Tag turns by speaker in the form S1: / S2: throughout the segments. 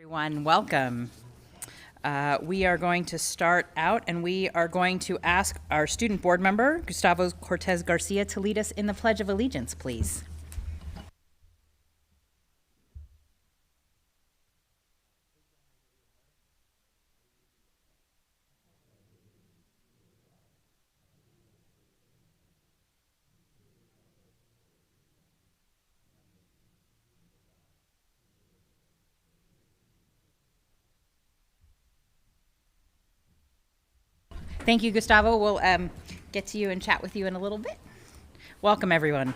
S1: Everyone, welcome. We are going to start out and we are going to ask our student board member, Gustavo Cortez Garcia, to lead us in the Pledge of Allegiance, please. Thank you, Gustavo. We'll get to you and chat with you in a little bit. Welcome, everyone.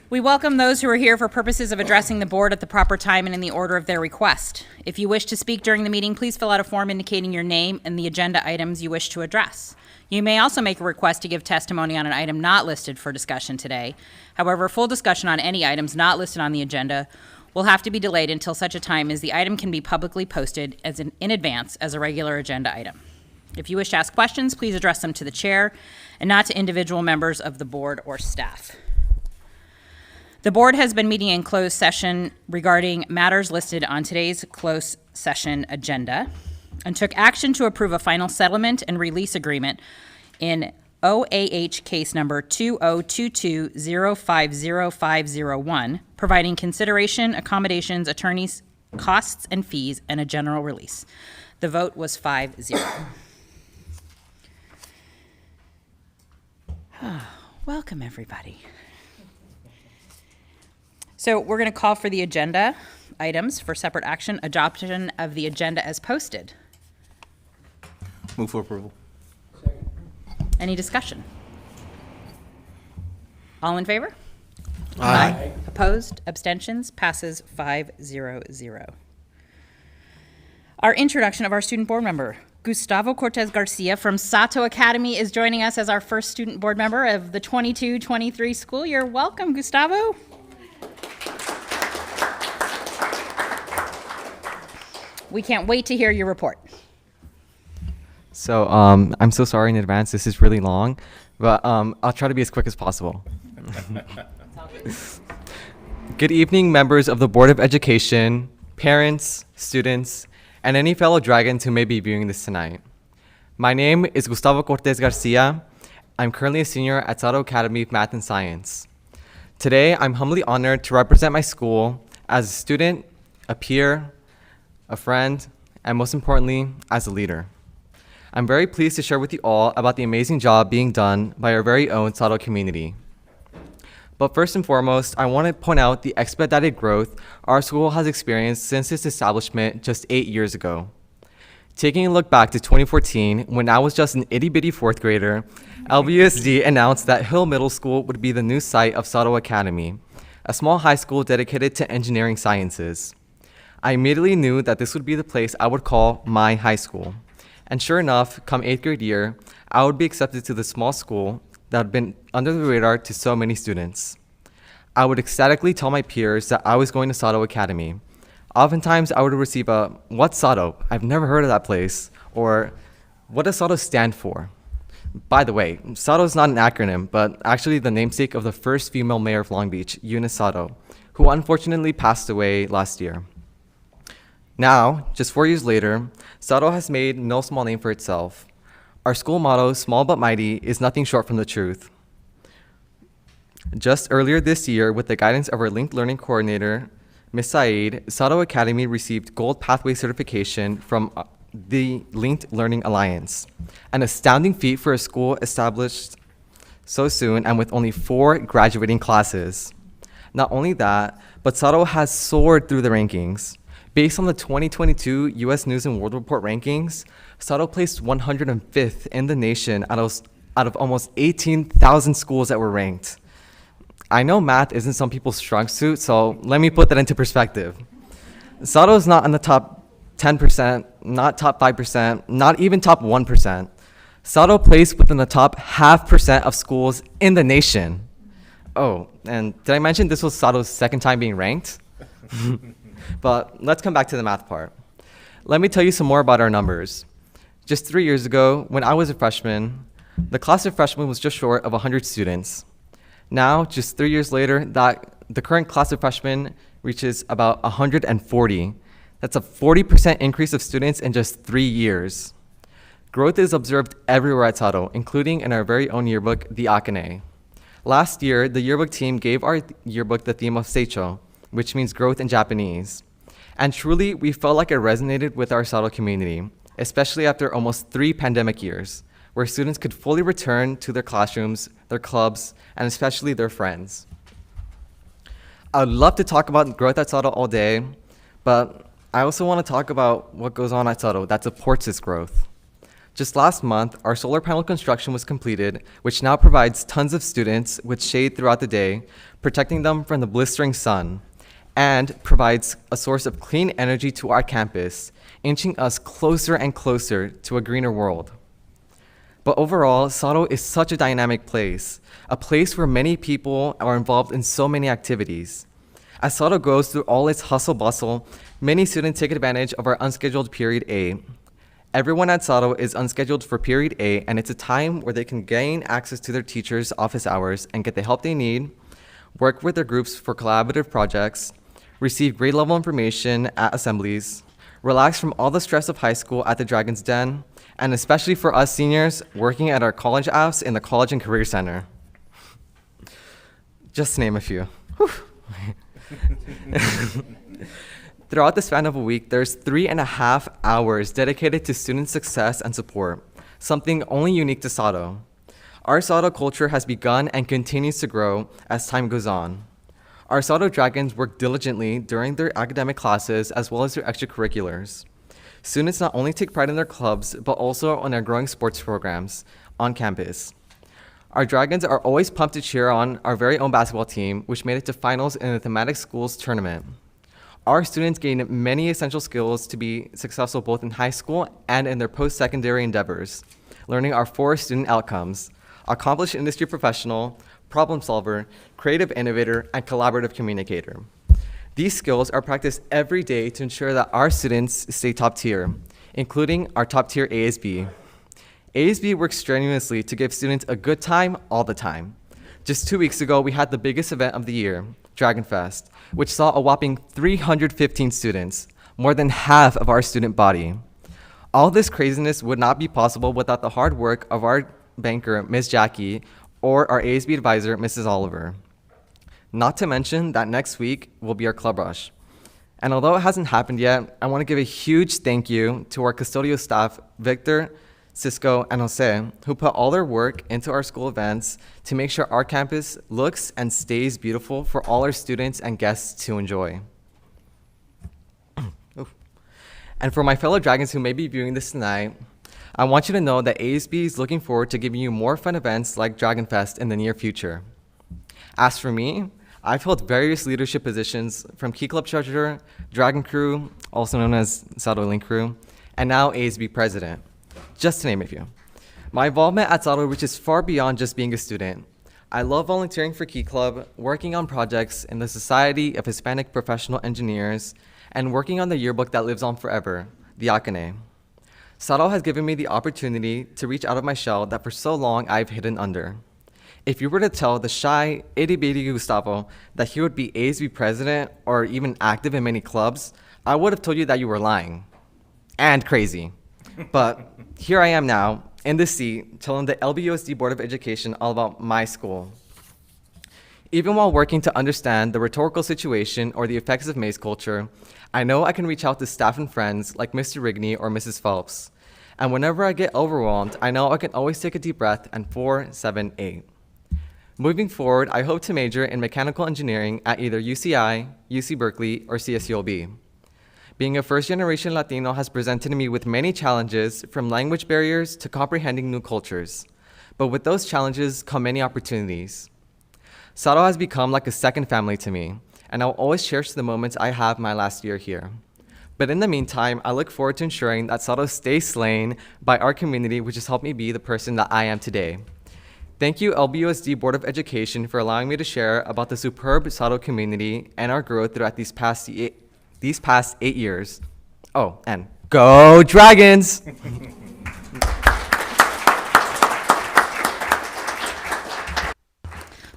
S1: We welcome those who are here for purposes of addressing the board at the proper time and in the order of their request. If you wish to speak during the meeting, please fill out a form indicating your name and the agenda items you wish to address. You may also make a request to give testimony on an item not listed for discussion today. However, full discussion on any items not listed on the agenda will have to be delayed until such a time as the item can be publicly posted in advance as a regular agenda item. If you wish to ask questions, please address them to the chair and not to individual members of the board or staff. The board has been meeting in closed session regarding matters listed on today's closed session agenda and took action to approve a final settlement and release agreement in OAH case number 2022-050501, providing consideration, accommodations, attorneys' costs and fees, and a general release. The vote was 5-0. Welcome, everybody. So we're going to call for the agenda items for separate action. Adoption of the agenda as posted.
S2: Move for approval.
S1: Any discussion? All in favor?
S2: Aye.
S1: Opposed? Abstentions? Passes 5-0-0. Our introduction of our student board member, Gustavo Cortez Garcia from Sato Academy, is joining us as our first student board member of the 22-23 school year. Welcome, Gustavo. We can't wait to hear your report.
S3: So I'm so sorry in advance. This is really long, but I'll try to be as quick as possible. Good evening, members of the Board of Education, parents, students, and any fellow dragons who may be viewing this tonight. My name is Gustavo Cortez Garcia. I'm currently a senior at Sato Academy of Math and Science. Today, I'm humbly honored to represent my school as a student, a peer, a friend, and most importantly, as a leader. I'm very pleased to share with you all about the amazing job being done by our very own Sato community. But first and foremost, I want to point out the expedited growth our school has experienced since its establishment just 8 years ago. Taking a look back to 2014, when I was just an itty-bitty fourth grader, Lbusd announced that Hill Middle School would be the new site of Sato Academy, a small high school dedicated to engineering sciences. I immediately knew that this would be the place I would call my high school. And sure enough, come 8th grade year, I would be accepted to the small school that had been under the radar to so many students. I would ecstatically tell my peers that I was going to Sato Academy. Oftentimes, I would receive a, "What's Sato? I've never heard of that place," or "What does Sato stand for?" By the way, Sato is not an acronym, but actually the namesake of the first female mayor of Long Beach, Eunice Sato, who unfortunately passed away last year. Now, just 4 years later, Sato has made no small name for itself. Our school motto, "Small but Mighty," is nothing short from the truth. Just earlier this year, with the guidance of our Linked Learning Coordinator, Ms. Saeed, Sato Academy received Gold Pathway certification from the Linked Learning Alliance, an astounding feat for a school established so soon and with only 4 graduating classes. Not only that, but Sato has soared through the rankings. Based on the 2022 U.S. News & World Report rankings, Sato placed 105th in the nation out of almost 18,000 schools that were ranked. I know math isn't some people's strong suit, so let me put that into perspective. Sato is not in the top 10%, not top 5%, not even top 1%. Sato placed within the top 0.5% of schools in the nation. Oh, and did I mention this was Sato's second time being ranked? But let's come back to the math part. Let me tell you some more about our numbers. Just 3 years ago, when I was a freshman, the class of freshmen was just short of 100 students. Now, just 3 years later, the current class of freshmen reaches about 140, That's a 40% increase of students in just 3 years. Growth is observed everywhere at Sado, including in our very own yearbook, the Akane. Last year, the yearbook team gave our yearbook the theme of Seicho, which means growth in Japanese. And truly, we felt like it resonated with our Sado community, especially after almost 3 pandemic years, where students could fully return to their classrooms, their clubs, and especially their friends. I would love to talk about growth at Sado all day, but I also want to talk about what goes on at Sado that supports this growth. Just last month, our solar panel construction was completed, which now provides tons of students with shade throughout the day, protecting them from the blistering sun, and provides a source of clean energy to our campus, inching us closer and closer to a greener world. But overall, Sado is such a dynamic place, a place where many people are involved in so many activities. As Sado goes through all its hustle bustle, many students take advantage of our unscheduled period A. Everyone at Sado is unscheduled for period A, and it's a time where they can gain access to their teachers' office hours and get the help they need, work with their groups for collaborative projects, receive grade level information at assemblies, relax from all the stress of high school at the Dragon's Den, and especially for us seniors, working at our college apps in the College and Career Center. Just to name a few. Throughout the span of a week, there's 3.5 hours dedicated to student success and support, something only unique to Sado. Our Sado culture has begun and continues to grow as time goes on. Our Sado Dragons work diligently during their academic classes as well as their extracurriculars. Students not only take pride in their clubs, but also in our growing sports programs on campus. Our Dragons are always pumped to cheer on our very own basketball team, which made it to finals in the thematic schools tournament. Our students gain many essential skills to be successful both in high school and in their post-secondary endeavors, learning our 4 student outcomes: accomplished industry professional, problem solver, creative innovator, and collaborative communicator. These skills are practiced every day to ensure that our students stay top tier, including our top tier ASB. ASB works strenuously to give students a good time all the time. Just 2 weeks ago, we had the biggest event of the year, Dragon Fest, which saw a whopping 315 students, more than half of our student body. All this craziness would not be possible without the hard work of our banker, Ms. Jackie, or our ASB advisor, Mrs. Oliver. Not to mention that next week will be our club rush. And although it hasn't happened yet, I want to give a huge thank you to our custodial staff, Victor, Cisco, and Jose, who put all their work into our school events to make sure our campus looks and stays beautiful for all our students and guests to enjoy. And for my fellow Dragons who may be viewing this tonight, I want you to know that ASB is looking forward to giving you more fun events like Dragon Fest in the near future. As for me, I've held various leadership positions from Key Club Treasurer, Dragon Crew, also known as Sado Link Crew, and now ASB President, just to name a few. My involvement at Sado reaches far beyond just being a student. I love volunteering for Key Club, working on projects in the Society of Hispanic Professional Engineers, and working on the yearbook that lives on forever, the Akane. Sado has given me the opportunity to reach out of my shell that for so long I've hidden under. If you were to tell the shy, itty-bitty Gustavo that he would be ASB president or even active in many clubs, I would have told you that you were lying. And crazy. But here I am now, in this seat, telling the Lbusd Board of Education all about my school. Even while working to understand the rhetorical situation or the effects of mace culture, I know I can reach out to staff and friends like Mr. Rigney or Mrs. Phelps. And whenever I get overwhelmed, I know I can always take a deep breath and 4, 7, 8. Moving forward, I hope to major in mechanical engineering at either UCI, UC Berkeley, or CSULB. Being a first-generation Latino has presented me with many challenges, from language barriers to comprehending new cultures. But with those challenges come many opportunities. Sado has become like a second family to me, and I'll always cherish the moments I have my last year here. But in the meantime, I look forward to ensuring that Sado stays slain by our community, which has helped me be the person that I am today. Thank you, Lbusd Board of Education, for allowing me to share about the superb Sado community and our growth throughout these past 8 years. Oh, and go Dragons!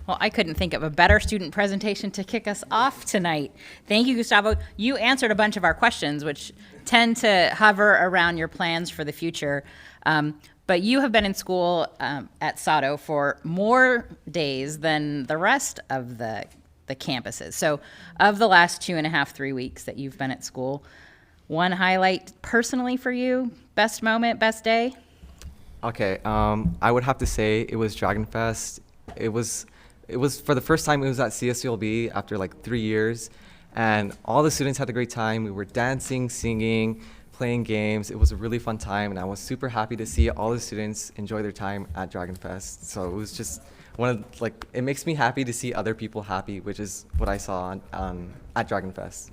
S1: Well, I couldn't think of a better student presentation to kick us off tonight. Thank you, Gustavo. You answered a bunch of our questions, which tend to hover around your plans for the future. But you have been in school at Sato for more days than the rest of the campuses. So of the last 2.5, 3 weeks that you've been at school, one highlight personally for you, best moment, best day?
S3: Okay, I would have to say it was Dragon Fest. It was for the first time it was at CSULB after like 3 years, and all the students had a great time. We were dancing, singing, playing games. It was a really fun time, and I was super happy to see all the students enjoy their time at Dragon Fest. So it was just it makes me happy to see other people happy, which is what I saw at Dragon Fest.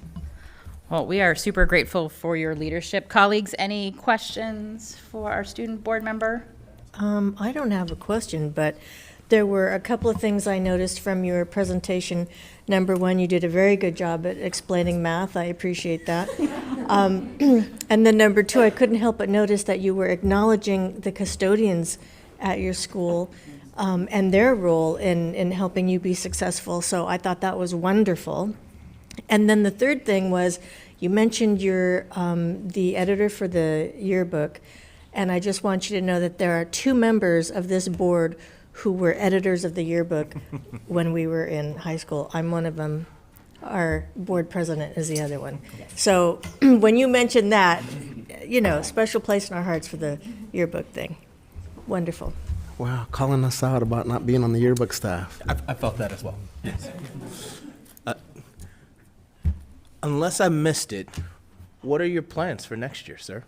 S1: Well, we are super grateful for your leadership. Colleagues, any questions for our student board member?
S4: I don't have a question, but there were a couple of things I noticed from your presentation. Number one, you did a very good job at explaining math. I appreciate that. And then number two, I couldn't help but notice that you were acknowledging the custodians at your school and their role in helping you be successful. So I thought that was wonderful. And then the third thing was you mentioned you're the editor for the yearbook. And I just want you to know that there are 2 members of this board who were editors of the yearbook when we were in high school. I'm one of them. Our board president is the other one. So when you mentioned that, special place in our hearts for the yearbook thing. Wonderful.
S2: Wow, calling us out about not being on the yearbook staff.
S5: I felt that as well. Yes.
S2: Unless I missed it, what are your plans for next year, sir?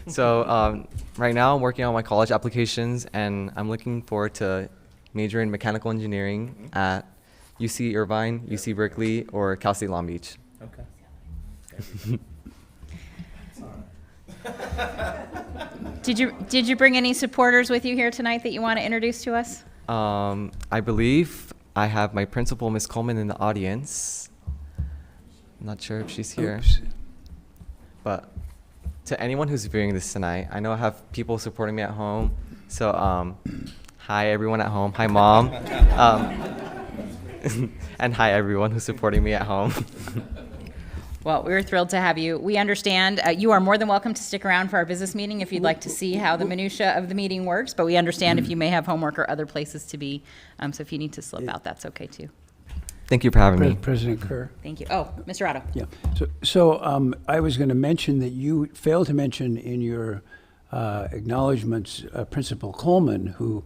S3: So right now I'm working on my college applications, and I'm looking forward to major in mechanical engineering at UC Irvine, UC Berkeley, or Cal State Long Beach.
S2: Okay.
S1: Did you bring any supporters with you here tonight that you want to introduce to us?
S3: I believe I have my principal, Miss Coleman, in the audience. I'm not sure if she's here.
S5: Oops.
S3: But to anyone who's viewing this tonight, I know I have people supporting me at home. So hi everyone at home. Hi Mom. And hi everyone who's supporting me at home.
S1: Well, we're thrilled to have you. We understand you are more than welcome to stick around for our business meeting if you'd like to see how the minutia of the meeting works, but we understand if you may have homework or other places to be. So if you need to slip out, that's okay too.
S3: Thank you for having me.
S5: President Kerr.
S1: Thank you. Oh, Mr. Otto.
S5: Yeah. So I was going to mention that you failed to mention in your acknowledgements Principal Coleman, who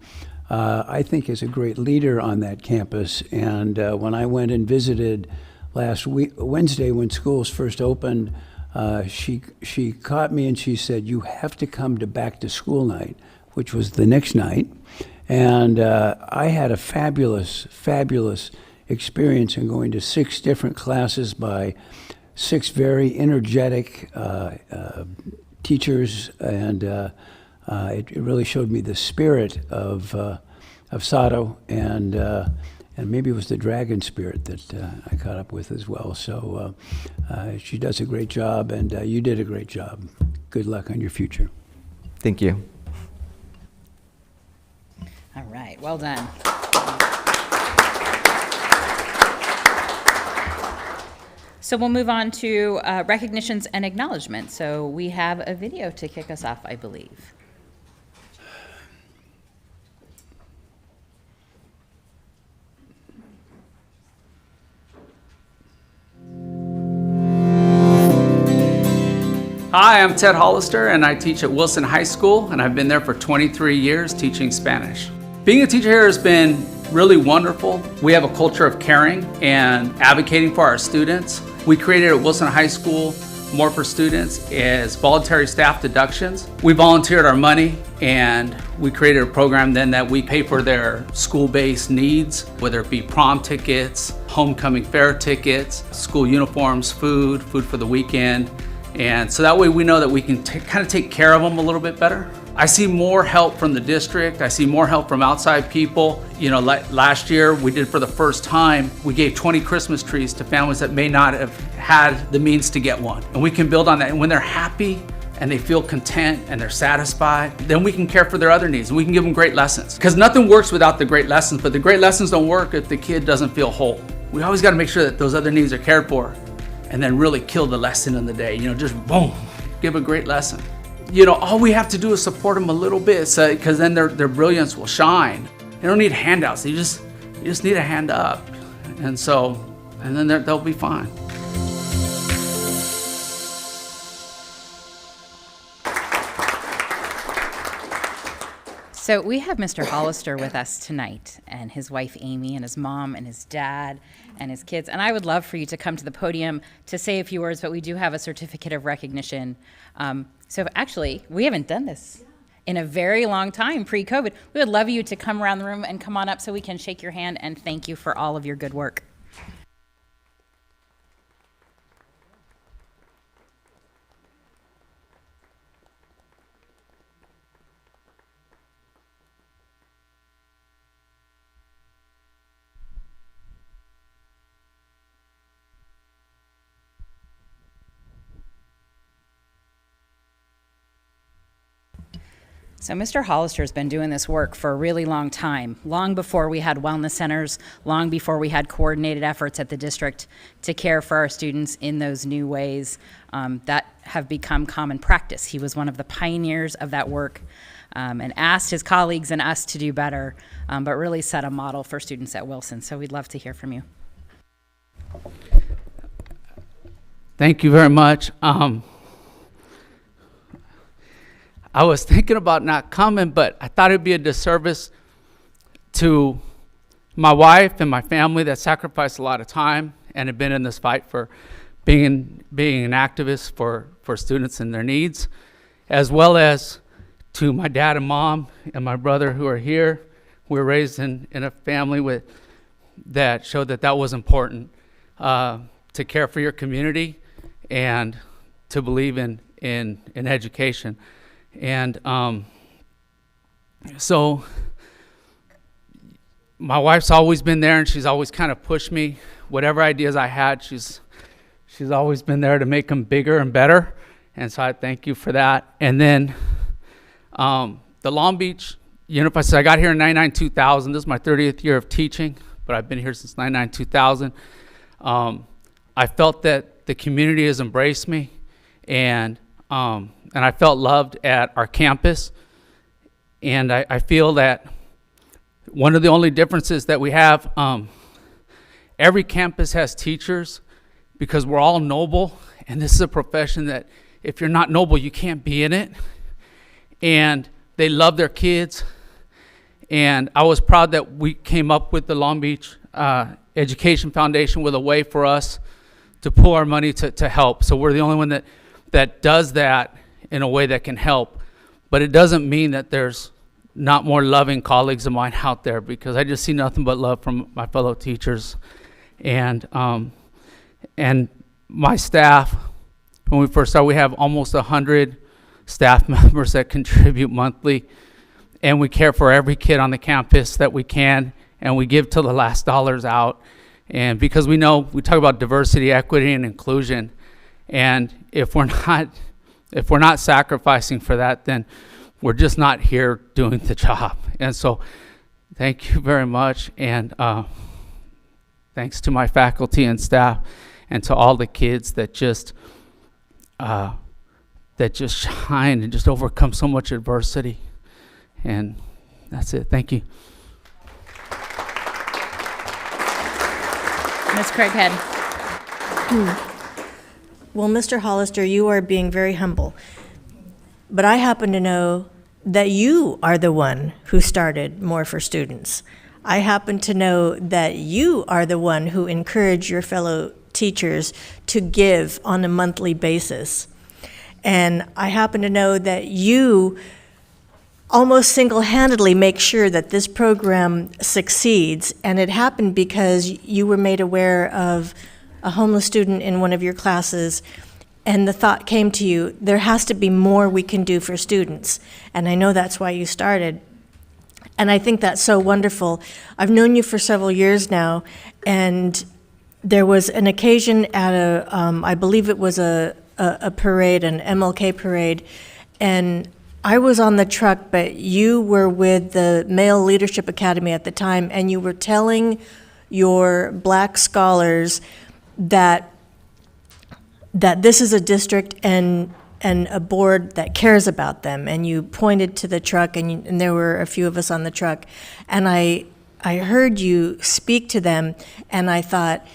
S5: I think is a great leader on that campus. And when I went and visited last Wednesday when schools first opened, she caught me and she said, "You have to come to back to school night," which was the next night. And I had a fabulous experience in going to 6 different classes by 6 very energetic teachers, and it really showed me the spirit of Sato, and maybe it was the dragon spirit that I caught up with as well. So she does a great job, and you did a great job. Good luck on your future.
S3: Thank you.
S1: All right, well done. So we'll move on to recognitions and acknowledgement. So we have a video to kick us off, I believe.
S6: Hi, I'm Ted Hollister, and I teach at Wilson High School, and I've been there for 23 years teaching Spanish. Being a teacher here has been really wonderful. We have a culture of caring and advocating for our students. We created at Wilson High School More for Students is voluntary staff deductions. We volunteered our money, and we created a program then that we pay for their school-based needs, whether it be prom tickets, homecoming fair tickets, school uniforms, food for the weekend. And so that way we know that we can kind of take care of them a little bit better. I see more help from the district. I see more help from outside people. You know, last year we did for the first time, we gave 20 Christmas trees to families that may not have had the means to get one. And we can build on that. And when they're happy and they feel content and they're satisfied, then we can care for their other needs and we can give them great lessons. Because nothing works without the great lessons, but the great lessons don't work if the kid doesn't feel whole. We always got to make sure that those other needs are cared for and then really kill the lesson in the day. Just boom, give a great lesson. All we have to do is support them a little bit, because then their brilliance will shine. They don't need handouts. You just need a hand up. And then they'll be fine.
S1: So we have Mr. Hollister with us tonight, and his wife Amy, and his mom, and his dad, and his kids. And I would love for you to come to the podium to say a few words, but we do have a certificate of recognition. So actually, we haven't done this in a very long time, pre-COVID. We would love you to come around the room and come on up so we can shake your hand and thank you for all of your good work. So Mr. Hollister has been doing this work for a really long time, long before we had wellness centers, long before we had coordinated efforts at the district to care for our students in those new ways that have become common practice. He was one of the pioneers of that work and asked his colleagues and us to do better, but really set a model for students at Wilson. So we'd love to hear from you.
S6: Thank you very much. I was thinking about not coming, but I thought it'd be a disservice to my wife and my family that sacrificed a lot of time and have been in this fight for being an activist for students and their needs, as well as to my dad and mom and my brother who are here. We were raised in a family that showed that was important, to care for your community and to believe in education. And so my wife's always been there, and she's always kind of pushed me. Whatever ideas I had, she's always been there to make them bigger and better. And so I thank you for that. And then the Long Beach Unified, so I got here in 99-2000. This is my 30th year of teaching, but I've been here since 99-2000. I felt that the community has embraced me, and I felt loved at our campus. And I feel that one of the only differences that we have, every campus has teachers because we're all noble, and this is a profession that if you're not noble, you can't be in it. And they love their kids. And I was proud that we came up with the Long Beach Education Foundation with a way for us to pool our money to help. So we're the only one that does that in a way that can help. But it doesn't mean that there's not more loving colleagues of mine out there, because I just see nothing but love from my fellow teachers. And my staff, when we first started, we have almost 100 staff members that contribute monthly, and we care for every kid on the campus that we can, and we give till the last dollars out. And because we know, we talk about diversity, equity, and inclusion, and if we're not sacrificing for that, then we're just not here doing the job. And so thank you very much, and thanks to my faculty and staff, and to all the kids that just shine and just overcome so much adversity. And that's it. Thank you.
S1: Ms. Craighead.
S4: Well, Mr. Hollister, you are being very humble. But I happen to know that you are the one who started More for Students. I happen to know that you are the one who encouraged your fellow teachers to give on a monthly basis. And I happen to know that you almost single-handedly make sure that this program succeeds. And it happened because you were made aware of a homeless student in one of your classes, and the thought came to you, there has to be more we can do for students. And I know that's why you started. And I think that's so wonderful. I've known you for several years now, and there was an occasion at I believe it was a a parade, an MLK parade, and I was on the truck, but you were with the Male Leadership Academy at the time, and you were telling your black scholars that this is a district and a board that cares about them, and you pointed to the truck, and there were a few of us on the truck, and I heard you speak to them, and I thought,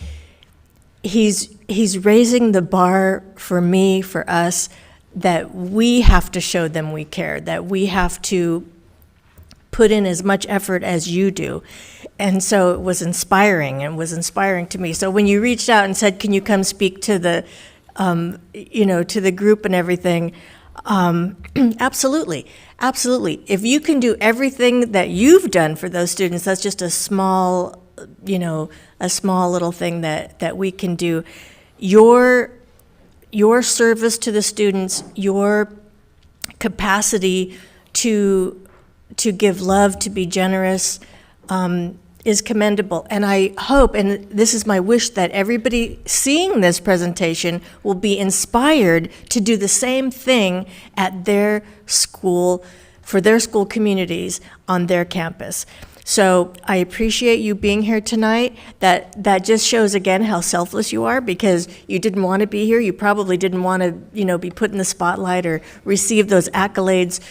S4: he's raising the bar for me, for us, that we have to show them we care, that we have to put in as much effort as you do. And so it was inspiring, and was inspiring to me. So when you reached out and said, can you come speak to the, to the group and everything, absolutely, absolutely. If you can do everything that you've done for those students, that's just a small little thing that we can do. Your service to the students, your capacity to give love, to be generous, is commendable. And I hope, and this is my wish, that everybody seeing this presentation will be inspired to do the same thing at their school, for their school communities on their campus. So I appreciate you being here tonight. That just shows again how selfless you are, because you didn't want to be here. You probably didn't want to, be put in the spotlight or receive those accolades,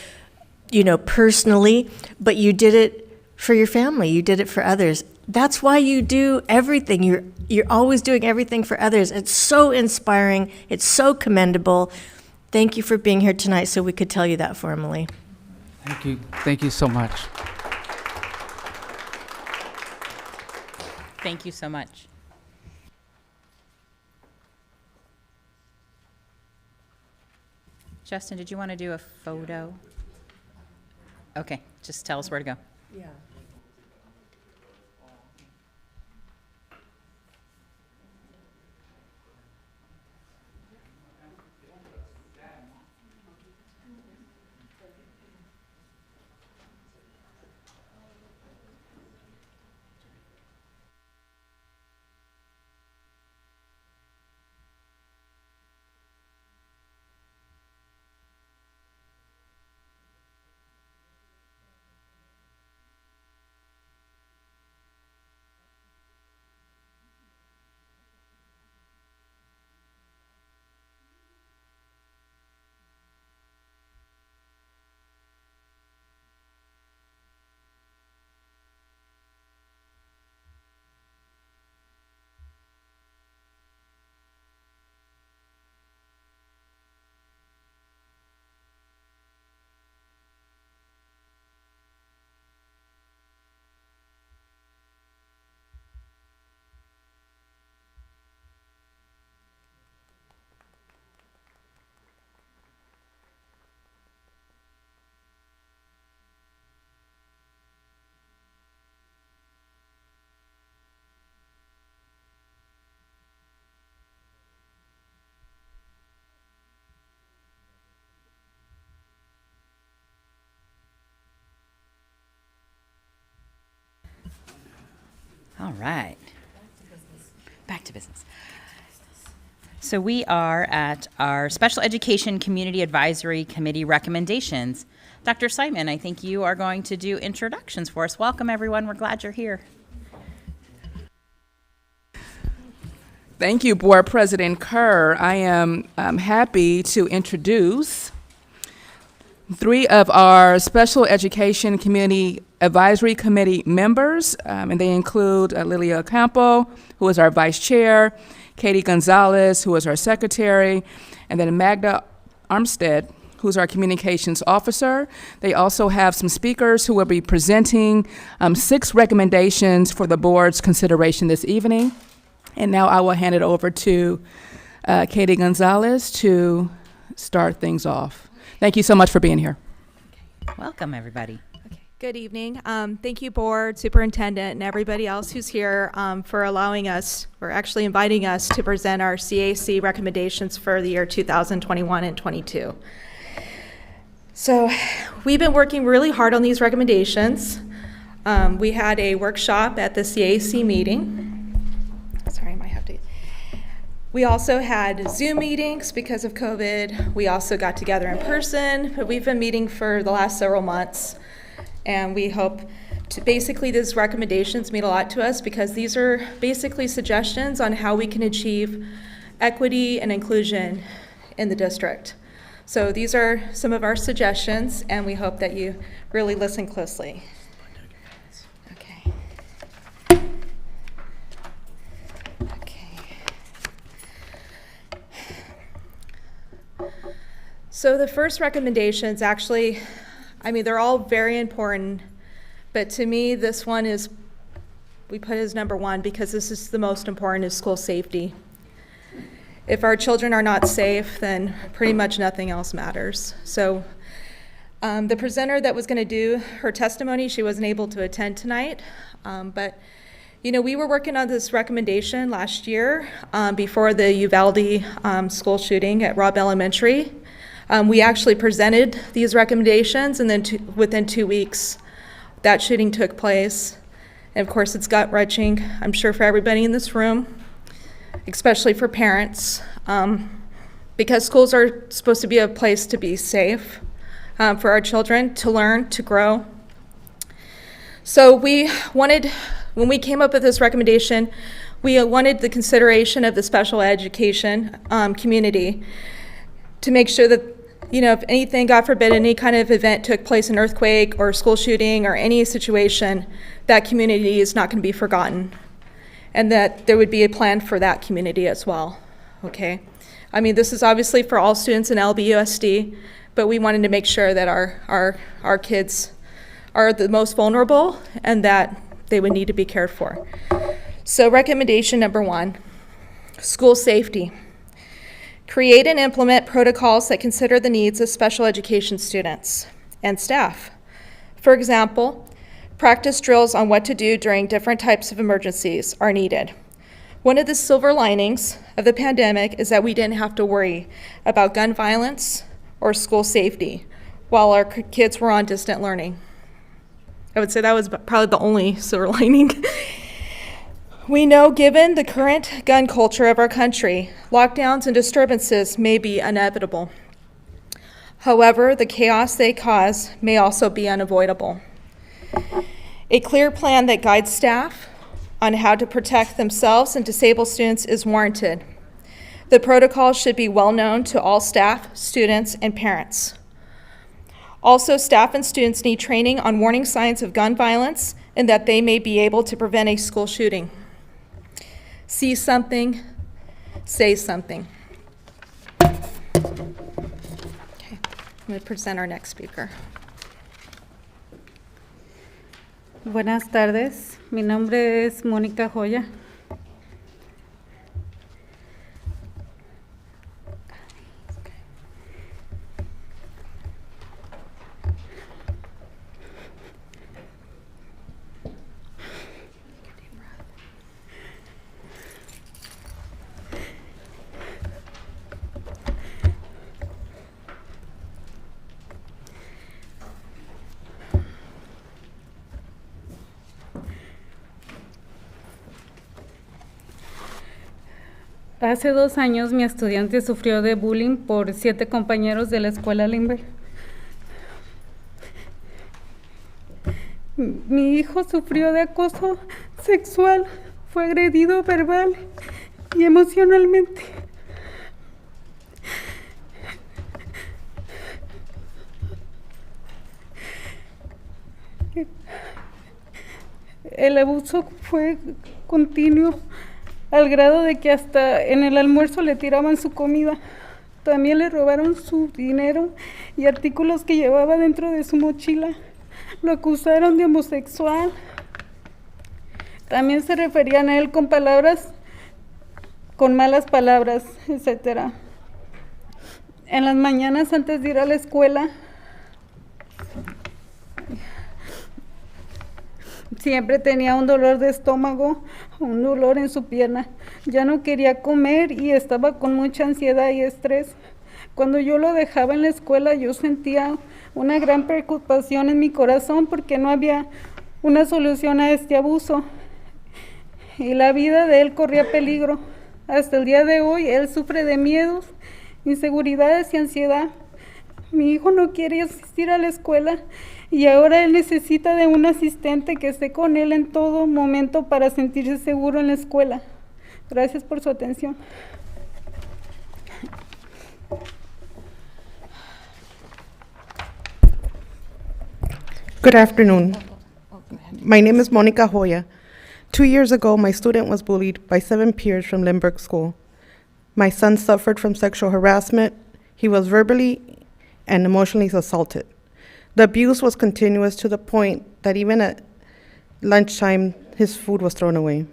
S4: personally, but you did it for your family. You did it for others. That's why you do everything. You're always doing everything for others. It's so inspiring. It's so commendable. Thank you for being here tonight so we could tell you that formally.
S6: Thank you. Thank you so much.
S1: Thank you so much. Justin, did you want to do a photo? Okay, just tell us where to go.
S4: Yeah.
S1: All right. Back to business. So we are at our Special Education Community Advisory Committee recommendations. Dr. Simon, I think you are going to do introductions for us. Welcome, everyone. We're glad you're here.
S7: Thank you, Board President Kerr. I am happy to introduce 3 of our Special Education Community Advisory Committee members, and they include Lilia Campo, who is our Vice Chair, Katie Gonzalez, who is our Secretary, and then Magda Armstead, who's our Communications Officer. They also have some speakers who will be presenting 6 recommendations for the Board's consideration this evening. And now I will hand it over to Katie Gonzalez to start things off. Thank you so much for being here.
S1: Welcome, everybody.
S8: Okay. Good evening. Thank you, Board, Superintendent, and everybody else who's here for allowing us, or actually inviting us, to present our CAC recommendations for the year 2021 and 22. So we've been working really hard on these recommendations. We had a workshop at the CAC meeting. Sorry, I might have to. We also had Zoom meetings because of COVID. We also got together in person, but we've been meeting for the last several months. And we hope to basically, these recommendations mean a lot to us because these are basically suggestions on how we can achieve equity and inclusion in the district. So these are some of our suggestions, and we hope that you really listen closely. Okay. Okay. So the first recommendations actually, I mean, they're all very important, but to me, this one is, we put as number one because this is the most important, is school safety. If our children are not safe, then pretty much nothing else matters. So the presenter that was going to do her testimony, she wasn't able to attend tonight. But, you know, we were working on this recommendation last year before the Uvalde school shooting at Robb Elementary. We actually presented these recommendations, and then within 2 weeks, that shooting took place. And of course, it's gut-wrenching, I'm sure, for everybody in this room, especially for parents, because schools are supposed to be a place to be safe for our children, to learn, to grow. So we wanted, when we came up with this recommendation, we wanted the consideration of the special education community to make sure that, you know, if anything, God forbid, any kind of event took place, an earthquake or school shooting or any situation, that community is not going to be forgotten, and that there would be a plan for that community as well, okay? I mean, this is obviously for all students in Lbusd, but we wanted to make sure that our kids are the most vulnerable and that they would need to be cared for. So recommendation number one, school safety. Create and implement protocols that consider the needs of special education students and staff. For example, practice drills on what to do during different types of emergencies are needed. One of the silver linings of the pandemic is that we didn't have to worry about gun violence or school safety while our kids were on distant learning. I would say that was probably the only silver lining. We know, given the current gun culture of our country, lockdowns and disturbances may be inevitable. However, the chaos they cause may also be unavoidable. A clear plan that guides staff on how to protect themselves and disabled students is warranted. The protocol should be well known to all staff, students, and parents. Also, staff and students need training on warning signs of gun violence and that they may be able to prevent a school shooting. See something, say something. Okay, I'm going to present our next speaker.
S9: Buenas tardes, mi nombre es Mónica Joya. Hace 2 años mi estudiante sufrió de bullying por 7 compañeros de la escuela Lbusd. Mi hijo sufrió de acoso sexual, fue agredido verbal y emocionalmente. El abuso fue continuo, al grado de que hasta en el almuerzo le tiraban su comida. También le robaron su dinero y artículos que llevaba dentro de su mochila. Lo acusaron de homosexual. También se referían a él con palabras, con malas palabras, etc. En las mañanas antes de ir a la escuela, siempre tenía un dolor de estómago, un dolor en su pierna. Ya no quería comer y estaba con mucha ansiedad y estrés. Cuando yo lo dejaba en la escuela, yo sentía una gran preocupación en mi corazón porque no había una solución a este abuso. Y la vida de él corría peligro. Hasta el día de hoy, él sufre de miedos, inseguridades y ansiedad. Mi hijo no quiere asistir a la escuela y ahora él necesita de un asistente que esté con él en todo momento para sentirse seguro en la escuela. Gracias por su atención.
S10: Good afternoon. My name is Monica Hoya. 2 years ago, my student was bullied by 7 peers from Lindbergh School. My son suffered from sexual harassment. He was verbally and emotionally assaulted. The abuse was continuous to the point that even at lunchtime, his food was thrown away.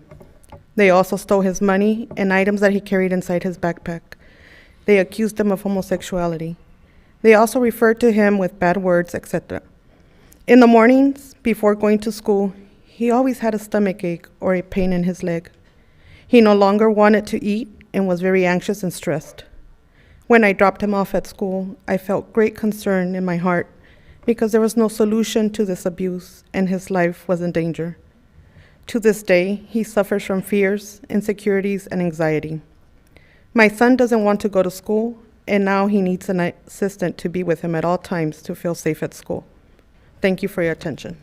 S10: They also stole his money and items that he carried inside his backpack. They accused him of homosexuality. They also referred to him with bad words, etc. In the mornings, before going to school, he always had a stomach ache or a pain in his leg. He no longer wanted to eat and was very anxious and stressed. When I dropped him off at school, I felt great concern in my heart because there was no solution to this abuse and his life was in danger. To this day, he suffers from fears, insecurities, and anxiety. My son doesn't want to go to school, and now he needs an assistant to be with him at all times to feel safe at school. Thank you for your attention.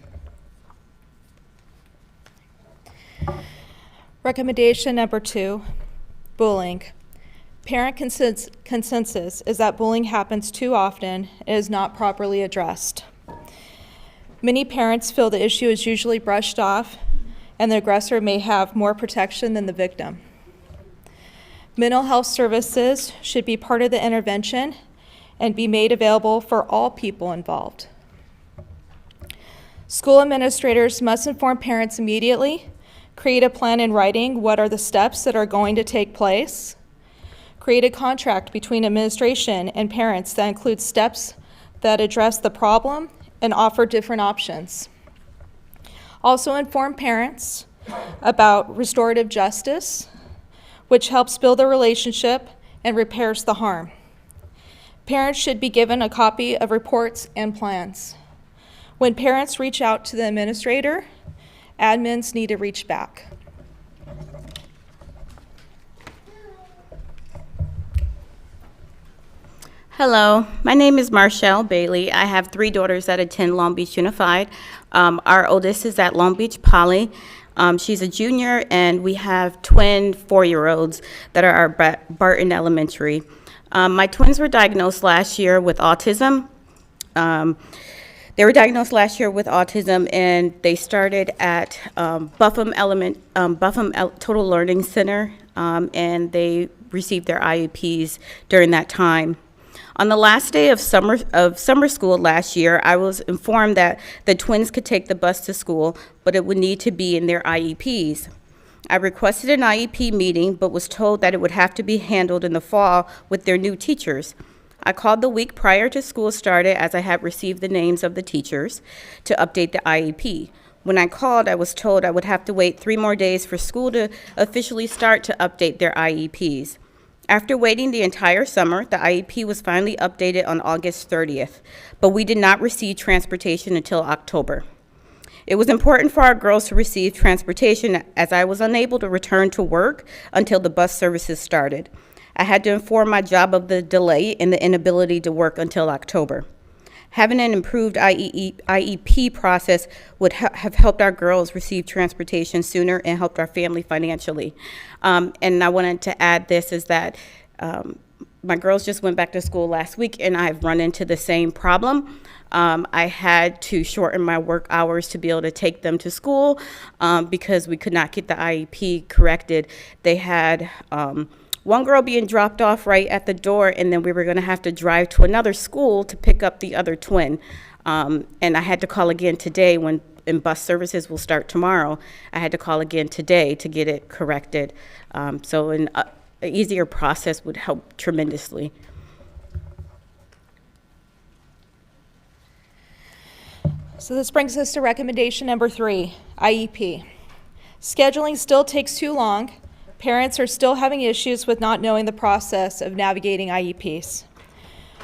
S8: Recommendation number 2, bullying. Parent consensus is that bullying happens too often and is not properly addressed. Many parents feel the issue is usually brushed off and the aggressor may have more protection than the victim. Mental health services should be part of the intervention and be made available for all people involved. School administrators must inform parents immediately, create a plan in writing what are the steps that are going to take place, create a contract between administration and parents that includes steps that address the problem and offer different options. Also inform parents about restorative justice, which helps build a relationship and repairs the harm. Parents should be given a copy of reports and plans. When parents reach out to the administrator, admins need to reach back.
S11: Hello, my name is Marshall Bailey. I have 3 daughters that attend Long Beach Unified. Our oldest is at Long Beach Poly. She's a junior, and we have twin 4-year-olds that are at Barton Elementary. My twins were diagnosed last year with autism. They were diagnosed last year with autism, and they started at Buffum Total Learning Center, and they received their IEPs during that time. On the last day of summer school last year, I was informed that the twins could take the bus to school, but it would need to be in their IEPs. I requested an IEP meeting, but was told that it would have to be handled in the fall with their new teachers. I called the week prior to school started, as I had received the names of the teachers, to update the IEP. When I called, I was told I would have to wait 3 more days for school to officially start to update their IEPs. After waiting the entire summer, the IEP was finally updated on August 30th, but we did not receive transportation until October. It was important for our girls to receive transportation, as I was unable to return to work until the bus services started. I had to inform my job of the delay and the inability to work until October. Having an improved IEP process would have helped our girls receive transportation sooner and helped our family financially. And I wanted to add this is that my girls just went back to school last week, and I've run into the same problem. I had to shorten my work hours to be able to take them to school because we could not get the IEP corrected. They had one girl being dropped off right at the door, and then we were going to have to drive to another school to pick up the other twin. And I had to call again today and bus services will start tomorrow. I had to call again today to get it corrected. So an easier process would help tremendously.
S8: So this brings us to recommendation number 3, IEP. Scheduling still takes too long. Parents are still having issues with not knowing the process of navigating IEPs.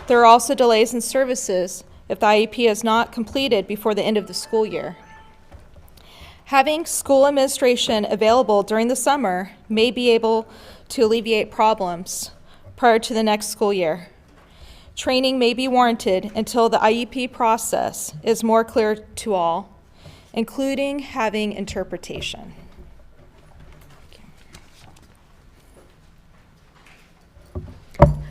S8: There are also delays in services if the IEP is not completed before the end of the school year. Having school administration available during the summer may be able to alleviate problems prior to the next school year. Training may be warranted until the IEP process is more clear to all, including having interpretation.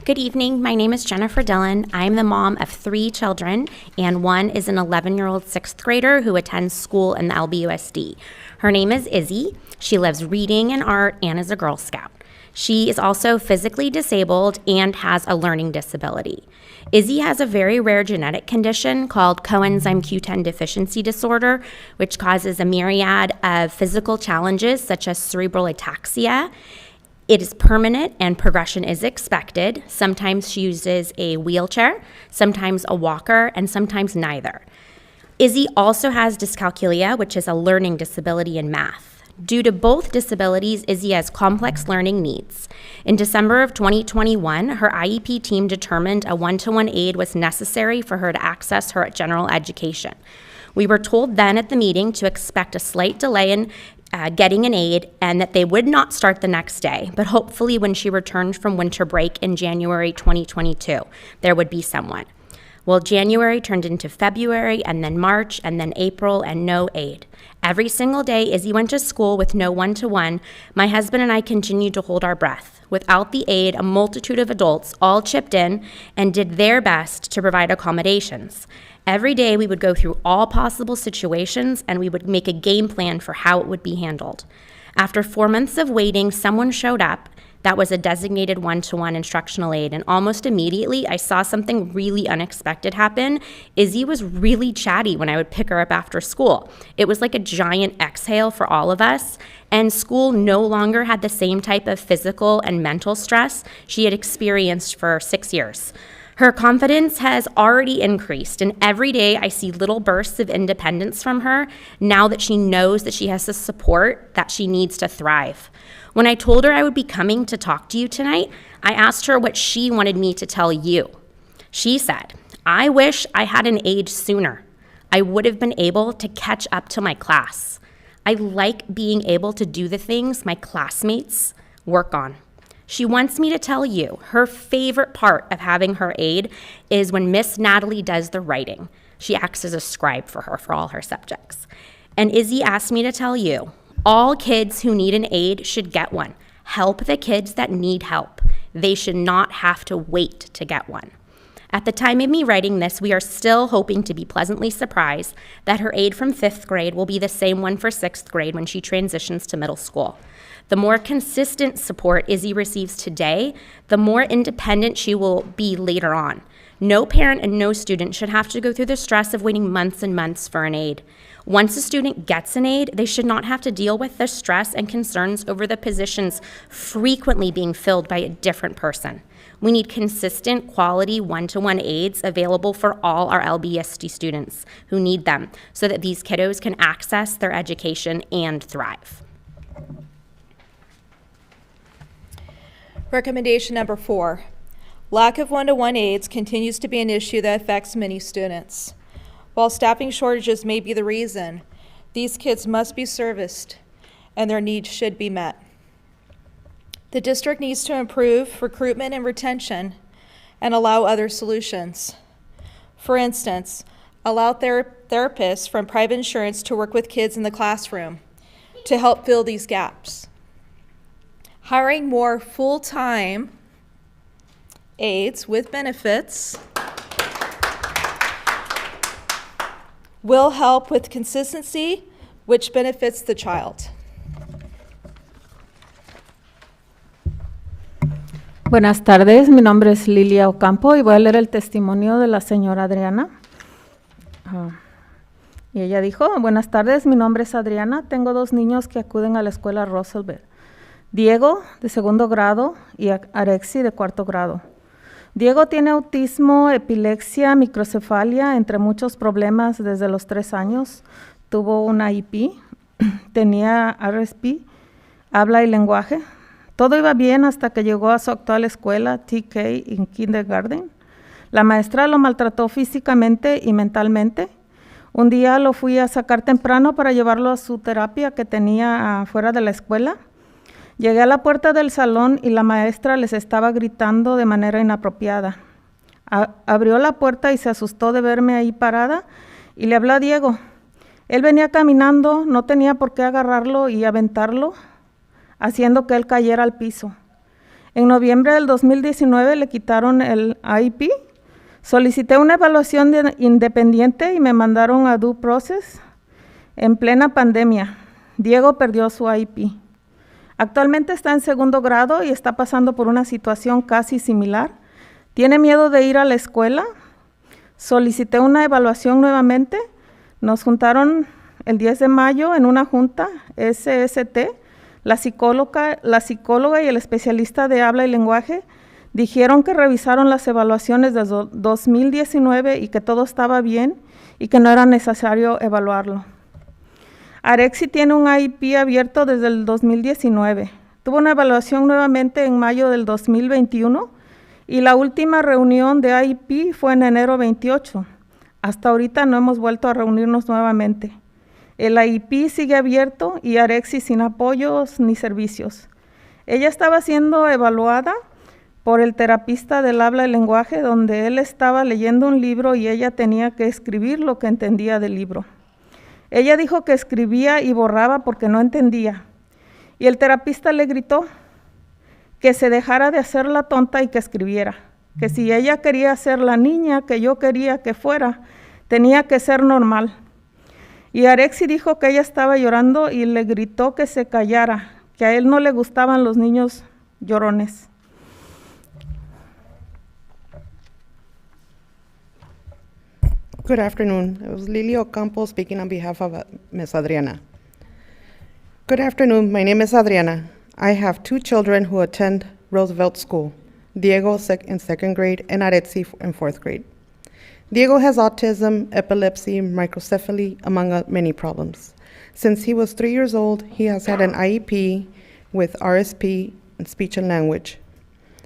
S12: Good evening. My name is Jennifer Dillon. I'm the mom of 3 children, and one is an 11-year-old 6th grader who attends school in the Lbusd. Her name is Izzy. She loves reading and art and is a Girl Scout. She is also physically disabled and has a learning disability. Izzy has a very rare genetic condition called coenzyme Q10 deficiency disorder, which causes a myriad of physical challenges such as cerebral ataxia. It is permanent and progression is expected. Sometimes she uses a wheelchair, sometimes a walker, and sometimes neither. Izzy also has dyscalculia, which is a learning disability in math. Due to both disabilities, Izzy has complex learning needs. In December of 2021, her IEP team determined a one-to-one aid was necessary for her to access her general education. We were told then at the meeting to expect a slight delay in getting an aid and that they would not start the next day, but hopefully when she returned from winter break in January 2022, there would be someone. Well, January turned into February and then March and then April and no aid. Every single day Izzy went to school with no one-to-one. My husband and I continued to hold our breath. Without the aid, a multitude of adults all chipped in and did their best to provide accommodations. Every day we would go through all possible situations and we would make a game plan for how it would be handled. After 4 months of waiting, someone showed up that was a designated one-to-one instructional aid, and almost immediately I saw something really unexpected happen. Izzy was really chatty when I would pick her up after school. It was like a giant exhale for all of us, and school no longer had the same type of physical and mental stress she had experienced for 6 years. Her confidence has already increased, and every day I see little bursts of independence from her now that she knows that she has the support that she needs to thrive. When I told her I would be coming to talk to you tonight, I asked her what she wanted me to tell you. She said, "I wish I had an aid sooner. I would have been able to catch up to my class. I like being able to do the things my classmates work on." She wants me to tell you her favorite part of having her aid is when Miss Natalie does the writing. She acts as a scribe for her for all her subjects. And Izzy asked me to tell you, all kids who need an aid should get one. Help the kids that need help. They should not have to wait to get one. At the time of me writing this, we are still hoping to be pleasantly surprised that her aid from 5th grade will be the same one for 6th grade when she transitions to middle school. The more consistent support Izzy receives today, the more independent she will be later on. No parent and no student should have to go through the stress of waiting months and months for an aid. Once a student gets an aid, they should not have to deal with the stress and concerns over the positions frequently being filled by a different person. We need consistent, quality, one-to-one aids available for all our LBSD students who need them so that these kiddos can access their education and thrive.
S8: Recommendation number 4. Lack of one-to-one aids continues to be an issue that affects many students. While staffing shortages may be the reason, these kids must be serviced and their needs should be met. The district needs to improve recruitment and retention and allow other solutions. For instance, allow therapists from private insurance to work with kids in the classroom to help fill these gaps. Hiring more full-time aides with benefits will help with consistency, which benefits the child.
S9: Buenas tardes, mi nombre es Lilia Ocampo y voy a leer el testimonio de la señora Adriana. Y ella dijo, buenas tardes, mi nombre es Adriana, tengo 2 niños que acuden a la escuela Roosevelt. Diego, de 2º grado, y Arexi, de 4º grado. Diego tiene autismo, epilepsia, microcefalia, entre muchos problemas desde los 3 años. Tuvo una IEP, tenía RSP, habla y lenguaje. Todo iba bien hasta que llegó a su actual escuela, TK, en kindergarten. La maestra lo maltrató físicamente y mentalmente. Un día lo fui a sacar temprano para llevarlo a su terapia que tenía afuera de la escuela. Llegué a la puerta del salón y la maestra les estaba gritando de manera inapropiada. Abrió la puerta y se asustó de verme ahí parada y le habló a Diego. Él venía caminando, no tenía por qué agarrarlo y aventarlo, haciendo que él cayera al piso. En noviembre del 2019 le quitaron el IEP. Solicité una evaluación independiente y me mandaron a due process en plena pandemia. Diego perdió su IEP. Actualmente está en segundo grado y está pasando por una situación casi similar. Tiene miedo de ir a la escuela. Solicité una evaluación nuevamente. Nos juntaron el 10 de mayo en una junta SST. La psicóloga y el especialista de habla y lenguaje dijeron que revisaron las evaluaciones de 2019 y que todo estaba bien y que no era necesario evaluarlo. Arexi tiene un IEP abierto desde el 2019. Tuvo una evaluación nuevamente en mayo del 2021 y la última reunión de IEP fue en enero 28. Hasta ahorita no hemos vuelto a reunirnos nuevamente. El IEP sigue abierto y Arexi sin apoyos ni servicios. Ella estaba siendo evaluada por el terapista del habla y lenguaje, donde él estaba leyendo un libro y ella tenía que escribir lo que entendía del libro. Ella dijo que escribía y borraba porque no entendía. Y el terapista le gritó que se dejara de hacer la tonta y que escribiera. Que si ella quería ser la niña que yo quería que fuera, tenía que ser normal. Y Arexi dijo que ella estaba llorando y le gritó que se callara, que a él no le gustaban los niños llorones.
S10: Good afternoon. It was Lili Ocampo speaking on behalf of Ms. Adriana. Good afternoon. My name is Adriana. I have two children who attend Roosevelt School, Diego in second grade and Arexi in fourth grade. Diego has autism, epilepsy, microcephaly, among many problems. Since he was 3 years old, he has had an IEP with RSP and speech and language.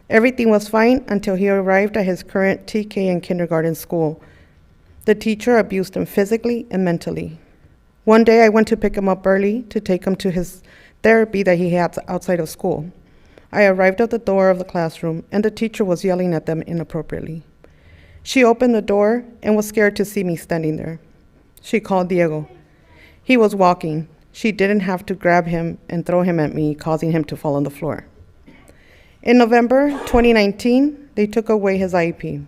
S10: Everything was fine until he arrived at his current TK and kindergarten school. The teacher abused him physically and mentally. One day I went to pick him up early to take him to his therapy that he had outside of school. I arrived at the door of the classroom and the teacher was yelling at them inappropriately. She opened the door and was scared to see me standing there. She called Diego. He was walking. She didn't have to grab him and throw him at me, causing him to fall on the floor. In November 2019, they took away his IEP.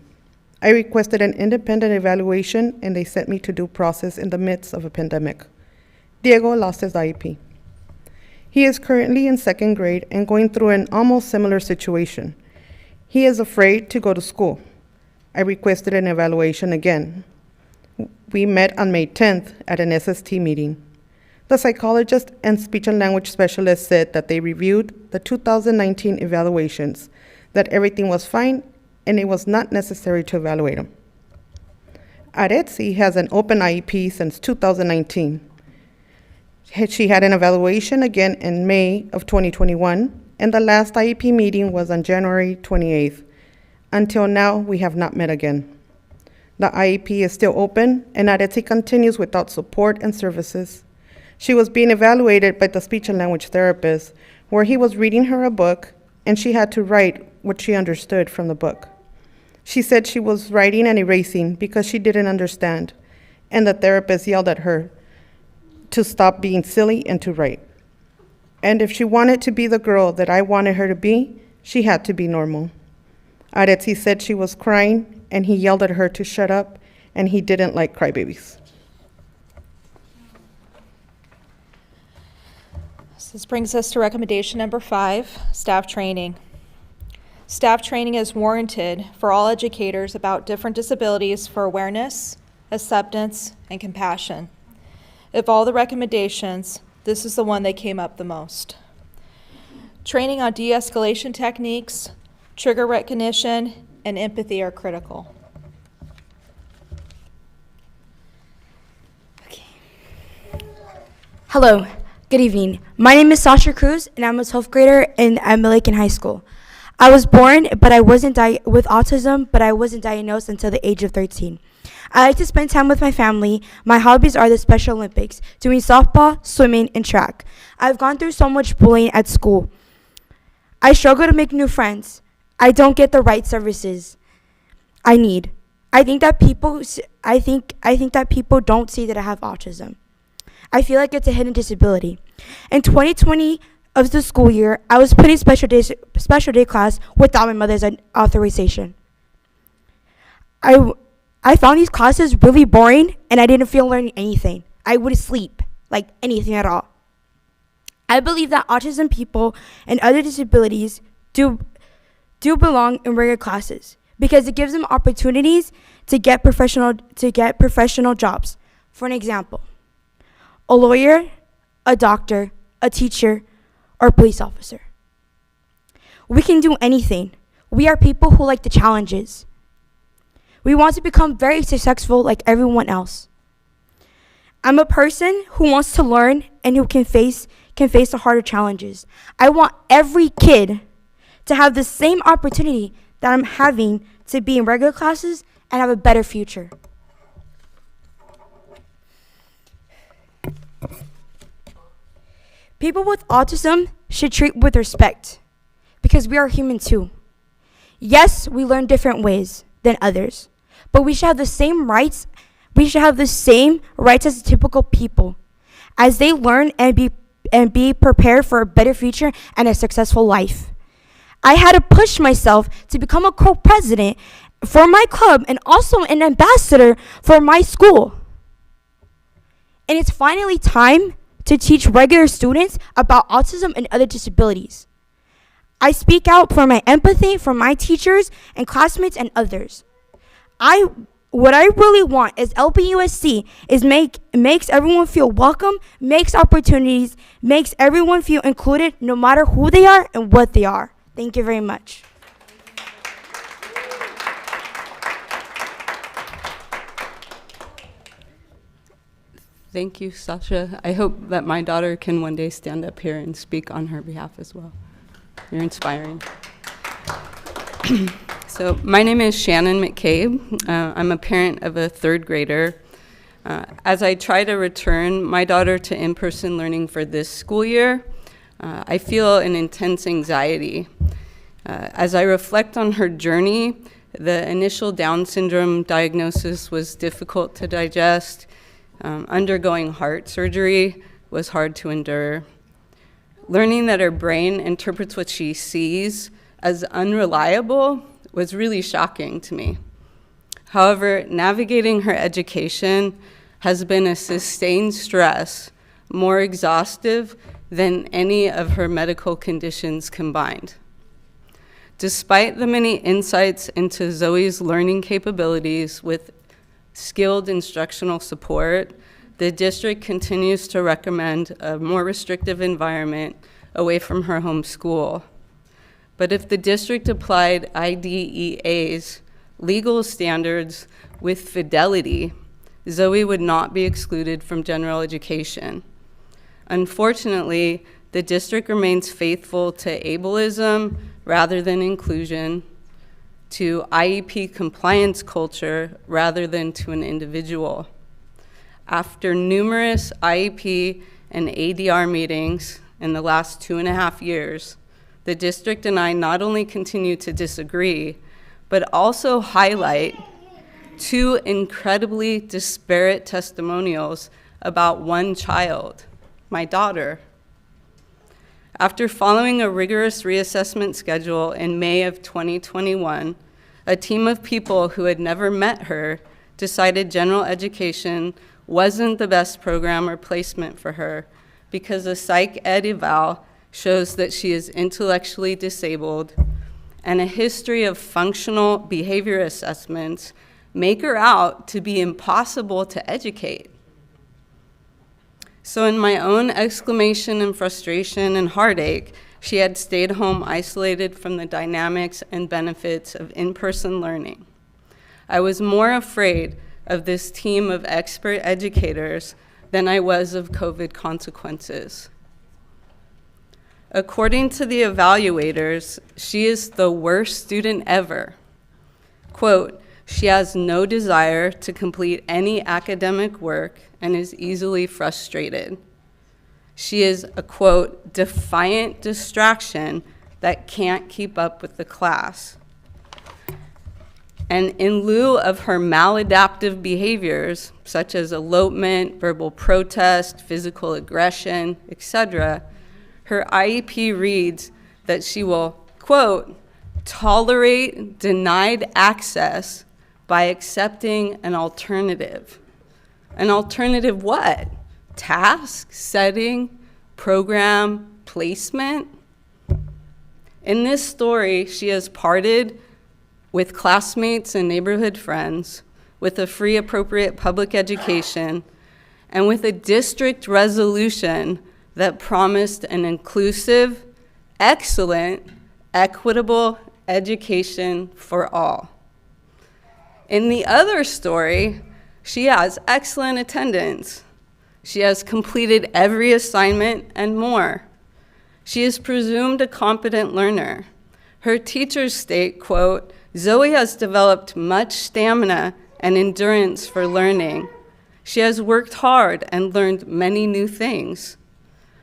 S10: I requested an independent evaluation and they sent me to due process in the midst of a pandemic. Diego lost his IEP. He is currently in second grade and going through an almost similar situation. He is afraid to go to school. I requested an evaluation again. We met on May 10th at an SST meeting. The psychologist and speech and language specialist said that they reviewed the 2019 evaluations, that everything was fine and it was not necessary to evaluate him. Arexi has an open IEP since 2019. She had an evaluation again in May of 2021, and the last IEP meeting was on January 28th. Until now, we have not met again. The IEP is still open, and Arexi continues without support and services. She was being evaluated by the speech and language therapist, where he was reading her a book, and she had to write what she understood from the book. She said she was writing and erasing because she didn't understand, and the therapist yelled at her to stop being silly and to write. And if she wanted to be the girl that I wanted her to be, she had to be normal. Arexi said she was crying, and he yelled at her to shut up, and he didn't like crybabies.
S8: So this brings us to recommendation number 5, staff training. Staff training is warranted for all educators about different disabilities for awareness, acceptance, and compassion. Of all the recommendations, this is the one that came up the most. Training on de-escalation techniques, trigger recognition, and empathy are critical.
S13: Hello, good evening. My name is Sasha Cruz, and I'm a 12th grader at Milliken High School. I was born with autism, but I wasn't diagnosed until the age of 13. I like to spend time with my family. My hobbies are the Special Olympics, doing softball, swimming, and track. I've gone through so much bullying at school. I struggle to make new friends. I don't get the right services I need. I think that people don't see that I have autism. I feel like it's a hidden disability. In 2020 of the school year, I was put in special day class without my mother's authorization. I found these classes really boring, and I didn't feel learning anything. I would sleep, like anything at all. I believe that autism people and other disabilities do belong in regular classes because it gives them opportunities to get professional jobs. For an example, a lawyer, a doctor, a teacher, or a police officer. We can do anything. We are people who like the challenges. We want to become very successful like everyone else. I'm a person who wants to learn and who can face the harder challenges. I want every kid to have the same opportunity that I'm having to be in regular classes and have a better future. People with autism should treat with respect because we are human too. Yes, we learn different ways than others, but we should have the same rights. We should have the same rights as typical people as they learn and be prepared for a better future and a successful life. I had to push myself to become a co-president for my club and also an ambassador for my school. And it's finally time to teach regular students about autism and other disabilities. I speak out for my empathy for my teachers and classmates and others. What I really want is Lbusd is makes everyone feel welcome, makes opportunities, makes everyone feel included no matter who they are and what they are. Thank you very much.
S14: Thank you, Sasha. I hope that my daughter can one day stand up here and speak on her behalf as well. You're inspiring. So my name is Shannon McCabe. I'm a parent of a third grader. As I try to return my daughter to in-person learning for this school year, I feel an intense anxiety. As I reflect on her journey, the initial Down syndrome diagnosis was difficult to digest. Undergoing heart surgery was hard to endure. Learning that her brain interprets what she sees as unreliable was really shocking to me. However, navigating her education has been a sustained stress, more exhaustive than any of her medical conditions combined. Despite the many insights into Zoe's learning capabilities with skilled instructional support, the district continues to recommend a more restrictive environment away from her home school. But if the district applied IDEA's legal standards with fidelity, Zoe would not be excluded from general education. Unfortunately, the district remains faithful to ableism rather than inclusion, to IEP compliance culture rather than to an individual. After numerous IEP and ADR meetings in the last 2.5 years, the district and I not only continue to disagree, but also highlight two incredibly disparate testimonials about one child, my daughter. After following a rigorous reassessment schedule in May of 2021, a team of people who had never met her decided general education wasn't the best program or placement for her because a psych ed eval shows that she is intellectually disabled, and a history of functional behavior assessments make her out to be impossible to educate. So in my own exclamation and frustration and heartache, she had stayed home isolated from the dynamics and benefits of in-person learning. I was more afraid of this team of expert educators than I was of COVID consequences. According to the evaluators, she is the worst student ever. Quote, she has no desire to complete any academic work and is easily frustrated. She is a, quote, defiant distraction that can't keep up with the class. And in lieu of her maladaptive behaviors, such as elopement, verbal protest, physical aggression, etc., her IEP reads that she will, quote, tolerate denied access by accepting an alternative. An alternative what? Task, setting, program, placement? In this story, she has parted with classmates and neighborhood friends, with a free appropriate public education, and with a district resolution that promised an inclusive, excellent, equitable education for all. In the other story, she has excellent attendance. She has completed every assignment and more. She is presumed a competent learner. Her teachers state, quote, Zoe has developed much stamina and endurance for learning. She has worked hard and learned many new things.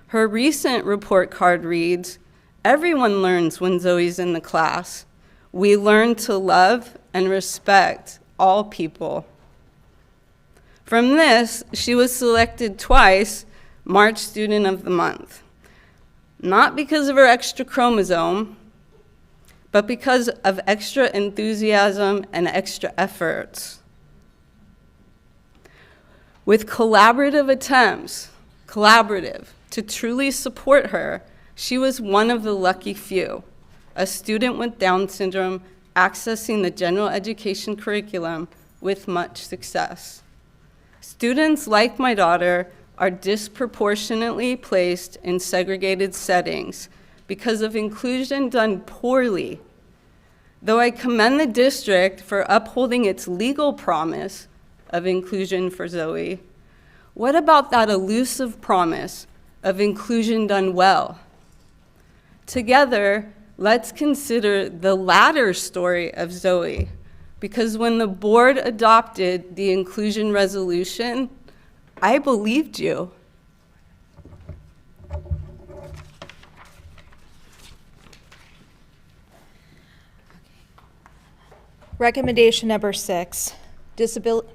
S14: Her recent report card reads, everyone learns when Zoe's in the class. We learn to love and respect all people. From this, she was selected twice March Student of the Month. Not because of her extra chromosome, but because of extra enthusiasm and extra efforts. With collaborative attempts, to truly support her, she was one of the lucky few, a student with Down syndrome accessing the general education curriculum with much success. Students like my daughter are disproportionately placed in segregated settings because of inclusion done poorly. Though I commend the district for upholding its legal promise of inclusion for Zoe, what about that elusive promise of inclusion done well? Together, let's consider the latter story of Zoe, because when the board adopted the inclusion resolution, I believed you.
S8: Recommendation number 6, disability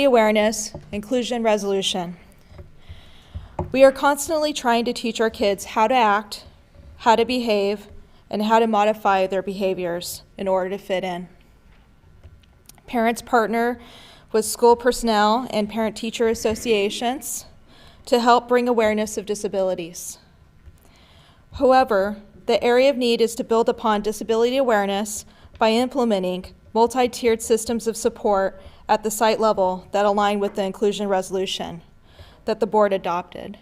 S8: awareness, inclusion resolution. We are constantly trying to teach our kids how to act, how to behave, and how to modify their behaviors in order to fit in. Parents partner with school personnel and parent-teacher associations to help bring awareness of disabilities. However, the area of need is to build upon disability awareness by implementing multi-tiered systems of support at the site level that align with the inclusion resolution that the board adopted.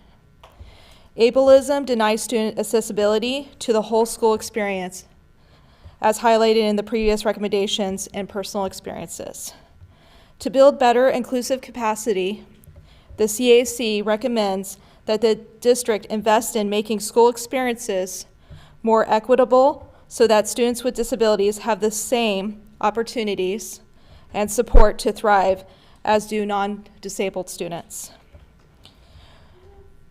S8: Ableism denies student accessibility to the whole school experience, as highlighted in the previous recommendations and personal experiences. To build better inclusive capacity, the CAC recommends that the district invest in making school experiences more equitable so that students with disabilities have the same opportunities and support to thrive as do non-disabled students.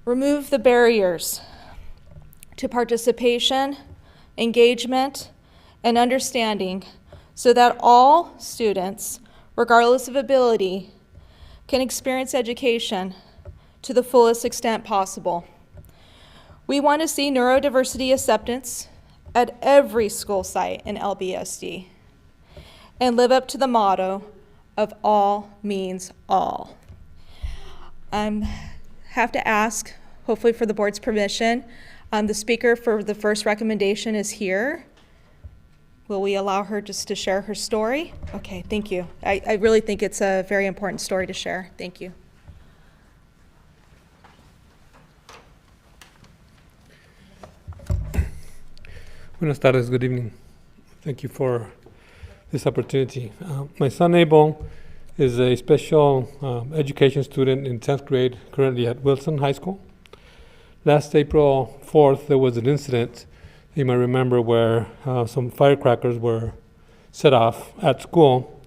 S8: Remove the barriers to participation, engagement, and understanding so that all students, regardless of ability, can experience education to the fullest extent possible. We want to see neurodiversity acceptance at every school site in Lbusd and live up to the motto of all means all. I have to ask, hopefully for the board's permission, the speaker for the first recommendation is here. Will we allow her just to share her story? Okay, thank you. I really think it's a very important story to share. Thank you.
S15: Buenas tardes, good evening. Thank you for this opportunity. My son Abel is a special education student in 10th grade, currently at Wilson High School. Last April 4th, there was an incident, you might remember, where some firecrackers were set off at school.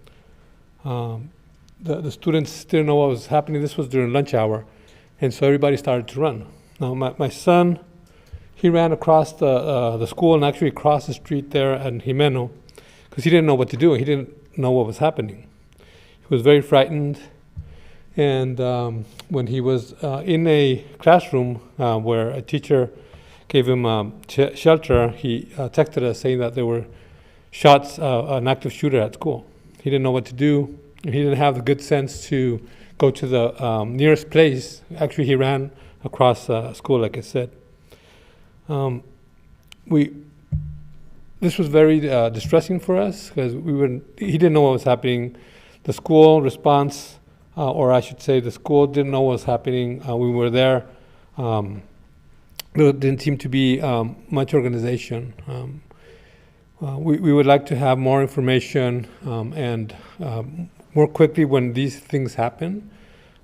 S15: The students didn't know what was happening. This was during lunch hour, and so everybody started to run. Now, my son, he ran across the school and actually across the street there at Jimeno because he didn't know what to do. He didn't know what was happening. He was very frightened. And when he was in a classroom where a teacher gave him shelter, he texted us saying that there were shots, an active shooter at school. He didn't know what to do. He didn't have the good sense to go to the nearest place. Actually, he ran across school, like I said. This was very distressing for us because he didn't know what was happening. The school response, or I should say the school didn't know what was happening. We were there. There didn't seem to be much organization. We would like to have more information and more quickly when these things happen.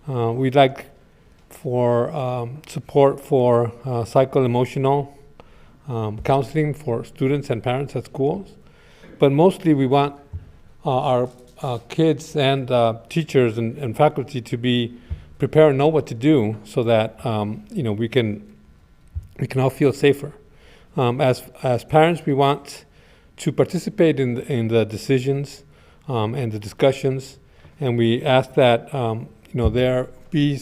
S15: We'd like for support for psycho-emotional counseling for students and parents at schools. But mostly we want our kids and teachers and faculty to be prepared and know what to do so that we can all feel safer. As parents, we want to participate in the decisions and the discussions, and we ask that there be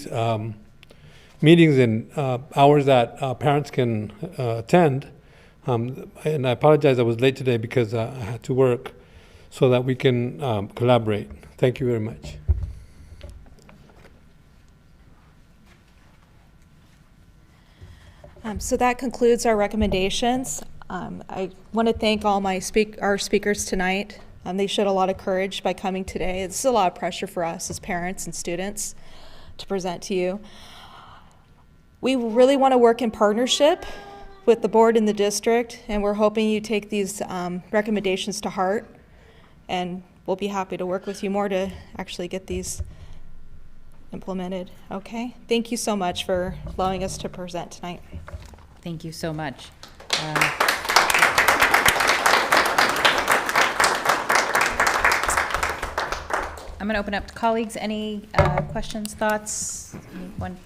S15: meetings and hours that parents can attend. And I apologize I was late today because I had to work, so that we can collaborate. Thank you very much.
S8: So that concludes our recommendations. I want to thank all our speakers tonight. They showed a lot of courage by coming today. This is a lot of pressure for us as parents and students to present to you. We really want to work in partnership with the board and the district, and we're hoping you take these recommendations to heart, and we'll be happy to work with you more to actually get these implemented. Okay? Thank you so much for allowing us to present tonight.
S1: Thank you so much. I'm going to open up to colleagues. Any questions, thoughts? Anyone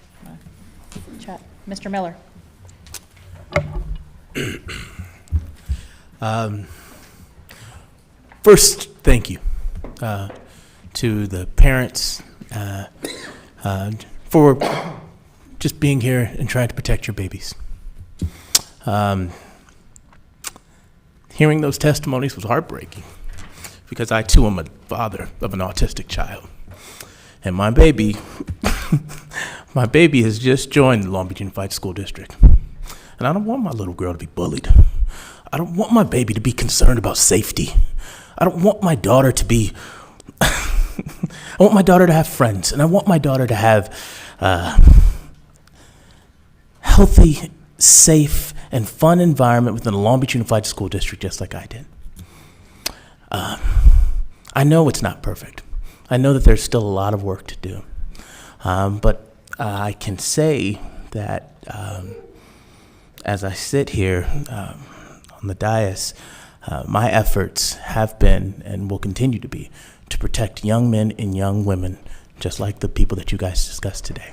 S1: chat? Mr. Miller.
S2: First, thank you to the parents for just being here and trying to protect your babies. Hearing those testimonies was heartbreaking because I too am a father of an autistic child. And my baby, my baby has just joined the Long Beach Unified School District. And I don't want my little girl to be bullied. I don't want my baby to be concerned about safety. I don't want my daughter to be, I want my daughter to have friends, and I want my daughter to have healthy, safe, and fun environment within the Long Beach Unified School District, just like I did. I know it's not perfect. I know that there's still a lot of work to do. But I can say that as I sit here on the dais, my efforts have been and will continue to be to protect young men and young women, just like the people that you guys discussed today,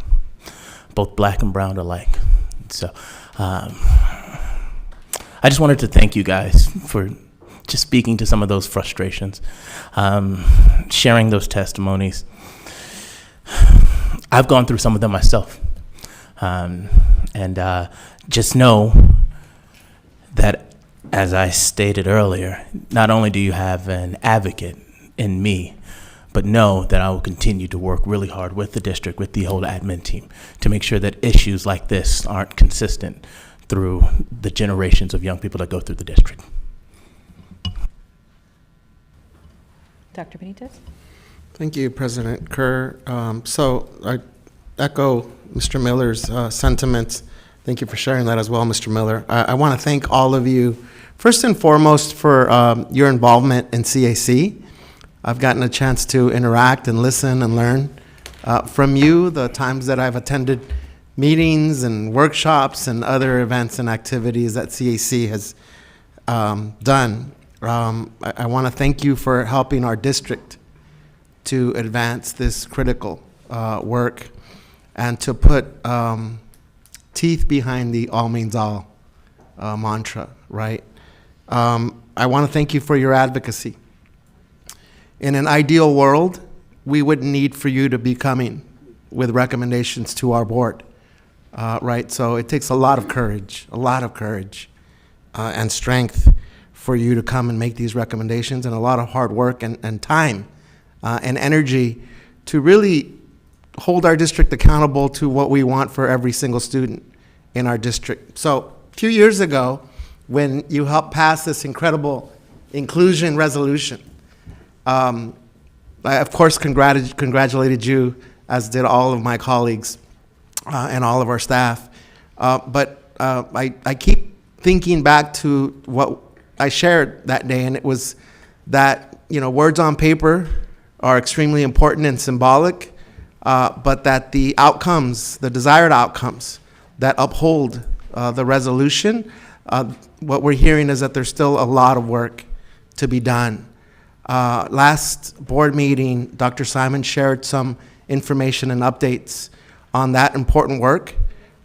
S2: both black and brown alike. So I just wanted to thank you guys for just speaking to some of those frustrations, sharing those testimonies. I've gone through some of them myself. And just know that, as I stated earlier, not only do you have an advocate in me, but know that I will continue to work really hard with the district, with the whole admin team, to make sure that issues like this aren't consistent through the generations of young people that go through the district.
S1: Dr. Benitez?
S16: Thank you, President Kerr. So I echo Mr. Miller's sentiments. Thank you for sharing that as well, Mr. Miller. I want to thank all of you, first and foremost, for your involvement in CAC. I've gotten a chance to interact and listen and learn from you the times that I've attended meetings and workshops and other events and activities that CAC has done. I want to thank you for helping our district to advance this critical work and to put teeth behind the all means all mantra, right? I want to thank you for your advocacy. In an ideal world, we wouldn't need for you to be coming with recommendations to our board, right? So it takes a lot of courage, and strength for you to come and make these recommendations, and a lot of hard work and time and energy to really hold our district accountable to what we want for every single student in our district. So a few years ago, when you helped pass this incredible inclusion resolution, I, of course, congratulated you, as did all of my colleagues and all of our staff. But I keep thinking back to what I shared that day, and it was that, words on paper are extremely important and symbolic, but that the outcomes, the desired outcomes that uphold the resolution, what we're hearing is that there's still a lot of work to be done. Last board meeting, Dr. Simon shared some information and updates on that important work.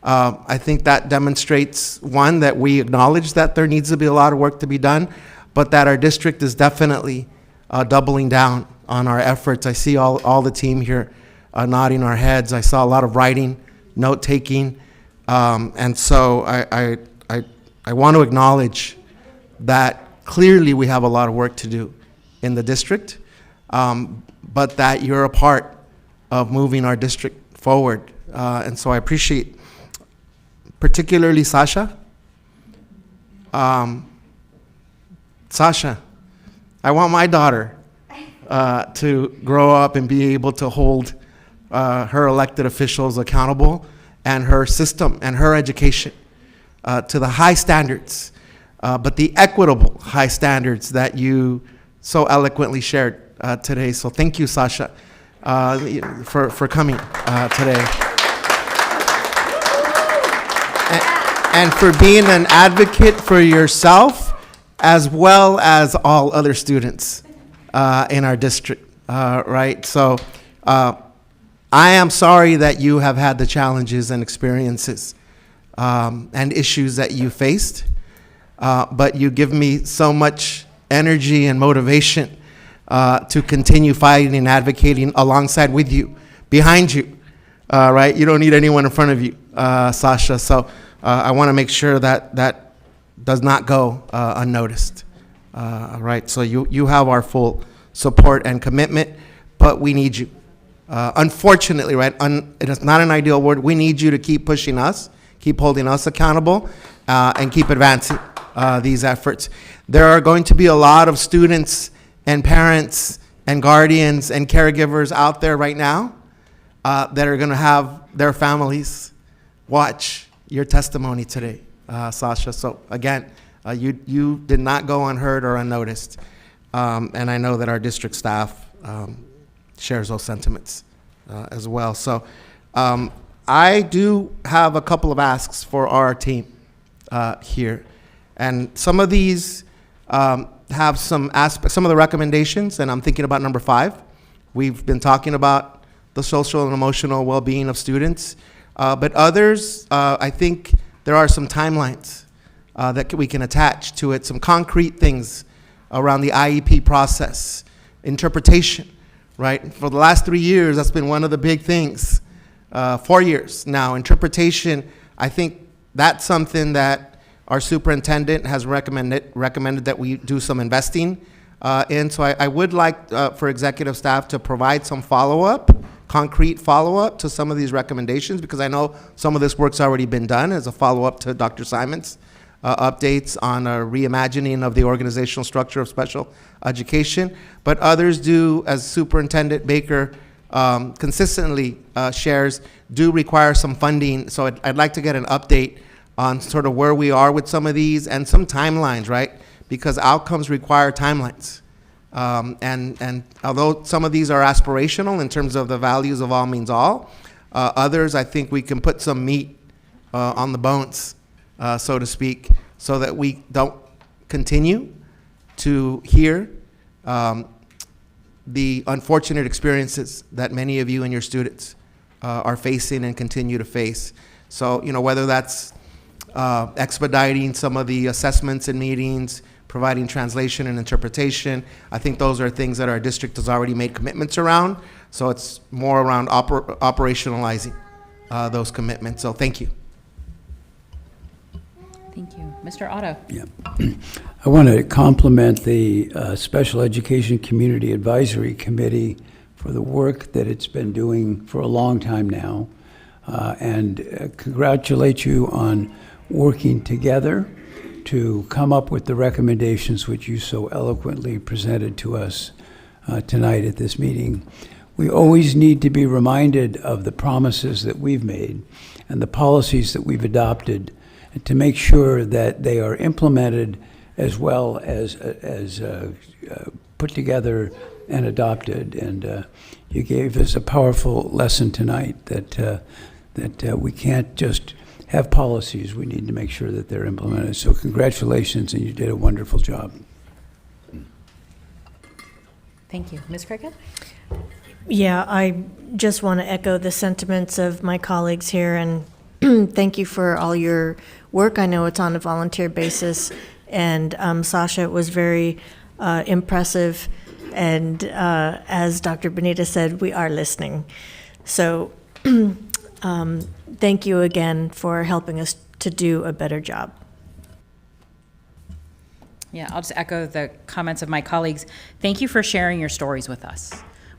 S16: I think that demonstrates, one, that we acknowledge that there needs to be a lot of work to be done, but that our district is definitely doubling down on our efforts. I see all the team here nodding our heads. I saw a lot of writing, note-taking, and so I want to acknowledge that clearly we have a lot of work to do in the district, but that you're a part of moving our district forward. And so I appreciate particularly Sasha. Sasha, I want my daughter to grow up and be able to hold her elected officials accountable, and her system and her education to the high standards, but the equitable high standards that you so eloquently shared today. So thank you, Sasha, for coming today. And for being an advocate for yourself as well as all other students in our district, right? So I am sorry that you have had the challenges and experiences and issues that you faced, but you give me so much energy and motivation to continue fighting and advocating alongside with you, behind you, right? You don't need anyone in front of you, Sasha. So I want to make sure that that does not go unnoticed, right? So you have our full support and commitment, but we need you. Unfortunately, right, it is not an ideal word. We need you to keep pushing us, keep holding us accountable, and keep advancing these efforts. There are going to be a lot of students and parents and guardians and caregivers out there right now that are going to have their families watch your testimony today, Sasha. So again, you did not go unheard or unnoticed, and I know that our district staff shares those sentiments as well. So I do have a couple of asks for our team here, and some of these have some aspects, some of the recommendations, and I'm thinking about number 5. We've been talking about the social and emotional well-being of students, but others, I think there are some timelines that we can attach to it, some concrete things around the IEP process, interpretation, right? For the last 3 years, that's been one of the big things. 4 years now, interpretation, I think that's something that our superintendent has recommended that we do some investing in. So I would like for executive staff to provide some follow-up, concrete follow-up to some of these recommendations, because I know some of this work's already been done as a follow-up to Dr. Simon's updates on a reimagining of the organizational structure of special education. But others do, as Superintendent Baker consistently shares, do require some funding. So I'd like to get an update on sort of where we are with some of these and some timelines, right? Because outcomes require timelines. And although some of these are aspirational in terms of the values of all means all, others I think we can put some meat on the bones, so to speak, so that we don't continue to hear the unfortunate experiences that many of you and your students are facing and continue to face. So, whether that's expediting some of the assessments and meetings, providing translation and interpretation. I think those are things that our district has already made commitments around. So it's more around operationalizing those commitments. So thank you.
S1: Thank you. Mr. Otto.
S5: Yeah. I want to compliment the Special Education Community Advisory Committee for the work that it's been doing for a long time now, and congratulate you on working together to come up with the recommendations which you so eloquently presented to us tonight at this meeting. We always need to be reminded of the promises that we've made and the policies that we've adopted, and to make sure that they are implemented as well as put together and adopted. And you gave us a powerful lesson tonight that we can't just have policies, we need to make sure that they're implemented. So congratulations, and you did a wonderful job.
S1: Thank you. Ms. Cricket?
S4: Yeah, I just want to echo the sentiments of my colleagues here, and thank you for all your work. I know it's on a volunteer basis, and Sasha, it was very impressive, and as Dr. Benita said, we are listening. So thank you again for helping us to do a better job.
S1: Yeah, I'll just echo the comments of my colleagues. Thank you for sharing your stories with us.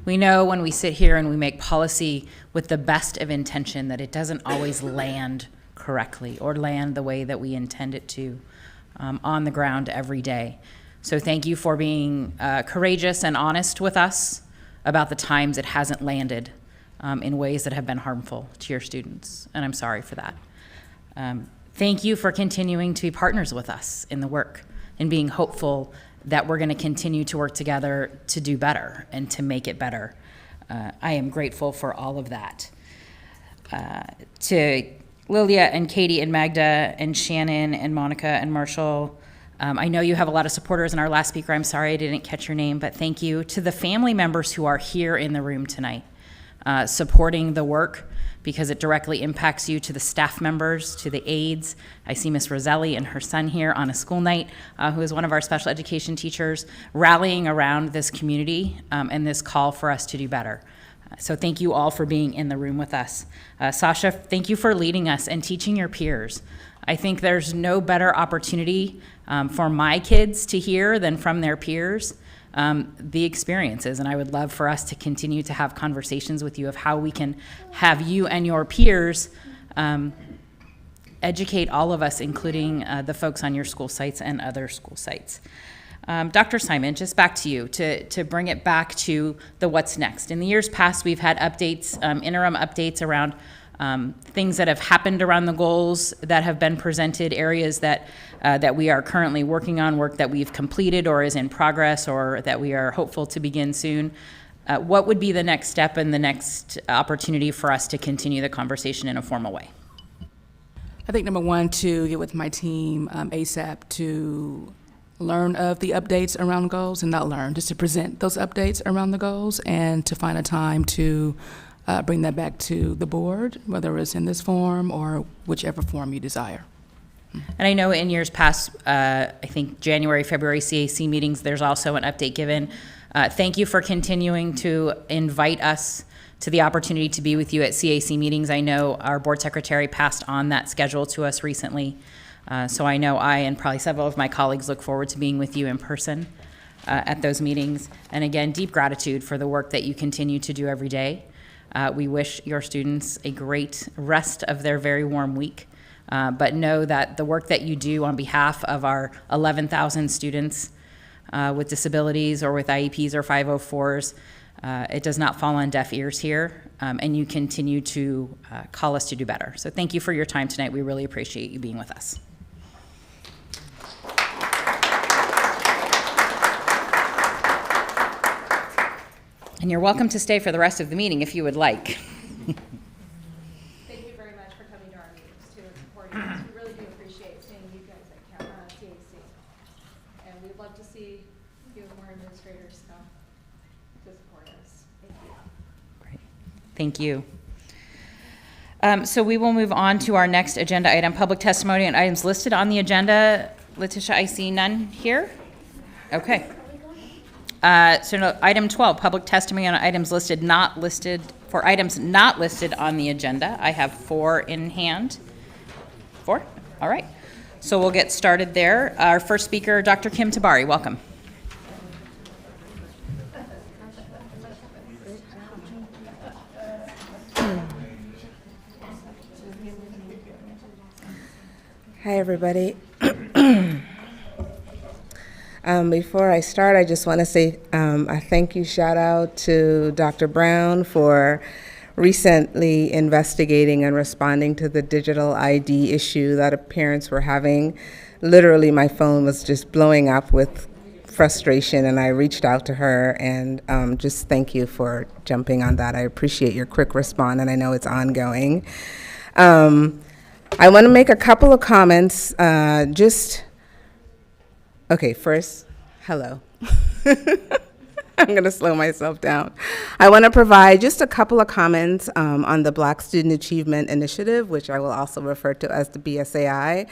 S1: We know when we sit here and we make policy with the best of intention that it doesn't always land correctly or land the way that we intend it to on the ground every day. So thank you for being courageous and honest with us about the times it hasn't landed in ways that have been harmful to your students, and I'm sorry for that. Thank you for continuing to be partners with us in the work and being hopeful that we're going to continue to work together to do better and to make it better. I am grateful for all of that. To Lilia and Katie and Magda and Shannon and Monica and Marshall, I know you have a lot of supporters, and our last speaker, I'm sorry I didn't catch your name, but thank you. To the family members who are here in the room tonight, supporting the work because it directly impacts you, to the staff members, to the aides. I see Ms. Roselli and her son here on a school night, who is one of our special education teachers, rallying around this community and this call for us to do better. So thank you all for being in the room with us. Sasha, thank you for leading us and teaching your peers. I think there's no better opportunity for my kids to hear than from their peers the experiences, and I would love for us to continue to have conversations with you of how we can have you and your peers educate all of us, including the folks on your school sites and other school sites. Dr. Simon, just back to you to bring it back to the what's next. In the years past, we've had updates, interim updates around things that have happened around the goals that have been presented, areas that we are currently working on, work that we've completed or is in progress or that we are hopeful to begin soon. What would be the next step and the next opportunity for us to continue the conversation in a formal way?
S7: I think number one, to get with my team ASAP to learn of the updates around goals, and not learn, just to present those updates around the goals and to find a time to bring that back to the board, whether it's in this form or whichever form you desire.
S1: And I know in years past, I think January, February CAC meetings, there's also an update given. Thank you for continuing to invite us to the opportunity to be with you at CAC meetings. I know our board secretary passed on that schedule to us recently. So I know I and probably several of my colleagues look forward to being with you in person at those meetings. And again, deep gratitude for the work that you continue to do every day. We wish your students a great rest of their very warm week. But know that the work that you do on behalf of our 11,000 students with disabilities or with IEPs or 504s, it does not fall on deaf ears here, and you continue to call us to do better. So thank you for your time tonight. We really appreciate you being with us. And you're welcome to stay for the rest of the meeting if you would like.
S8: Thank you very much for coming to our meetings too and supporting us. We really do appreciate seeing you guys at CAC. And we'd love to see you and more administrators come to support us. Thank you.
S1: Great. Thank you. So we will move on to our next agenda item, public testimony on items listed on the agenda. Letitia, I see none here. Okay. So no, item 12, public testimony on items not listed on the agenda. I have 4 in hand. 4? All right. So we'll get started there. Our first speaker, Dr. Kim Tabari, welcome.
S17: Hi, everybody. Before I start, I just want to say a thank you shout out to Dr. Brown for recently investigating and responding to the digital ID issue that parents were having. Literally, my phone was just blowing up with frustration, and I reached out to her, and just thank you for jumping on that. I appreciate your quick response, and I know it's ongoing. I want to make a couple of comments. Okay, first, hello. I'm going to slow myself down. I want to provide just a couple of comments on the Black Student Achievement Initiative, which I will also refer to as the BSAI.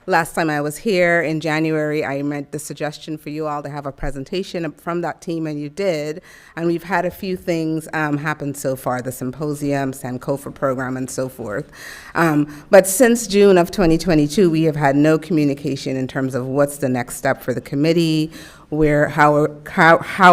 S17: Last time I was here in January, I made the suggestion for you all to have a presentation from that team, and you did. And we've had a few things happen so far, the symposium, Sankofa program, and so forth. But since June of 2022, we have had no communication in terms of what's the next step for the committee, how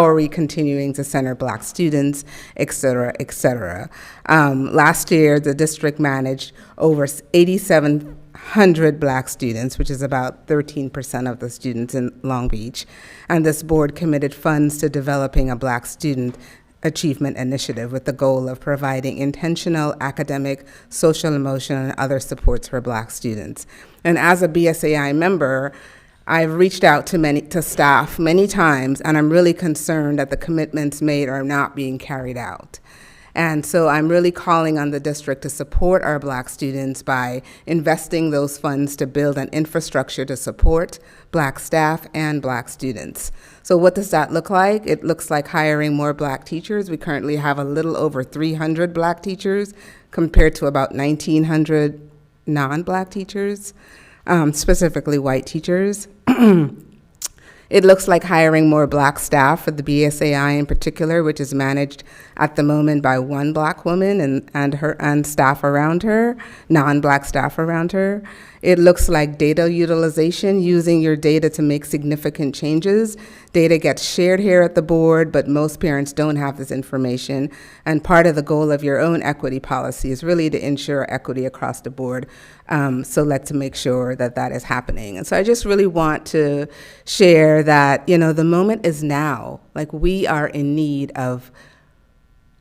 S17: are we continuing to center Black students, et cetera, et cetera. Last year, the district managed over 8,700 Black students, which is about 13% of the students in Long Beach. And this board committed funds to developing a Black Student Achievement Initiative with the goal of providing intentional academic, social, emotional, and other supports for Black students. And as a BSAI member, I've reached out to staff many times, and I'm really concerned that the commitments made are not being carried out. And so I'm really calling on the district to support our Black students by investing those funds to build an infrastructure to support Black staff and Black students. So what does that look like? It looks like hiring more Black teachers. We currently have a little over 300 Black teachers compared to about 1,900 non-Black teachers, specifically white teachers. It looks like hiring more Black staff for the BSAI in particular, which is managed at the moment by one Black woman and staff around her, non-Black staff around her. It looks like data utilization, using your data to make significant changes. Data gets shared here at the board, but most parents don't have this information. And part of the goal of your own equity policy is really to ensure equity across the board. So let's make sure that that is happening. And so I just really want to share that, the moment is now. Like, we are in need of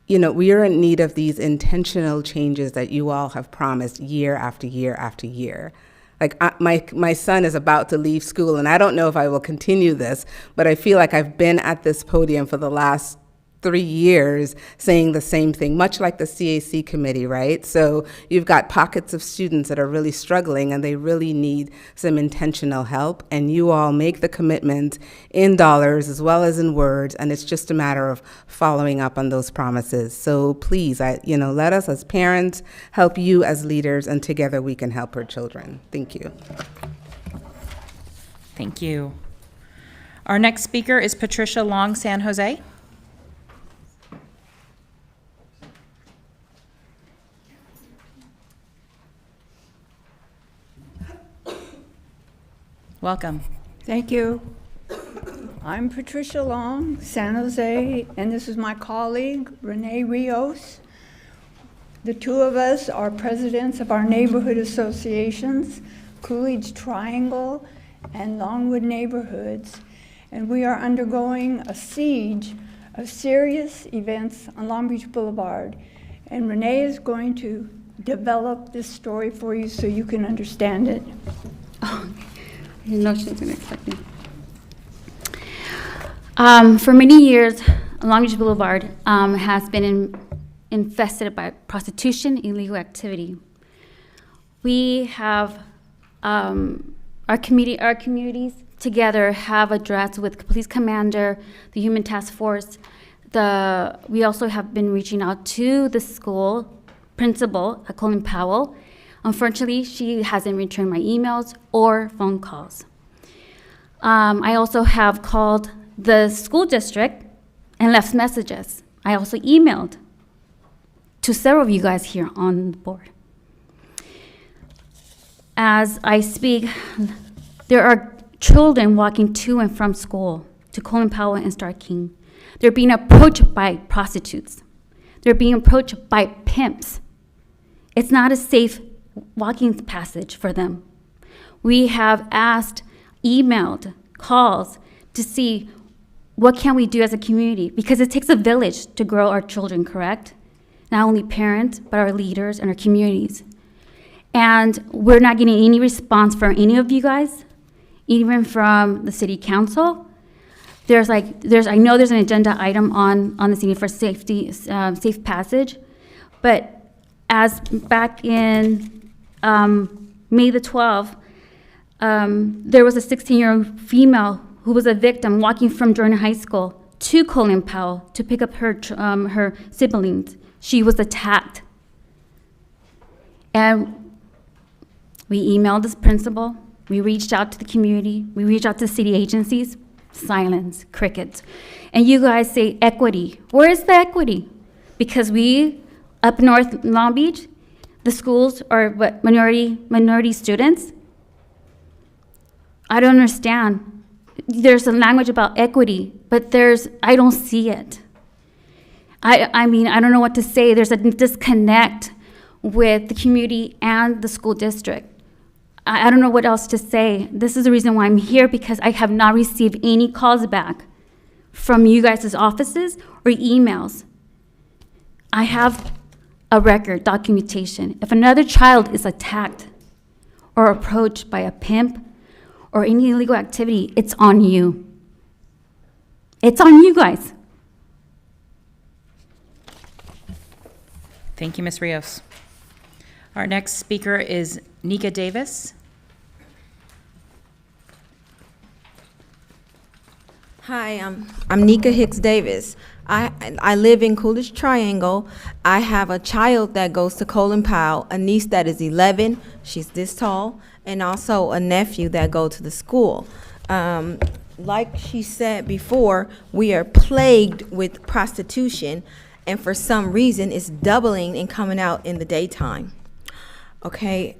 S17: these intentional changes that you all have promised year after year after year. Like, my son is about to leave school, and I don't know if I will continue this, but I feel like I've been at this podium for the last 3 years saying the same thing, much like the CAC committee, right? So you've got pockets of students that are really struggling, and they really need some intentional help, and you all make the commitment in dollars as well as in words, and it's just a matter of following up on those promises. So please, let us as parents help you as leaders, and together we can help our children. Thank you.
S1: Thank you. Our next speaker is Patricia Long, San Jose. Welcome.
S18: Thank you. I'm Patricia Long, San Jose, and this is my colleague, Renee Rios. The two of us are presidents of our neighborhood associations, Coolidge Triangle and Longwood Neighborhoods, and we are undergoing a siege of serious events on Long Beach Boulevard. And Renee is going to develop this story for you so you can understand it.
S19: Oh. I didn't know she was going to expect me. For many years, Long Beach Boulevard has been infested by prostitution, illegal activity. We have our communities together have addressed with police commander, the human task force. We also have been reaching out to the school principal at Colin Powell. Unfortunately, she hasn't returned my emails or phone calls. I also have called the school district and left messages. I also emailed to several of you guys here on the board. As I speak, there are children walking to and from school, to Colin Powell and Star King. They're being approached by prostitutes. They're being approached by pimps. It's not a safe walking passage for them. We have asked, emailed, calls to see what can we do as a community, because it takes a village to grow our children, correct? Not only parents, but our leaders and our communities. And we're not getting any response from any of you guys, even from the city council. I know there's an agenda item on the city for safety, safe passage, but as back in May the 12th, there was a 16-year-old female who was a victim walking from Jordan High School to Colin Powell to pick up her siblings. She was attacked. And we emailed this principal, we reached out to the community, we reached out to city agencies, silence, crickets. And you guys say equity. Where is the equity? Because we, up north Long Beach, the schools are what, minority students? I don't understand. There's a language about equity, but I don't see it. I mean, I don't know what to say. There's a disconnect with the community and the school district. I don't know what else to say. This is the reason why I'm here, because I have not received any calls back from you guys' offices or emails. I have a record, documentation. If another child is attacked or approached by a pimp or any illegal activity, it's on you. It's on you guys.
S1: Thank you, Ms. Rios. Our next speaker is Nika Davis.
S20: Hi, I'm Nika Hicks Davis. I live in Coolidge Triangle. I have a child that goes to Colin Powell, a niece that is 11, she's this tall, and also a nephew that go to the school. Like she said before, we are plagued with prostitution, and for some reason it's doubling and coming out in the daytime. Okay,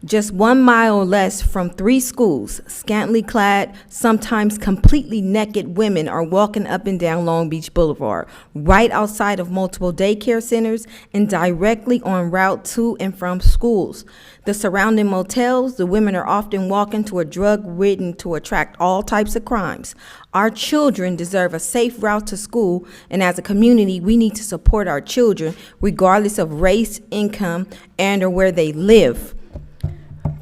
S20: just 1 mile less from 3 schools, scantily clad, sometimes completely naked women are walking up and down Long Beach Boulevard, right outside of multiple daycare centers and directly en route to and from schools. The surrounding motels, the women are often walking to a drug-ridden to attract all types of crimes. Our children deserve a safe route to school, and as a community, we need to support our children regardless of race, income, and or where they live.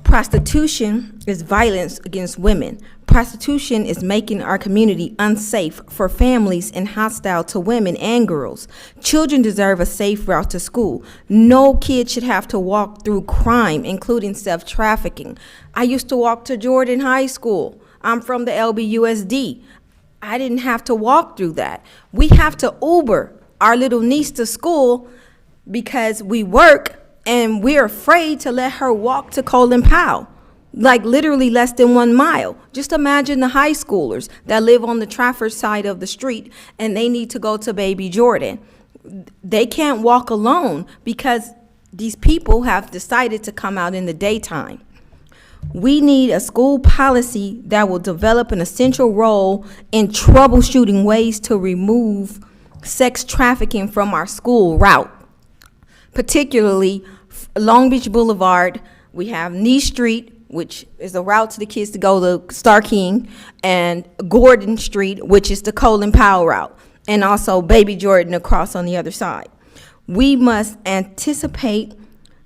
S20: Prostitution is violence against women. Prostitution is making our community unsafe for families and hostile to women and girls. Children deserve a safe route to school. No kid should have to walk through crime, including self-trafficking. I used to walk to Jordan High School. I'm from the Lbusd. I didn't have to walk through that. We have to Uber our little niece to school because we work, and we're afraid to let her walk to Colin Powell, like literally less than 1 mile. Just imagine the high schoolers that live on the Trafford side of the street and they need to go to Baby Jordan. They can't walk alone because these people have decided to come out in the daytime. We need a school policy that will develop an essential role in troubleshooting ways to remove sex trafficking from our school route. Particularly Long Beach Boulevard, we have Knee Street, which is a route to the kids to go to Star King, and Gordon Street, which is the Colin Powell route, and also Baby Jordan across on the other side. We must anticipate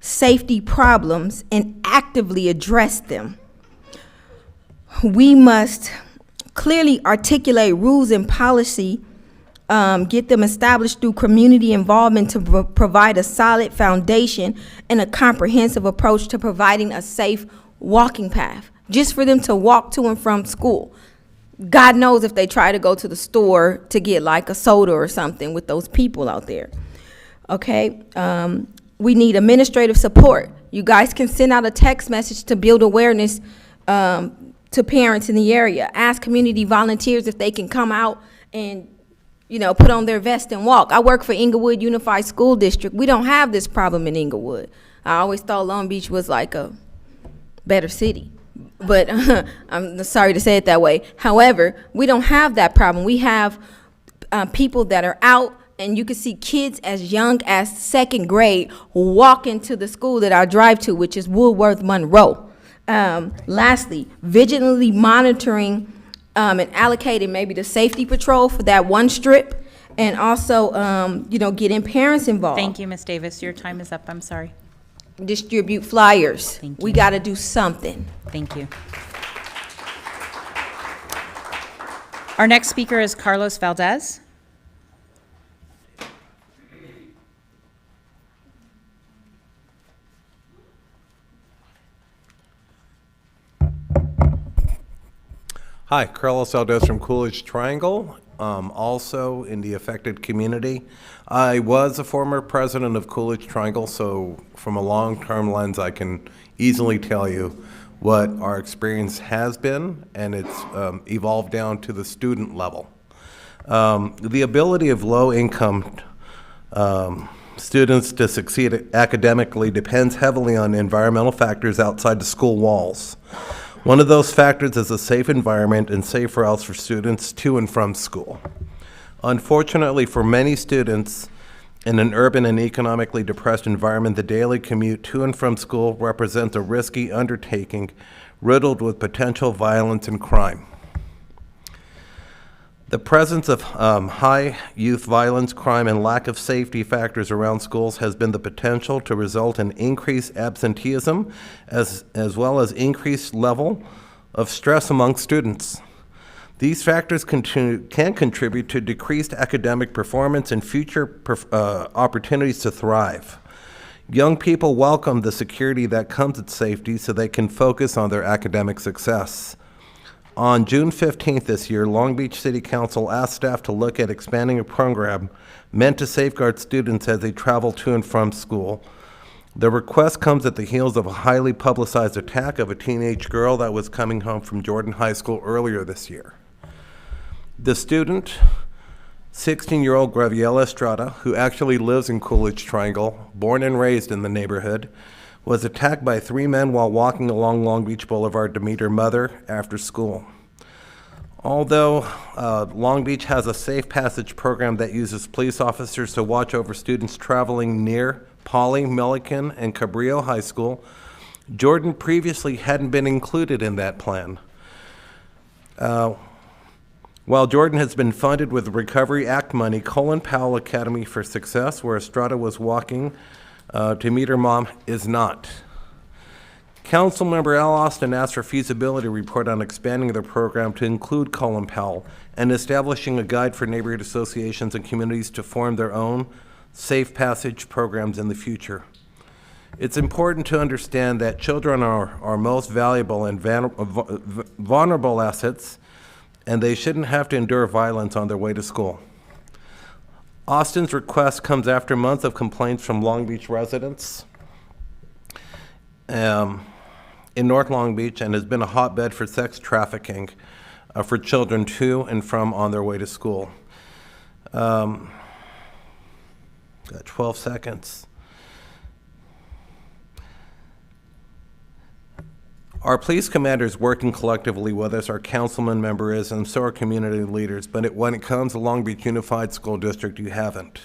S20: safety problems and actively address them. We must clearly articulate rules and policy, get them established through community involvement to provide a solid foundation and a comprehensive approach to providing a safe walking path, just for them to walk to and from school. God knows if they try to go to the store to get like a soda or something with those people out there. Okay? We need administrative support. You guys can send out a text message to build awareness to parents in the area. Ask community volunteers if they can come out and, you know, put on their vest and walk. I work for Inglewood Unified School District. We don't have this problem in Inglewood. I always thought Long Beach was like a better city, but I'm sorry to say it that way. However, we don't have that problem. We have people that are out, and you can see kids as young as 2nd grade walk into the school that I drive to, which is Woolworth Monroe. Lastly, vigilantly monitoring and allocating maybe the safety patrol for that one strip, and also, you know, getting parents involved.
S1: Thank you, Ms. Davis. Your time is up. I'm sorry.
S20: Distribute flyers.
S1: Thank you.
S20: We got to do something.
S1: Thank you. Our next speaker is Carlos Valdez.
S21: Hi, Carlos Valdez from Coolidge Triangle, also in the affected community. I was a former president of Coolidge Triangle, so from a long-term lens, I can easily tell you what our experience has been, and it's evolved down to the student level. The ability of low-income students to succeed academically depends heavily on environmental factors outside the school walls. One of those factors is a safe environment and safe routes for students to and from school. Unfortunately, for many students in an urban and economically depressed environment, the daily commute to and from school represents a risky undertaking riddled with potential violence and crime. The presence of high youth violence, crime, and lack of safety factors around schools has been the potential to result in increased absenteeism as well as increased level of stress among students. These factors can contribute to decreased academic performance and future opportunities to thrive. Young people welcome the security that comes with safety so they can focus on their academic success. On June 15th this year, Long Beach City Council asked staff to look at expanding a program meant to safeguard students as they travel to and from school. The request comes at the heels of a highly publicized attack of a teenage girl that was coming home from Jordan High School earlier this year. The student, 16-year-old Graviela Estrada, who actually lives in Coolidge Triangle, born and raised in the neighborhood, was attacked by 3 men while walking along Long Beach Boulevard to meet her mother after school. Although Long Beach has a safe passage program that uses police officers to watch over students traveling near Poly, Milliken, and Cabrillo High School, Jordan previously hadn't been included in that plan. While Jordan has been funded with Recovery Act money, Colin Powell Academy for Success, where Estrada was walking to meet her mom, is not. Councilmember Al Austin asked for a feasibility report on expanding the program to include Colin Powell and establishing a guide for neighborhood associations and communities to form their own safe passage programs in the future. It's important to understand that children are our most valuable and vulnerable assets, and they shouldn't have to endure violence on their way to school. Austin's request comes after months of complaints from Long Beach residents in North Long Beach, and has been a hotbed for sex trafficking for children to and from on their way to school. Got 12 seconds. Our police commander is working collectively with us, our councilman member is, and so are community leaders, but when it comes to Long Beach Unified School District, you haven't.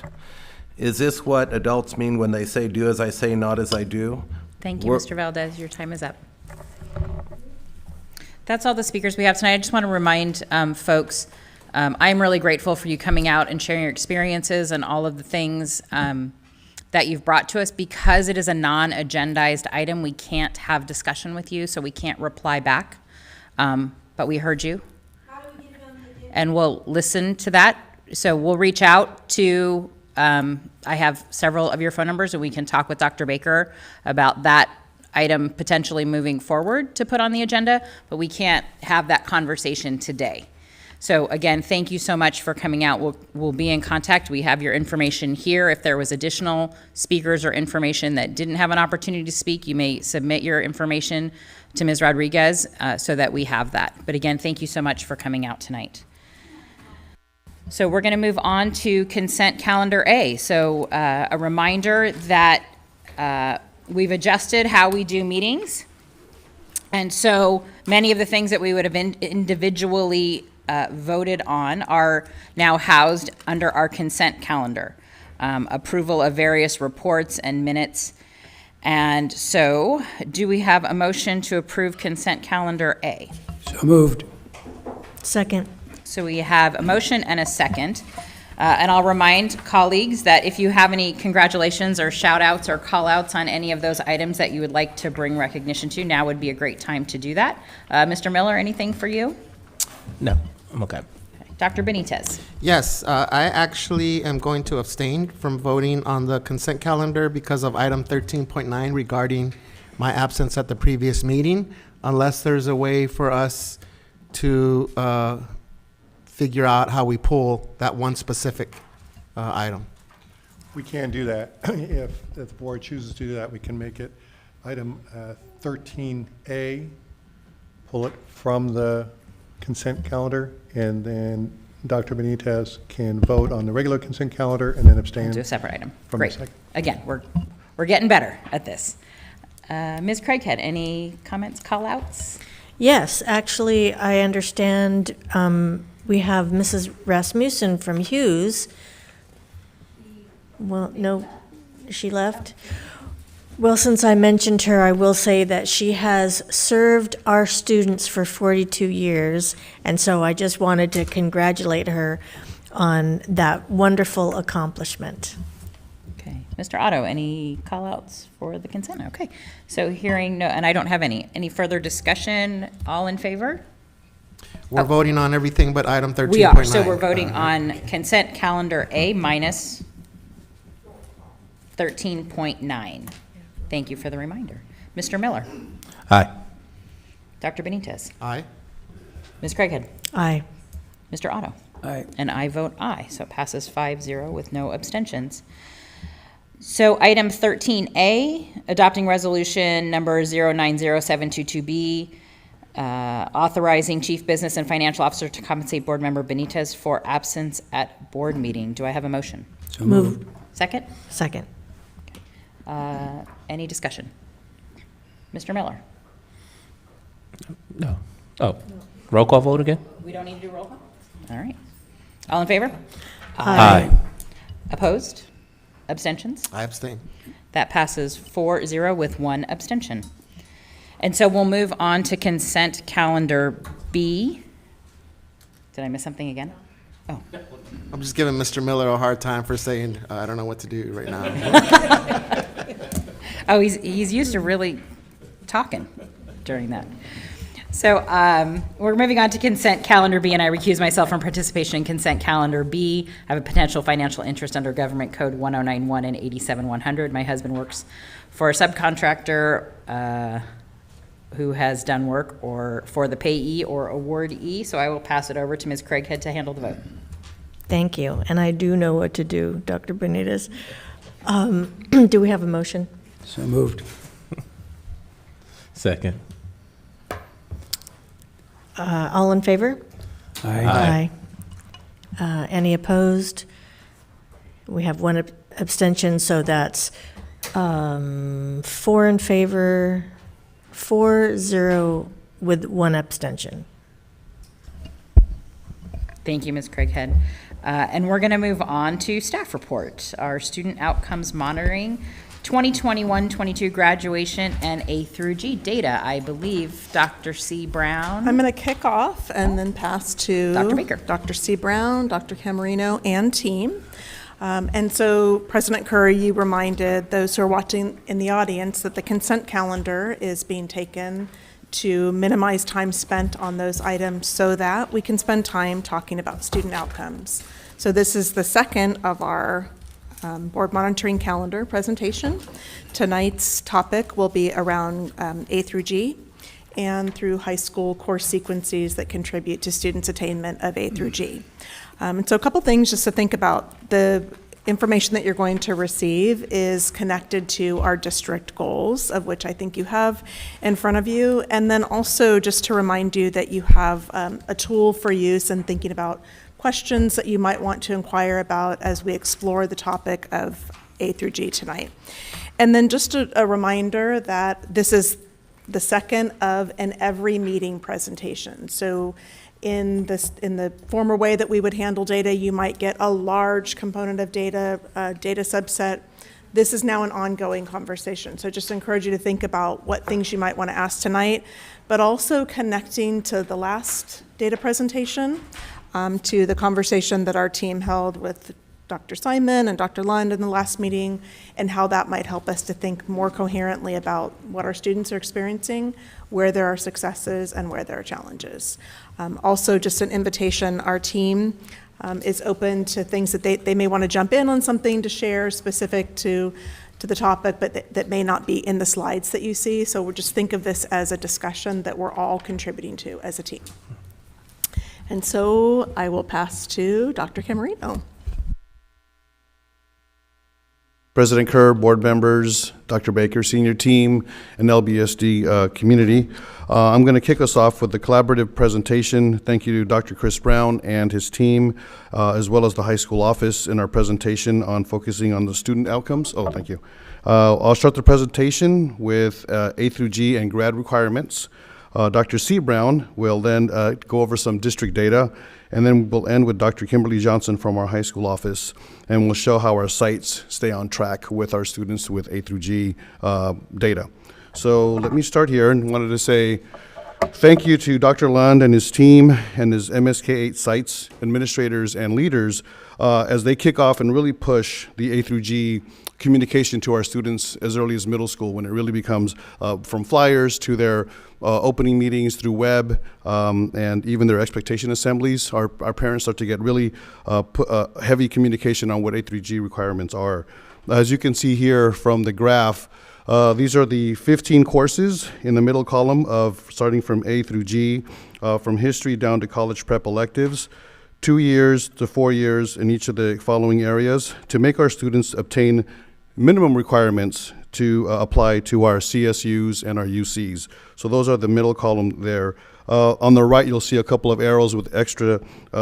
S21: Is this what adults mean when they say, do as I say, not as I do?
S1: Thank you, Mr. Valdez. Your time is up. That's all the speakers we have tonight. I just want to remind folks, I'm really grateful for you coming out and sharing your experiences and all of the things that you've brought to us. Because it is a non-agendized item, we can't have discussion with you, so we can't reply back. But we heard you. And we'll listen to that. So we'll reach out to, I have several of your phone numbers, and we can talk with Dr. Baker about that item potentially moving forward to put on the agenda, but we can't have that conversation today. So again, thank you so much for coming out. We'll be in contact. We have your information here. If there was additional speakers or information that didn't have an opportunity to speak, you may submit your information to Ms. Rodriguez so that we have that. But again, thank you so much for coming out tonight. So we're going to move on to consent calendar A. So a reminder that we've adjusted how we do meetings. And so many of the things that we would have individually voted on are now housed under our consent calendar. Approval of various reports and minutes. And so do we have a motion to approve consent calendar A?
S5: So moved.
S4: Second.
S1: So we have a motion and a second. And I'll remind colleagues that if you have any congratulations or shout outs or call outs on any of those items that you would like to bring recognition to, now would be a great time to do that. Mr. Miller, anything for you?
S2: No, I'm okay.
S1: Dr. Benitez.
S16: Yes, I actually am going to abstain from voting on the consent calendar because of item 13.9 regarding my absence at the previous meeting, unless there's a way for us to figure out how we pull that one specific item.
S3: We can do that. If the board chooses to do that, we can make it item 13A, pull it from the consent calendar, and then Dr. Benitez can vote on the regular consent calendar and then abstain.
S1: Do a separate item.
S3: From
S1: Great.
S3: the second.
S1: Again, we're getting better at this. Ms. Craighead, any comments, call outs?
S4: Yes, actually, I understand we have Mrs. Rasmussen from Hughes. Well, no, she left. Well, since I mentioned her, I will say that she has served our students for 42 years, and so I just wanted to congratulate her on that wonderful accomplishment.
S1: Okay. Mr. Otto, any call outs for the consent? Okay. So hearing no, and I don't have any. Any further discussion? All in favor?
S16: We're voting on everything but item 13.9.
S1: We are. So we're voting on consent calendar A minus 13.9. Thank you for the reminder. Mr. Miller?
S2: Aye.
S1: Dr. Benitez?
S16: Aye.
S1: Ms. Craighead?
S4: Aye.
S1: Mr. Otto?
S5: Aye.
S1: And I vote aye, so it passes 5-0 with no abstentions. So item 13A, adopting resolution number 090722B, authorizing Chief Business and Financial Officer to compensate Board Member Benitez for absence at board meeting. Do I have a motion?
S5: So moved.
S1: Second?
S4: Second.
S1: Any discussion? Mr. Miller?
S2: No. Oh, roll call vote again?
S1: We don't need to do roll call? All right. All in favor?
S2: Aye.
S1: Opposed? Abstentions?
S16: I abstain.
S1: That passes 4-0 with one abstention. And so we'll move on to consent calendar B. Did I miss something again? Oh.
S16: I'm just giving Mr. Miller a hard time for saying, I don't know what to do right now.
S1: Oh, he's used to really talking during that. So we're moving on to consent calendar B, and I recuse myself from participation in consent calendar B. I have a potential financial interest under Government Code 1091 and 87100. My husband works for a subcontractor who has done work or for the payee or awardee, so I will pass it over to Ms. Craighead to handle the vote.
S4: Thank you, and I do know what to do, Dr. Benitez. Do we have a motion?
S5: So moved.
S2: Second.
S4: All in favor?
S5: Aye.
S4: Aye. Any opposed? We have one abstention, so that's 4 in favor, 4-0 with one abstention.
S1: Thank you, Ms. Craighead. And we're going to move on to staff report, our student outcomes monitoring, 2021-22 graduation and A through G data. I believe Dr. C. Brown.
S22: I'm going to kick off and then pass to
S1: Dr. Baker.
S22: Dr. C. Brown, Dr. Camarino, and team. And so, President Kerr, you reminded those who are watching in the audience that the consent calendar is being taken to minimize time spent on those items so that we can spend time talking about student outcomes. So this is the second of our board monitoring calendar presentation. Tonight's topic will be around A through G. and through high school course sequences that contribute to students' attainment of A through G. And so a couple things just to think about. The information that you're going to receive is connected to our district goals, of which I think you have in front of you. And then also just to remind you that you have a tool for use in thinking about questions that you might want to inquire about as we explore the topic of A through G tonight. And then just a reminder that this is the second of an every meeting presentation. So in the former way that we would handle data, you might get a large component of data, data subset. This is now an ongoing conversation. So just encourage you to think about what things you might want to ask tonight, but also connecting to the last data presentation, to the conversation that our team held with Dr. Simon and Dr. Lund in the last meeting, and how that might help us to think more coherently about what our students are experiencing, where there are successes and where there are challenges. Also, just an invitation, our team is open to things that they may want to jump in on something to share specific to the topic, but that may not be in the slides that you see. So we'll just think of this as a discussion that we're all contributing to as a team. And so I will pass to Dr. Camarino.
S6: President Kerr, board members, Dr. Baker, senior team, and LBSD community. I'm going to kick us off with the collaborative presentation. Thank you to Dr. Chris Brown and his team, as well as the high school office in our presentation on focusing on the student outcomes. Oh, thank you. I'll start the presentation with A through G and grad requirements. Dr. C. Brown will then go over some district data, and then we'll end with Dr. Kimberly Johnson from our high school office, and we'll show how our sites stay on track with our students with A through G data. So let me start here, and wanted to say thank you to Dr. Lund and his team and his MSK8 sites, administrators, and leaders as they kick off and really push the A through G communication to our students as early as middle school, when it really becomes from flyers to their opening meetings through web, and even their expectation assemblies. Our parents start to get really heavy communication on what A through G requirements are. As you can see here from the graph, these are the 15 courses in the middle column of starting from A through G, from history down to college prep electives, 2 years to 4 years in each of the following areas, to make our students obtain minimum requirements to apply to our CSUs and our UCs. So those are the middle column there. On the right, you'll see a couple of arrows with extra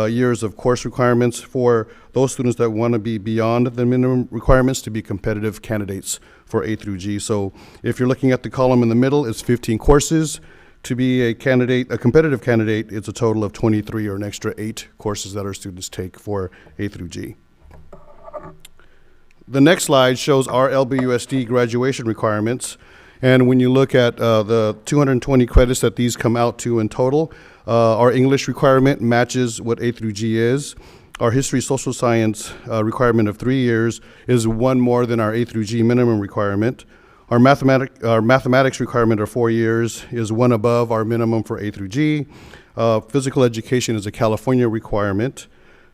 S6: years of course requirements for those students that want to be beyond the minimum requirements to be competitive candidates for A through G. So if you're looking at the column in the middle, it's 15 courses. To be a candidate, a competitive candidate, it's a total of 23 or an extra 8 courses that our students take for A through G. The next slide shows our LBUSD graduation requirements. And when you look at the 220 credits that these come out to in total, our English requirement matches what A through G is. Our history social science requirement of 3 years is one more than our A through G minimum requirement. Our mathematics requirement of 4 years is one above our minimum for A through G. Physical education is a California requirement.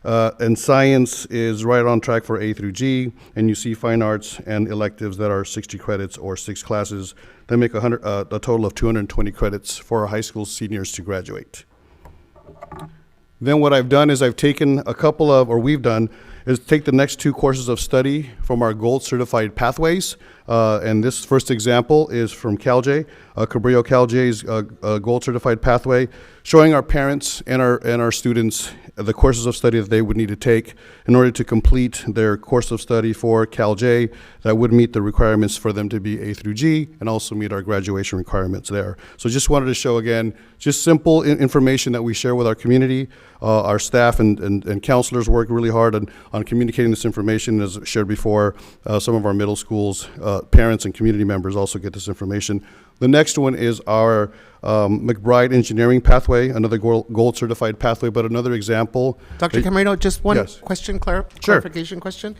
S6: And science is right on track for A through G, and you see fine arts and electives that are 60 credits or 6 classes that make a total of 220 credits for our high school seniors to graduate. Then what I've done is I've taken a couple of, or we've done, is take the next 2 courses of study from our gold certified pathways. And this first example is from CalJ, Cabrillo CalJ's gold certified pathway, showing our parents and our students the courses of study that they would need to take in order to complete their course of study for CalJ that would meet the requirements for them to be A through G and also meet our graduation requirements there. So just wanted to show again, just simple information that we share with our community. Our staff and counselors work really hard on communicating this information. As shared before, some of our middle schools, parents and community members also get this information. The next one is our McBride engineering pathway, another gold certified pathway, but another example.
S16: Dr. Camarino, just one
S6: Yes.
S16: question,
S6: Sure.
S16: clarification question.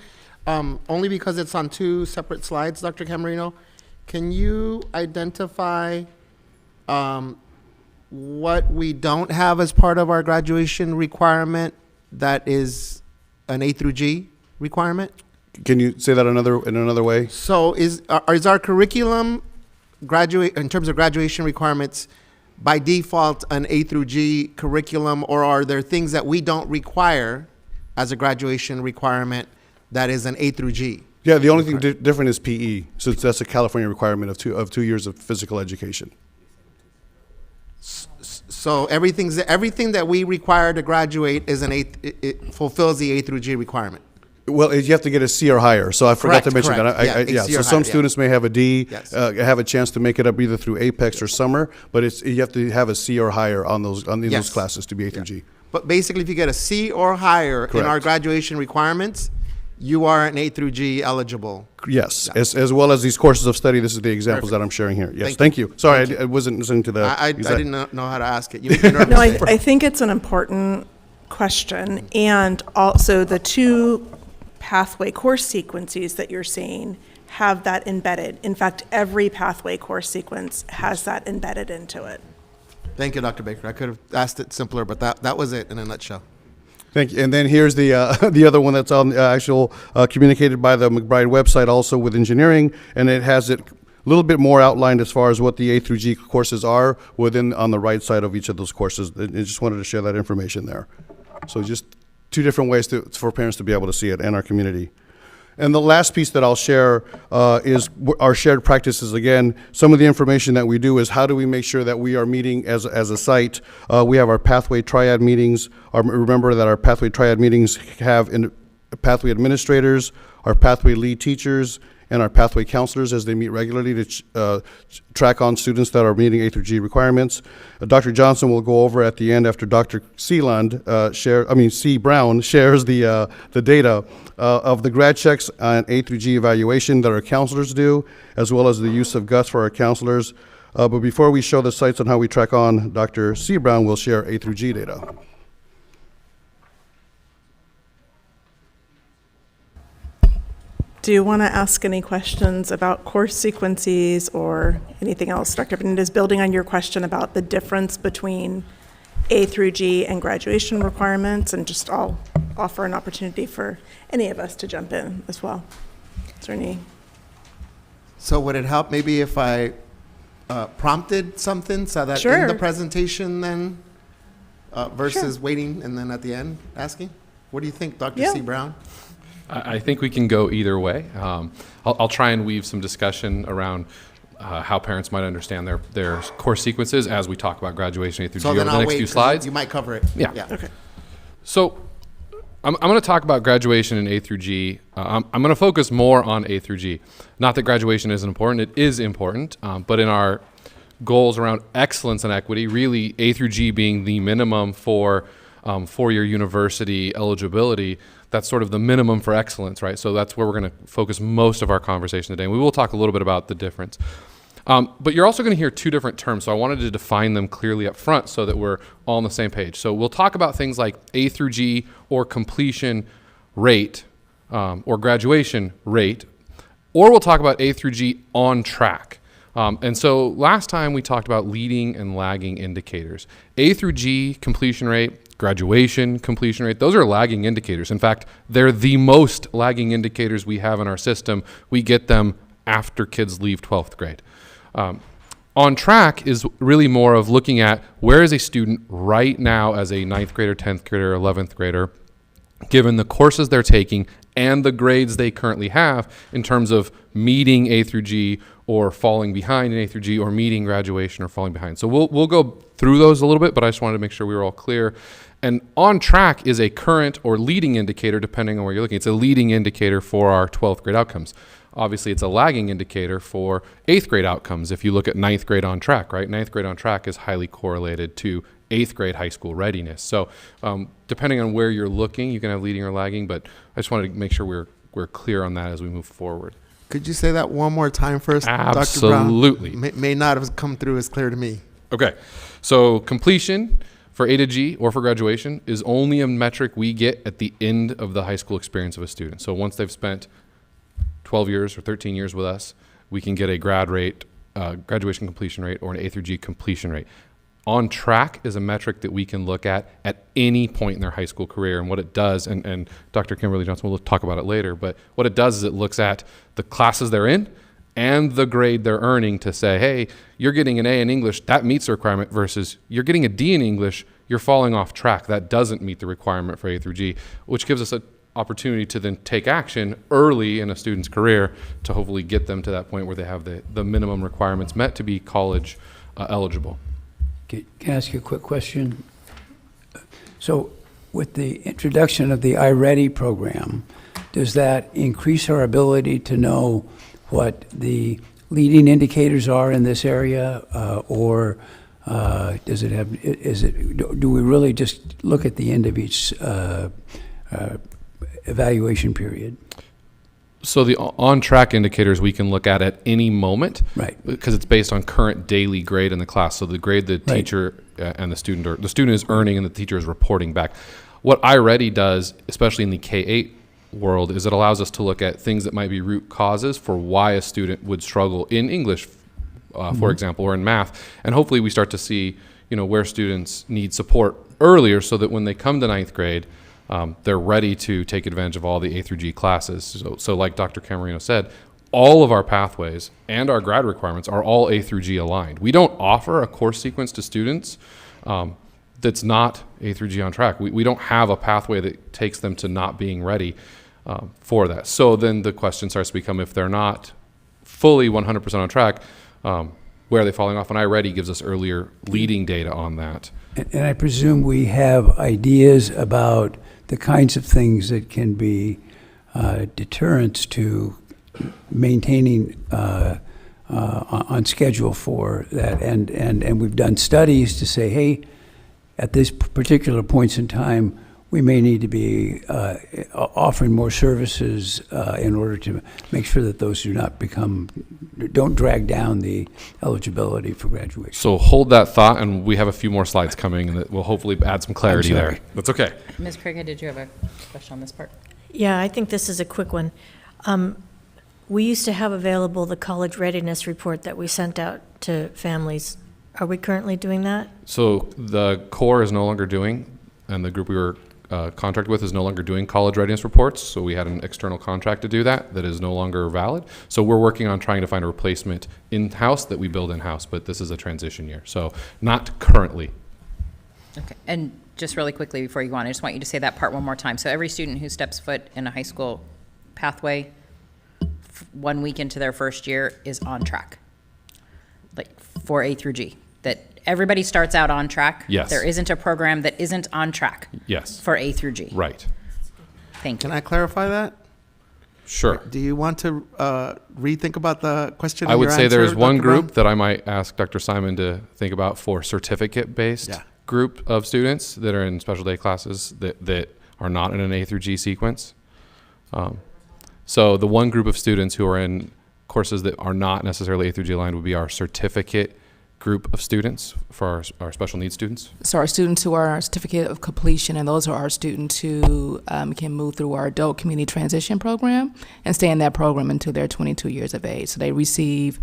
S16: Only because it's on 2 separate slides, Dr. Camarino, can you identify what we don't have as part of our graduation requirement that is an A through G requirement?
S6: Can you say that in another way?
S16: So is our curriculum in terms of graduation requirements by default an A through G curriculum, or are there things that we don't require as a graduation requirement that is an A through G?
S6: Yeah, the only thing different is PE, since that's a California requirement of 2 years of physical education.
S16: So everything that we require to graduate is it fulfills the A through G requirement.
S6: Well, you have to get a C or higher. So I forgot to mention
S16: correct.
S6: that.
S16: Yeah, C
S6: so
S16: or
S6: some
S16: higher,
S6: students may have a D,
S16: Yes.
S6: have a chance to make it up either through Apex or summer, but you have to have a C or higher on those
S16: Yes.
S6: classes to be A through G.
S16: But basically, if you get a C or higher in our
S6: Correct.
S16: graduation requirements, you are an A through G eligible.
S6: Yes, as well as these courses of study. This is the examples that I'm sharing here. Yes, thank you. Sorry, I wasn't listening to the.
S16: I didn't know how to ask it. You make me nervous.
S22: No, I think it's an important question. And also the two pathway course sequences that you're seeing have that embedded. In fact, every pathway course sequence has that embedded into it.
S16: Thank you, Dr. Baker. I could have asked it simpler, but that was it in a nutshell.
S6: Thank you. And then here's the the other one that's on actual communicated by the McBride website, also with engineering, and it has it a little bit more outlined as far as what the A through G courses are within on the right side of each of those courses. I just wanted to share that information there. So just two different ways for parents to be able to see it and our community. And the last piece that I'll share is our shared practices. Again, some of the information that we do is how do we make sure that we are meeting as a site. We have our Pathway Triad meetings. Remember that our Pathway Triad meetings have pathway administrators, our pathway lead teachers, and our pathway counselors as they meet regularly to track on students that are meeting A through G requirements. Dr. Johnson will go over at the end after Dr. C. Brown shares the data of the grad checks and A through G evaluation that our counselors do, as well as the use of GUS for our counselors. But before we show the sites on how we track on, Dr. C. Brown will share A through G data.
S22: Do you want to ask any questions about course sequences or anything else? Dr. Benitez, building on your question about the difference between A through G and graduation requirements, and just I'll offer an opportunity for any of us to jump in as well. Is there any?
S16: So would it help maybe if I prompted something so that in the presentation then versus waiting and then at the end asking? What do you think, Dr. C. Brown?
S11: I think we can go either way. I'll try and weave some discussion around how parents might understand their course sequences as we talk about graduation A through G over the next few slides.
S16: You might cover it.
S11: Yeah.
S16: Okay.
S11: So I'm going to talk about graduation in A through G. I'm going to focus more on A through G. Not that graduation isn't important. It is important. But in our goals around excellence and equity, really A through G being the minimum for four-year university eligibility, that's sort of the minimum for excellence, right? So that's where we're going to focus most of our conversation today. And we will talk a little bit about the difference. But you're also going to hear two different terms, so I wanted to define them clearly up front so that we're all on the same page. So we'll talk about things like A through G or completion rate or graduation rate, or we'll talk about A through G on track. And so last time we talked about leading and lagging indicators. A through G completion rate, graduation completion rate, those are lagging indicators. In fact, they're the most lagging indicators we have in our system. We get them after kids leave 12th grade. On track is really more of looking at where is a student right now as a 9th grader, 10th grader, 11th grader, given the courses they're taking and the grades they currently have in terms of meeting A through G or falling behind in A through G or meeting graduation or falling behind. So we'll go through those a little bit, but I just wanted to make sure we were all clear. And on track is a current or leading indicator, depending on where you're looking. It's a leading indicator for our 12th grade outcomes. Obviously, it's a lagging indicator for 8th grade outcomes if you look at 9th grade on track, right? 9th grade on track is highly correlated to 8th grade high school readiness. So depending on where you're looking, you can have leading or lagging, but I just wanted to make sure we're clear on that as we move forward.
S16: Could you say that one more time first,
S11: Absolutely.
S16: Dr. Brown? May not have come through as clear to me.
S11: Okay, so completion for A to G or for graduation is only a metric we get at the end of the high school experience of a student. So once they've spent 12 years or 13 years with us, we can get a graduation completion rate or an A through G completion rate. On track is a metric that we can look at any point in their high school career. And what it does, and Dr. Kimberly Johnson will talk about it later, but what it does is it looks at the classes they're in and the grade they're earning to say, hey, you're getting an A in English, that meets the requirement, versus you're getting a D in English, you're falling off track, that doesn't meet the requirement for A through G, which gives us an opportunity to then take action early in a student's career to hopefully get them to that point where they have the minimum requirements met to be college eligible.
S5: Can I ask you a quick question? So with the introduction of the iReady program, does that increase our ability to know what the leading indicators are in this area, or does it have? Do we really just look at the end of each evaluation period?
S11: So the on-track indicators we can look at any moment,
S5: right?
S11: Because it's based on current daily grade in the class. So the grade the teacher and the student is earning, and the teacher is reporting back. What iReady does, especially in the K-8 world, is it allows us to look at things that might be root causes for why a student would struggle in English, for example, or in math, and hopefully we start to see, where students need support earlier, so that when they come to ninth grade, they're ready to take advantage of all the A through G classes. So like Dr. Camarino said, all of our pathways and our grad requirements are all A through G aligned. We don't offer a course sequence to students that's not A through G on track. We don't have a pathway that takes them to not being ready for that. So then the question starts to become, if they're not fully 100% on track, where are they falling off? And iReady gives us earlier leading data on that.
S5: And I presume we have ideas about the kinds of things that can be deterrents to maintaining on schedule for that. And we've done studies to say, hey, at this particular points in time, we may need to be offering more services in order to make sure that those don't drag down the eligibility for graduation.
S11: So hold that thought, and we have a few more slides coming that will hopefully add some clarity there. That's okay.
S1: Ms. Craig, did you have a question on this part?
S4: Yeah, I think this is a quick one. We used to have available the college readiness report that we sent out to families. Are we currently doing that?
S11: So the Corps is no longer doing, and the group we were contracted with is no longer doing college readiness reports. So we had an external contract to do that is no longer valid. So we're working on trying to find a replacement in-house that we build in-house, but this is a transition year. So not currently.
S1: Okay, and just really quickly before you go on, I just want you to say that part one more time. So every student who steps foot in a high school pathway 1 week into their first year is on track, like for A through G. That everybody starts out on track.
S11: Yes.
S1: There isn't a program that isn't on track.
S11: Yes.
S1: For A through G.
S11: Right.
S1: Thank you.
S16: Can I clarify that?
S11: Sure.
S16: Do you want to rethink about the question?
S11: I would say there is one
S16: Dr.
S11: group
S16: Brown?
S11: that I might ask Dr. Simon to think about for certificate-based group of students that are in special day classes that are not in an A through G sequence. So the one group of students who are in courses that are not necessarily A through G aligned would be our certificate group of students for our special needs students.
S7: So our students who are our certificate of completion, and those are our students who can move through our adult community transition program and stay in that program until they're 22 years of age. So they receive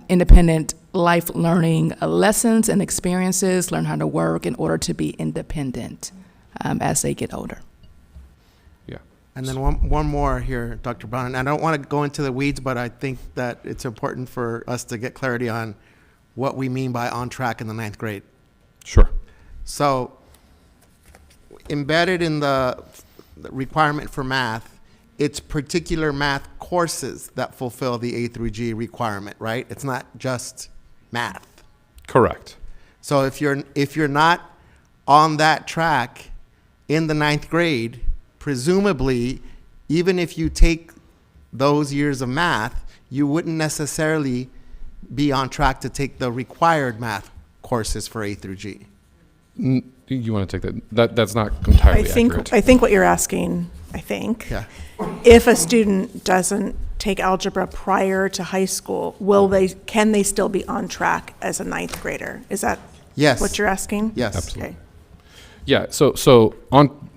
S7: independent life learning lessons and experiences, learn how to work in order to be independent as they get older.
S11: Yeah.
S16: And then one more here, Dr. Brown. And I don't want to go into the weeds, but I think that it's important for us to get clarity on what we mean by on track in the ninth grade.
S11: Sure.
S16: So embedded in the requirement for math, it's particular math courses that fulfill the A through G requirement, right? It's not just math.
S11: Correct.
S16: So if you're not on that track in the ninth grade, presumably, even if you take those years of math, you wouldn't necessarily be on track to take the required math courses for A through G.
S11: You want to take that? That's not entirely accurate.
S22: I think what you're asking, if a student doesn't take algebra prior to high school, can they still be on track as a ninth grader? Is that what you're asking?
S16: Yes.
S11: Absolutely.
S22: Okay.
S11: Yeah. So on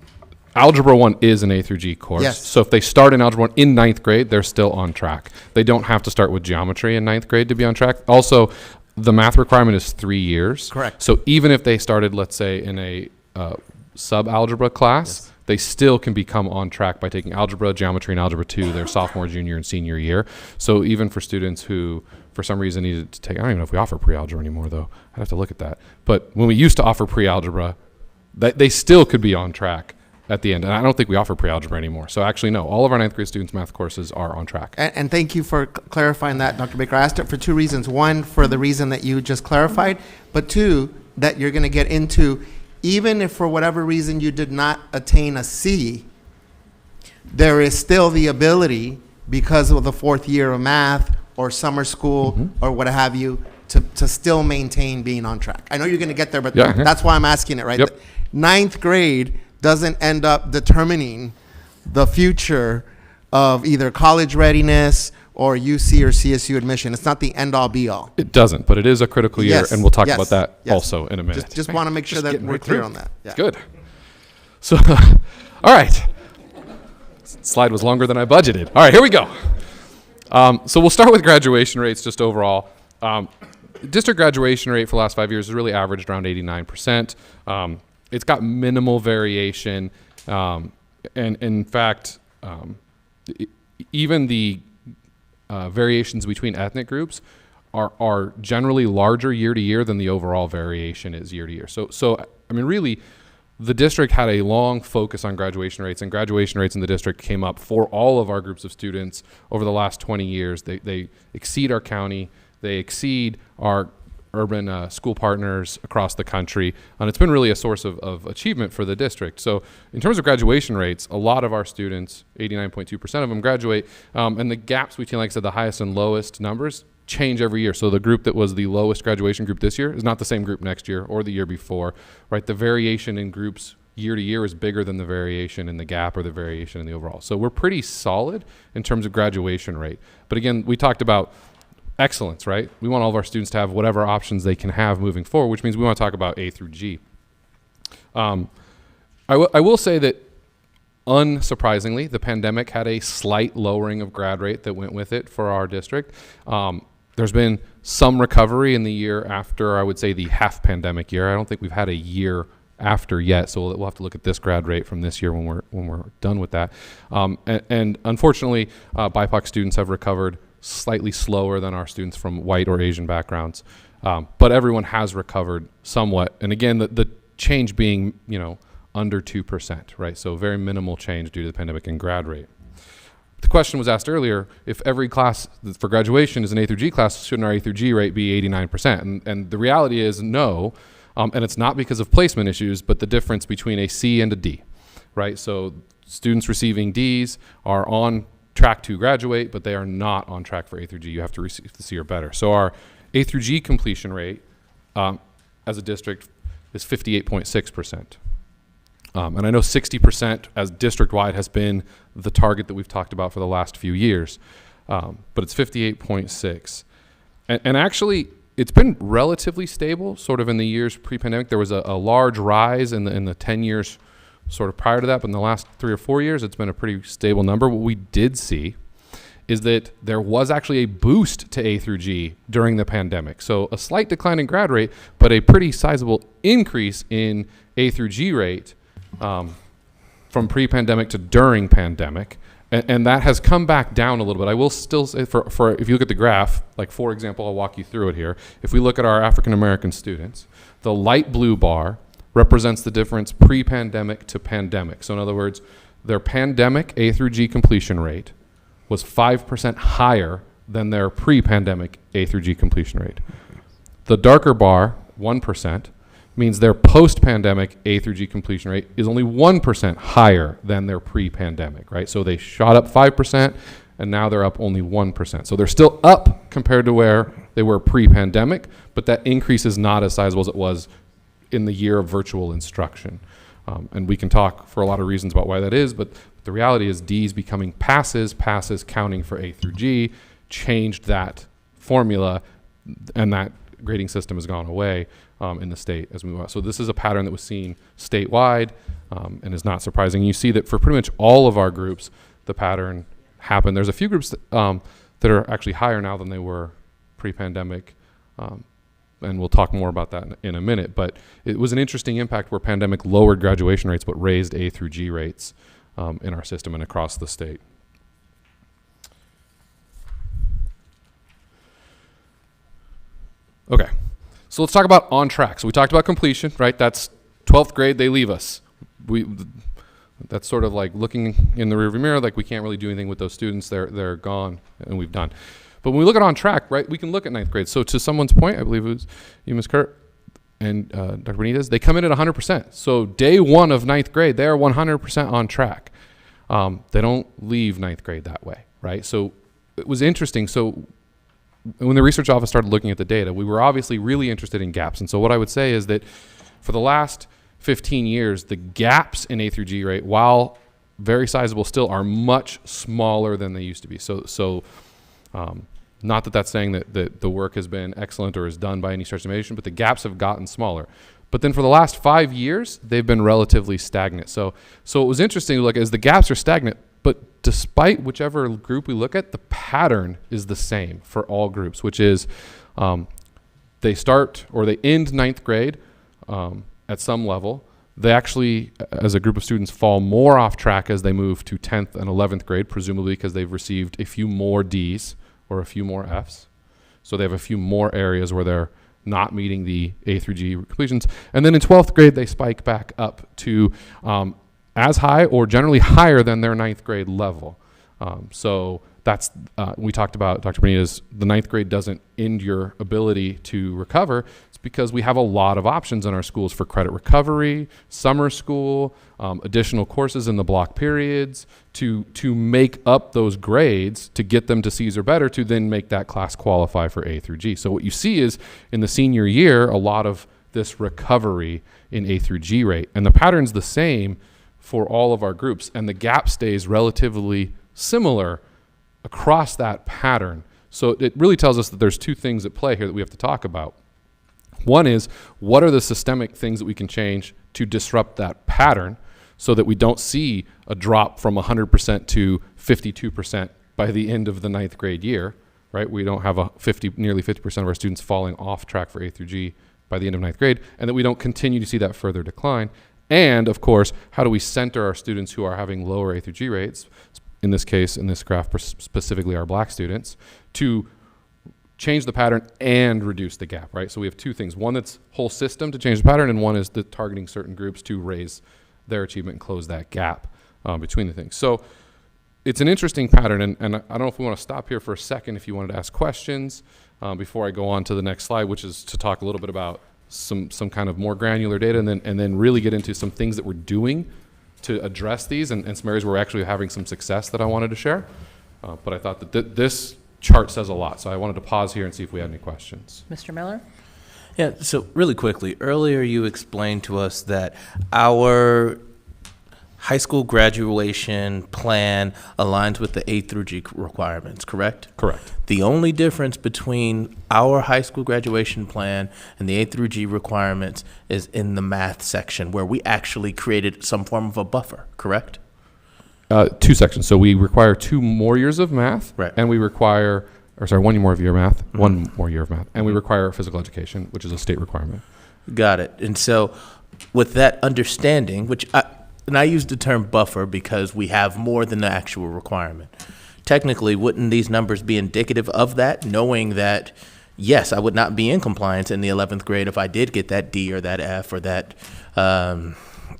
S11: Algebra 1 is an A through G course.
S16: Yes.
S11: So if they start in Algebra 1 in ninth grade, they're still on track. They don't have to start with geometry in ninth grade to be on track. Also, the math requirement is 3 years.
S16: Correct.
S11: So even if they started, let's say, in a sub-algebra class, they still can become on track by taking algebra, geometry, and algebra 2 their sophomore, junior, and senior year. So even for students who, for some reason, needed to take, I don't even know if we offer pre-algebra anymore, though. I'd have to look at that. But when we used to offer pre-algebra, they still could be on track at the end. And I don't think we offer pre-algebra anymore. So actually, no, all of our 9th grade students' math courses are on track.
S16: And thank you for clarifying that, Dr. Baker. I asked it for 2 reasons. One, for the reason that you just clarified, but 2, that you're going to get into, even if for whatever reason you did not attain a C, there is still the ability, because of the 4th year of math or summer school or what have you, to still maintain being on track. I know you're going to get there, but that's why I'm asking it, right?
S11: Yep.
S16: 9th grade doesn't end up determining the future of either college readiness or UC or CSU admission. It's not the end-all, be-all.
S11: It doesn't, but it is a critical year,
S16: Yes,
S11: and we'll talk
S16: yes,
S11: about that
S16: yes.
S11: also in a minute.
S16: Just want to make sure
S11: Just
S16: that
S11: getting
S16: we're
S11: right
S16: clear
S11: through.
S16: on that. Yeah.
S11: It's good. So, all right. Slide was longer than I budgeted. All right, here we go. So we'll start with graduation rates just overall. District graduation rate for the last 5 years has really averaged around 89%. It's got minimal variation. And in fact, even the variations between ethnic groups are generally larger year to year than the overall variation is year to year. So I mean, really, the district had a long focus on graduation rates, and graduation rates in the district came up for all of our groups of students over the last 20 years. They exceed our county, they exceed our urban school partners across the country, and it's been really a source of achievement for the district. So in terms of graduation rates, a lot of our students, 89.2% of them graduate, and the gaps between, like I said, the highest and lowest numbers change every year. So the group that was the lowest graduation group this year is not the same group next year or the year before, right? The variation in groups year to year is bigger than the variation in the gap or the variation in the overall. So we're pretty solid in terms of graduation rate. But again, we talked about excellence, right? We want all of our students to have whatever options they can have moving forward, which means we want to talk about A through G. I will say that, unsurprisingly, the pandemic had a slight lowering of grad rate that went with it for our district. There's been some recovery in the year after, I would say, the half-pandemic year. I don't think we've had a year after yet, so we'll have to look at this grad rate from this year when we're done with that. And unfortunately, BIPOC students have recovered slightly slower than our students from white or Asian backgrounds, but everyone has recovered somewhat. And again, the change being, under 2%, right? So very minimal change due to the pandemic in grad rate. The question was asked earlier, if every class for graduation is an A through G class, shouldn't our A through G rate be 89%? And the reality is no, and it's not because of placement issues, but the difference between a C and a D, right? So students receiving Ds are on track to graduate, but they are not on track for A through G. You have to receive the C or better. So our A through G completion rate as a district is 58.6%. And I know 60% as district-wide has been the target that we've talked about for the last few years, but it's 58.6. And actually, it's been relatively stable sort of in the years pre-pandemic. There was a large rise in the 10 years sort of prior to that, but in the last 3 or 4 years, it's been a pretty stable number. What we did see is that there was actually a boost to A through G during the pandemic. So a slight decline in grad rate, but a pretty sizable increase in A through G rate from pre-pandemic to during pandemic. And that has come back down a little bit. I will still say, for if you look at the graph, like for example, I'll walk you through it here. If we look at our African-American students, the light blue bar represents the difference pre-pandemic to pandemic. So in other words, their pandemic A through G completion rate was 5% higher than their pre-pandemic A through G completion rate. The darker bar, 1%, means their post-pandemic A through G completion rate is only 1% higher than their pre-pandemic, right? So they shot up 5%, and now they're up only 1%. So they're still up compared to where they were pre-pandemic, but that increase is not as sizable as it was in the year of virtual instruction. And we can talk for a lot of reasons about why that is, but the reality is D's becoming passes counting for A through G, changed that formula, and that grading system has gone away in the state as we move on. So this is a pattern that was seen statewide and is not surprising. You see that for pretty much all of our groups, the pattern happened. There's a few groups that are actually higher now than they were pre-pandemic. and we'll talk more about that in a minute, but it was an interesting impact where pandemic lowered graduation rates but raised A through G rates in our system and across the state. Okay, so let's talk about on track. So we talked about completion, right? That's 12th grade, they leave us. That's sort of like looking in the rearview mirror, like we can't really do anything with those students. They're gone, and we've done. But when we look at on track, right, we can look at 9th grade. So to someone's point, I believe it was you, Ms. Kurt, and Dr. Benitez, they come in at 100%. So day one of 9th grade, they are 100% on track. They don't leave 9th grade that way, right? So it was interesting. So when the research office started looking at the data, we were obviously really interested in gaps. And so what I would say is that for the last 15 years, the gaps in A through G rate, while very sizable still, are much smaller than they used to be. So not that that's saying that the work has been excellent or is done by any stretch of the imagination, but the gaps have gotten smaller. But then for the last 5 years, they've been relatively stagnant. So it was interesting to look as the gaps are stagnant, but despite whichever group we look at, the pattern is the same for all groups, which is they start or they end 9th grade at some level. They actually, as a group of students, fall more off track as they move to 10th and 11th grade, presumably because they've received a few more Ds or a few more Fs. So they have a few more areas where they're not meeting the A through G completions. And then in 12th grade, they spike back up to as high or generally higher than their 9th grade level. So that's, we talked about, Dr. Benitez, the 9th grade doesn't end your ability to recover. It's because we have a lot of options in our schools for credit recovery, summer school, additional courses in the block periods to make up those grades to get them to C's or better to then make that class qualify for A through G. So what you see is in the senior year, a lot of this recovery in A through G rate. And the pattern's the same for all of our groups, and the gap stays relatively similar across that pattern. So it really tells us that there's two things at play here that we have to talk about. One is, what are the systemic things that we can change to disrupt that pattern so that we don't see a drop from 100% to 52% by the end of the 9th grade year, right? We don't have nearly 50% of our students falling off track for A through G by the end of 9th grade, and that we don't continue to see that further decline. And of course, how do we center our students who are having lower A through G rates, in this case, in this graph, specifically our black students, to change the pattern and reduce the gap, right? So we have two things. One that's whole system to change the pattern, and one is the targeting certain groups to raise their achievement and close that gap between the things. So it's an interesting pattern, and I don't know if we want to stop here for a second if you wanted to ask questions before I go on to the next slide, which is to talk a little bit about some kind of more granular data, and then really get into some things that we're doing to address these, and some areas where we're actually having some success that I wanted to share. But I thought that this chart says a lot, so I wanted to pause here and see if we had any questions.
S1: Mr. Miller?
S2: Yeah, so really quickly, earlier you explained to us that our high school graduation plan aligns with the A through G requirements, correct?
S11: Correct.
S2: The only difference between our high school graduation plan and the A through G requirements is in the math section, where we actually created some form of a buffer, correct?
S11: Two sections. So we require 2 more years of math,
S2: right,
S11: and we require, 1 more year of math, 1 more year of math, and we require physical education, which is a state requirement.
S2: Got it. And so with that understanding, and I use the term buffer because we have more than the actual requirement. Technically, wouldn't these numbers be indicative of that, knowing that, yes, I would not be in compliance in the 11th grade if I did get that D or that F or that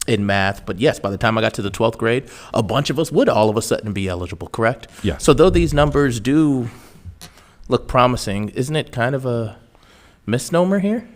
S2: in math, but yes, by the time I got to the 12th grade, a bunch of us would all of a sudden be eligible, correct?
S11: Yeah.
S2: So though these numbers do look promising, isn't it kind of a misnomer here?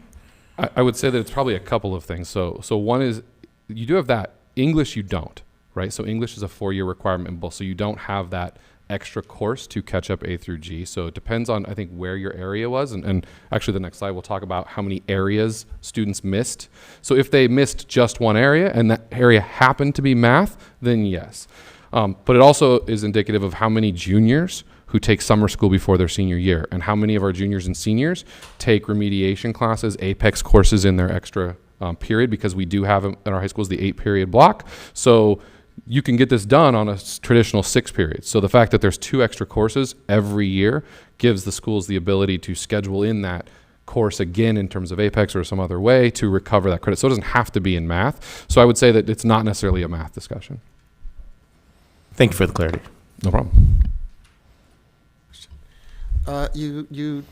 S11: I would say that it's probably a couple of things. So one is, you do have that. English you don't, right? So English is a 4-year requirement in both, so you don't have that extra course to catch up A through G. So it depends on, I think, where your area was. And actually the next slide we'll talk about how many areas students missed. So if they missed just one area and that area happened to be math, then yes. But it also is indicative of how many juniors who take summer school before their senior year, and how many of our juniors and seniors take remediation classes, APEX courses in their extra period, because we do have in our high schools the 8-period block. So you can get this done on a traditional 6 periods. So the fact that there's 2 extra courses every year gives the schools the ability to schedule in that course again in terms of Apex or some other way to recover that credit. So it doesn't have to be in math. So I would say that it's not necessarily a math discussion.
S2: Thank you for the clarity.
S11: No problem.
S16: You're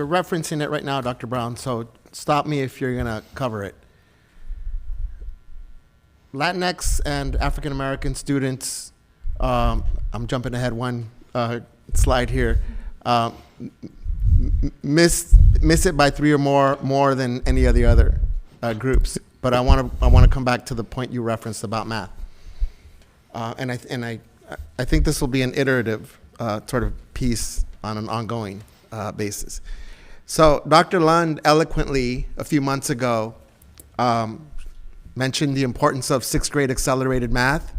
S16: referencing it right now, Dr. Brown, so stop me if you're gonna cover it. Latinx and African American students, I'm jumping ahead one slide here, miss it by 3 or more than any of the other groups. But I want to come back to the point you referenced about math, and I think this will be an iterative sort of piece on an ongoing basis. So Dr. Lund eloquently a few months ago mentioned the importance of 6th grade accelerated math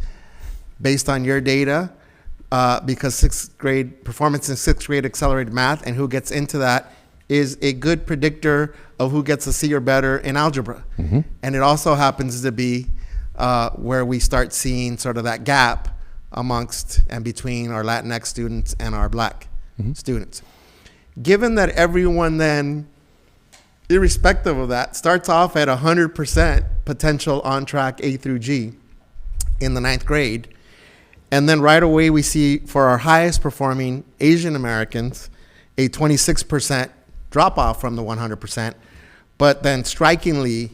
S16: based on your data, because 6th grade performance in 6th grade accelerated math and who gets into that is a good predictor of who gets a C or better in algebra.
S11: Mm-hmm.
S16: And it also happens to be where we start seeing sort of that gap amongst and between our Latinx students and our Black students. Given that everyone then, irrespective of that, starts off at 100% potential on track A through G in the 9th grade, and then right away we see for our highest performing Asian Americans a 26% drop off from the 100%, but then strikingly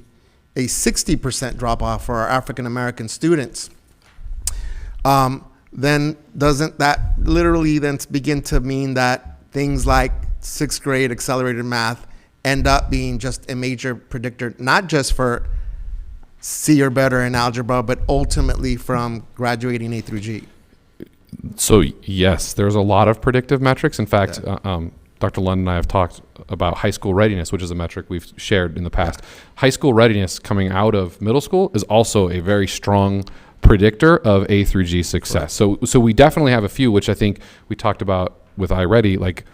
S16: a 60% drop off for our African American students. Then doesn't that literally then begin to mean that things like 6th grade accelerated math end up being just a major predictor, not just for C or better in algebra, but ultimately from graduating A through G?
S11: So yes, there's a lot of predictive metrics. In fact, Dr. Lund and I have talked about high school readiness, which is a metric we've shared in the past. High school readiness coming out of middle school is also a very strong predictor of A through G success. Right. So we definitely have a few, which I think we talked about with iReady, like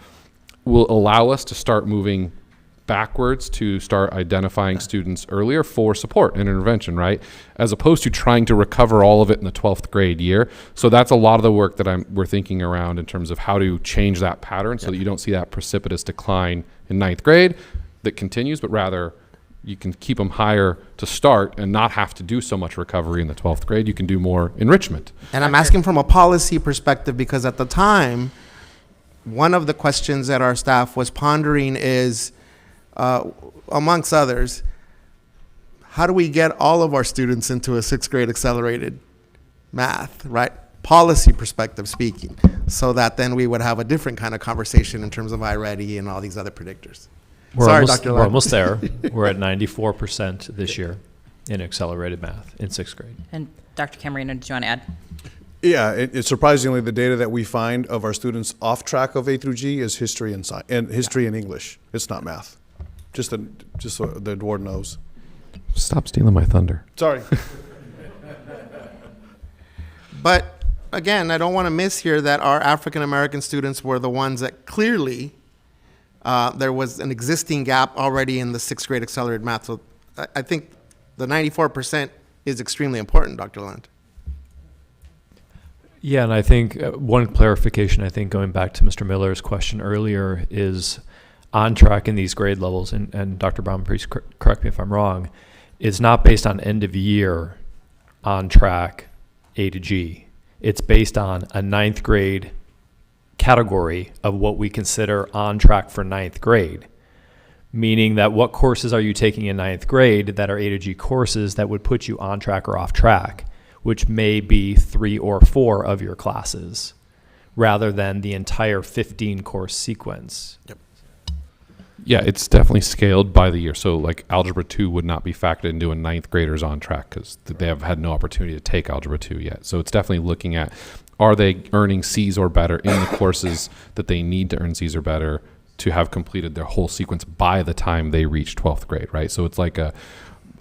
S11: will allow us to start moving backwards to start identifying students earlier for support and intervention, right? As opposed to trying to recover all of it in the 12th grade year. So that's a lot of the work that we're thinking around in terms of how to change that pattern so that you don't see that precipitous decline in 9th grade that continues, but rather you can keep them higher to start and not have to do so much recovery in the 12th grade. You can do more enrichment.
S16: And I'm asking from a policy perspective because at the time, one of the questions that our staff was pondering is, amongst others, how do we get all of our students into a 6th grade accelerated math, right? Policy perspective speaking, so that then we would have a different kind of conversation in terms of iReady and all these other predictors. Sorry, Dr. Lund.
S9: We're almost there. We're at 94% this year in accelerated math in 6th grade.
S1: And Dr. Camarino, did you want to add?
S6: Yeah, it's surprisingly the data that we find of our students off track of A through G is history and science, and history and English. It's not math. Just so the board knows.
S11: Stop stealing my thunder.
S6: Sorry.
S16: But again, I don't want to miss here that our African American students were the ones that clearly there was an existing gap already in the 6th grade accelerated math. So I think the 94% is extremely important, Dr. Lund.
S9: Yeah, and I think one clarification, I think going back to Mr. Miller's question earlier, is on track in these grade levels, and Dr. Brown, please correct me if I'm wrong, is not based on end of year on track A to G. It's based on a 9th grade category of what we consider on track for 9th grade, meaning that what courses are you taking in 9th grade that are A to G courses that would put you on track or off track, which may be 3 or 4 of your classes rather than the entire 15 course sequence.
S16: Yep.
S11: Yeah, it's definitely scaled by the year. So like Algebra 2 would not be factored into a 9th graders on track because they have had no opportunity to take Algebra 2 yet. So it's definitely looking at, are they earning C's or better in the courses that they need to earn C's or better to have completed their whole sequence by the time they reach 12th grade, right? So it's like a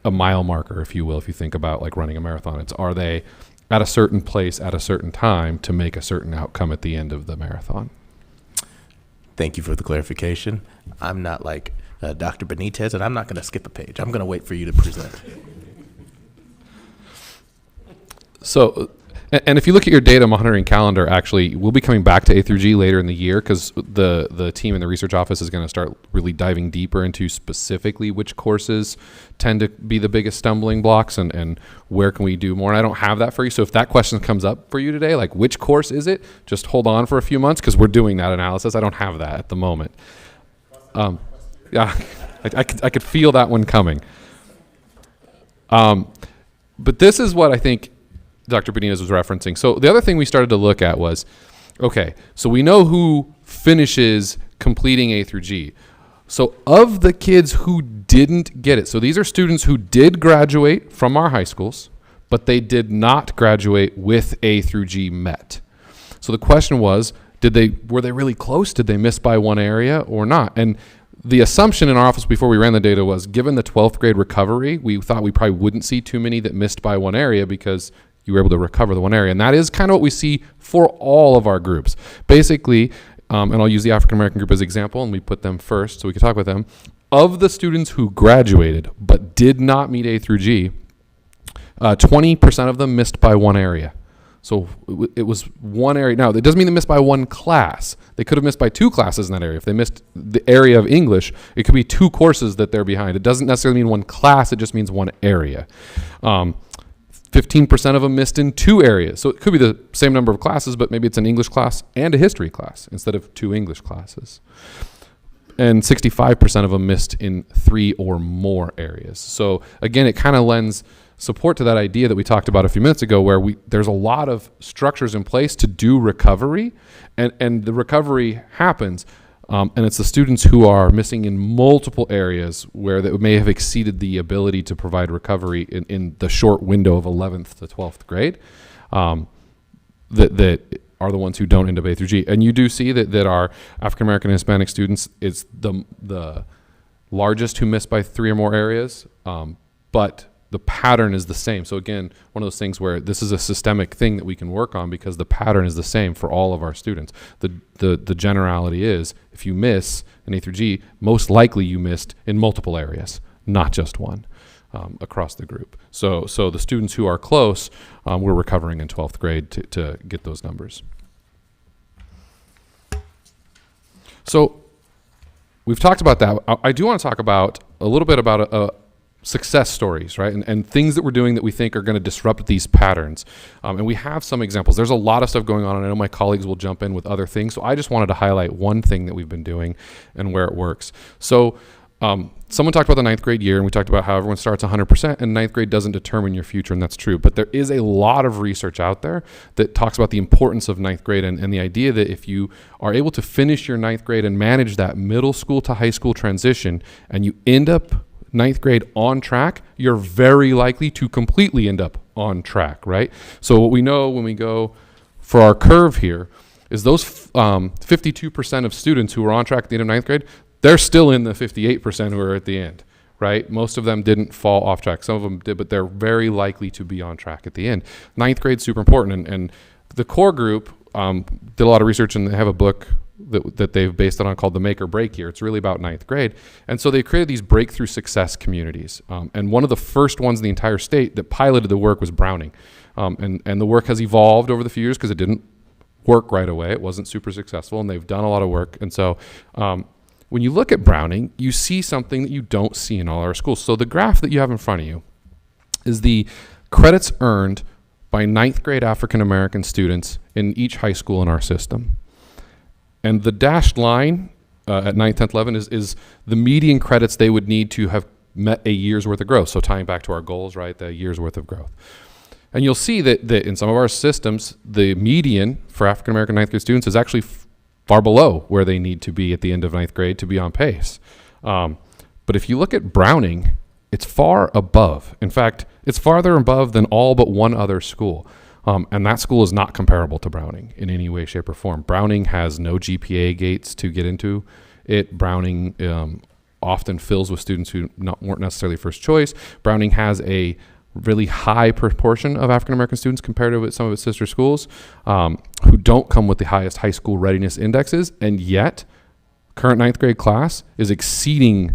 S11: mile marker, if you will, if you think about like running a marathon. It's, are they at a certain place at a certain time to make a certain outcome at the end of the marathon?
S2: Thank you for the clarification. I'm not like Dr. Benitez, and I'm not going to skip a page. I'm going to wait for you to present.
S11: So And if you look at your data monitoring calendar, actually, we'll be coming back to A through G later in the year because the team in the research office is going to start really diving deeper into specifically which courses tend to be the biggest stumbling blocks and where can we do more. And I don't have that for you. So if that question comes up for you today, like which course is it, just hold on for a few months because we're doing that analysis. I don't have that at the moment. Yeah, I could feel that one coming. But this is what I think Dr. Benitez was referencing. So the other thing we started to look at was, okay, so we know who finishes completing A through G. So of the kids who didn't get it, so these are students who did graduate from our high schools, but they did not graduate with A through G met. So the question was, were they really close? Did they miss by one area or not? And the assumption in our office before we ran the data was, given the 12th grade recovery, we thought we probably wouldn't see too many that missed by one area because you were able to recover the one area. And that is kind of what we see for all of our groups. Basically, and I'll use the African American group as an example, and we put them first so we can talk with them. Of the students who graduated but did not meet A through G, 20% of them missed by one area. So it was one area. Now, that doesn't mean they missed by one class. They could have missed by two classes in that area. If they missed the area of English, it could be two courses that they're behind. It doesn't necessarily mean one class. It just means one area. 15% of them missed in two areas. So it could be the same number of classes, but maybe it's an English class and a history class instead of two English classes. And 65% of them missed in 3 or more areas. So again, it kind of lends support to that idea that we talked about a few minutes ago, where there's a lot of structures in place to do recovery, and the recovery happens. And it's the students who are missing in multiple areas where they may have exceeded the ability to provide recovery in the short window of 11th to 12th grade that are the ones who don't end up A through G. And you do see that our African American and Hispanic students is the largest who miss by 3 or more areas, but the pattern is the same. So again, one of those things where this is a systemic thing that we can work on because the pattern is the same for all of our students. The generality is if you miss an A through G, most likely you missed in multiple areas, not just one, across the group. So the students who are close, we're recovering in 12th grade to get those numbers. So we've talked about that. I do want to talk about a little bit about success stories, right? And things that we're doing that we think are going to disrupt these patterns. And we have some examples. There's a lot of stuff going on, and I know my colleagues will jump in with other things. So I just wanted to highlight one thing that we've been doing and where it works. So someone talked about the 9th grade year, and we talked about how everyone starts 100%, and 9th grade doesn't determine your future, and that's true. But there is a lot of research out there that talks about the importance of 9th grade and the idea that if you are able to finish your 9th grade and manage that middle school to high school transition, and you end up 9th grade on track, you're very likely to completely end up on track, right? So what we know when we go for our curve here is those 52% of students who are on track at the end of 9th grade, they're still in the 58% who are at the end, right? Most of them didn't fall off track. Some of them did, but they're very likely to be on track at the end. 9th grade's super important, and the core group did a lot of research, and they have a book that they've based it on called The Make or Break Year. It's really about 9th grade. And so they created these breakthrough success communities. And one of the first ones in the entire state that piloted the work was Browning. And the work has evolved over the few years because it didn't work right away. It wasn't super successful, and they've done a lot of work. And so when you look at Browning, you see something that you don't see in all our schools. So the graph that you have in front of you is the credits earned by 9th grade African American students in each high school in our system. And the dashed line at 9th, 10th, 11th is the median credits they would need to have met a year's worth of growth. So tying back to our goals, right, the year's worth of growth. And you'll see that in some of our systems, the median for African American 9th grade students is actually far below where they need to be at the end of 9th grade to be on pace. But if you look at Browning, it's far above. In fact, it's farther above than all but one other school. And that school is not comparable to Browning in any way, shape, or form. Browning has no GPA gates to get into it. Browning often fills with students who weren't necessarily first choice. Browning has a really high proportion of African American students compared to some of its sister schools who don't come with the highest high school readiness indexes, and yet current 9th grade class is exceeding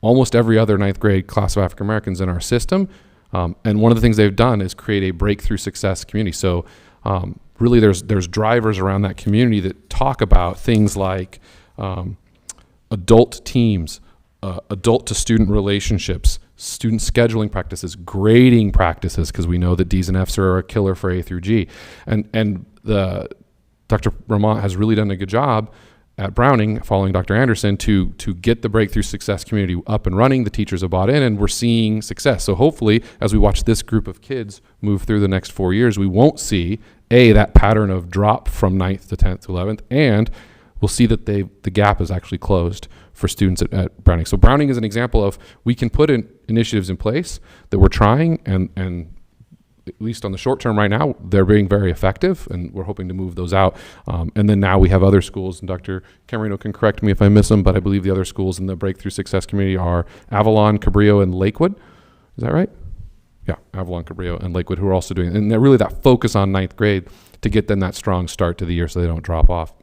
S11: almost every other 9th grade class of African Americans in our system. And one of the things they've done is create a breakthrough success community. So really there's drivers around that community that talk about things like adult teams, adult to student relationships, student scheduling practices, grading practices, because we know that D's and F's are a killer for A through G. And Dr. Ramont has really done a good job at Browning, following Dr. Anderson, to get the breakthrough success community up and running. The teachers have bought in, and we're seeing success. So hopefully, as we watch this group of kids move through the next 4 years, we won't see that pattern of drop from 9th to 10th to 11th, and we'll see that the gap is actually closed for students at Browning. So Browning is an example of, we can put initiatives in place that we're trying, and at least on the short term right now, they're being very effective, and we're hoping to move those out. And then now we have other schools, and Dr. Camarino can correct me if I miss them, but I believe the other schools in the Breakthrough Success Community are Avalon, Cabrillo, and Lakewood. Is that right? Yeah, Avalon, Cabrillo, and Lakewood, who are also doing, and they're really that focus on 9th grade to get them that strong start to the year so they don't drop off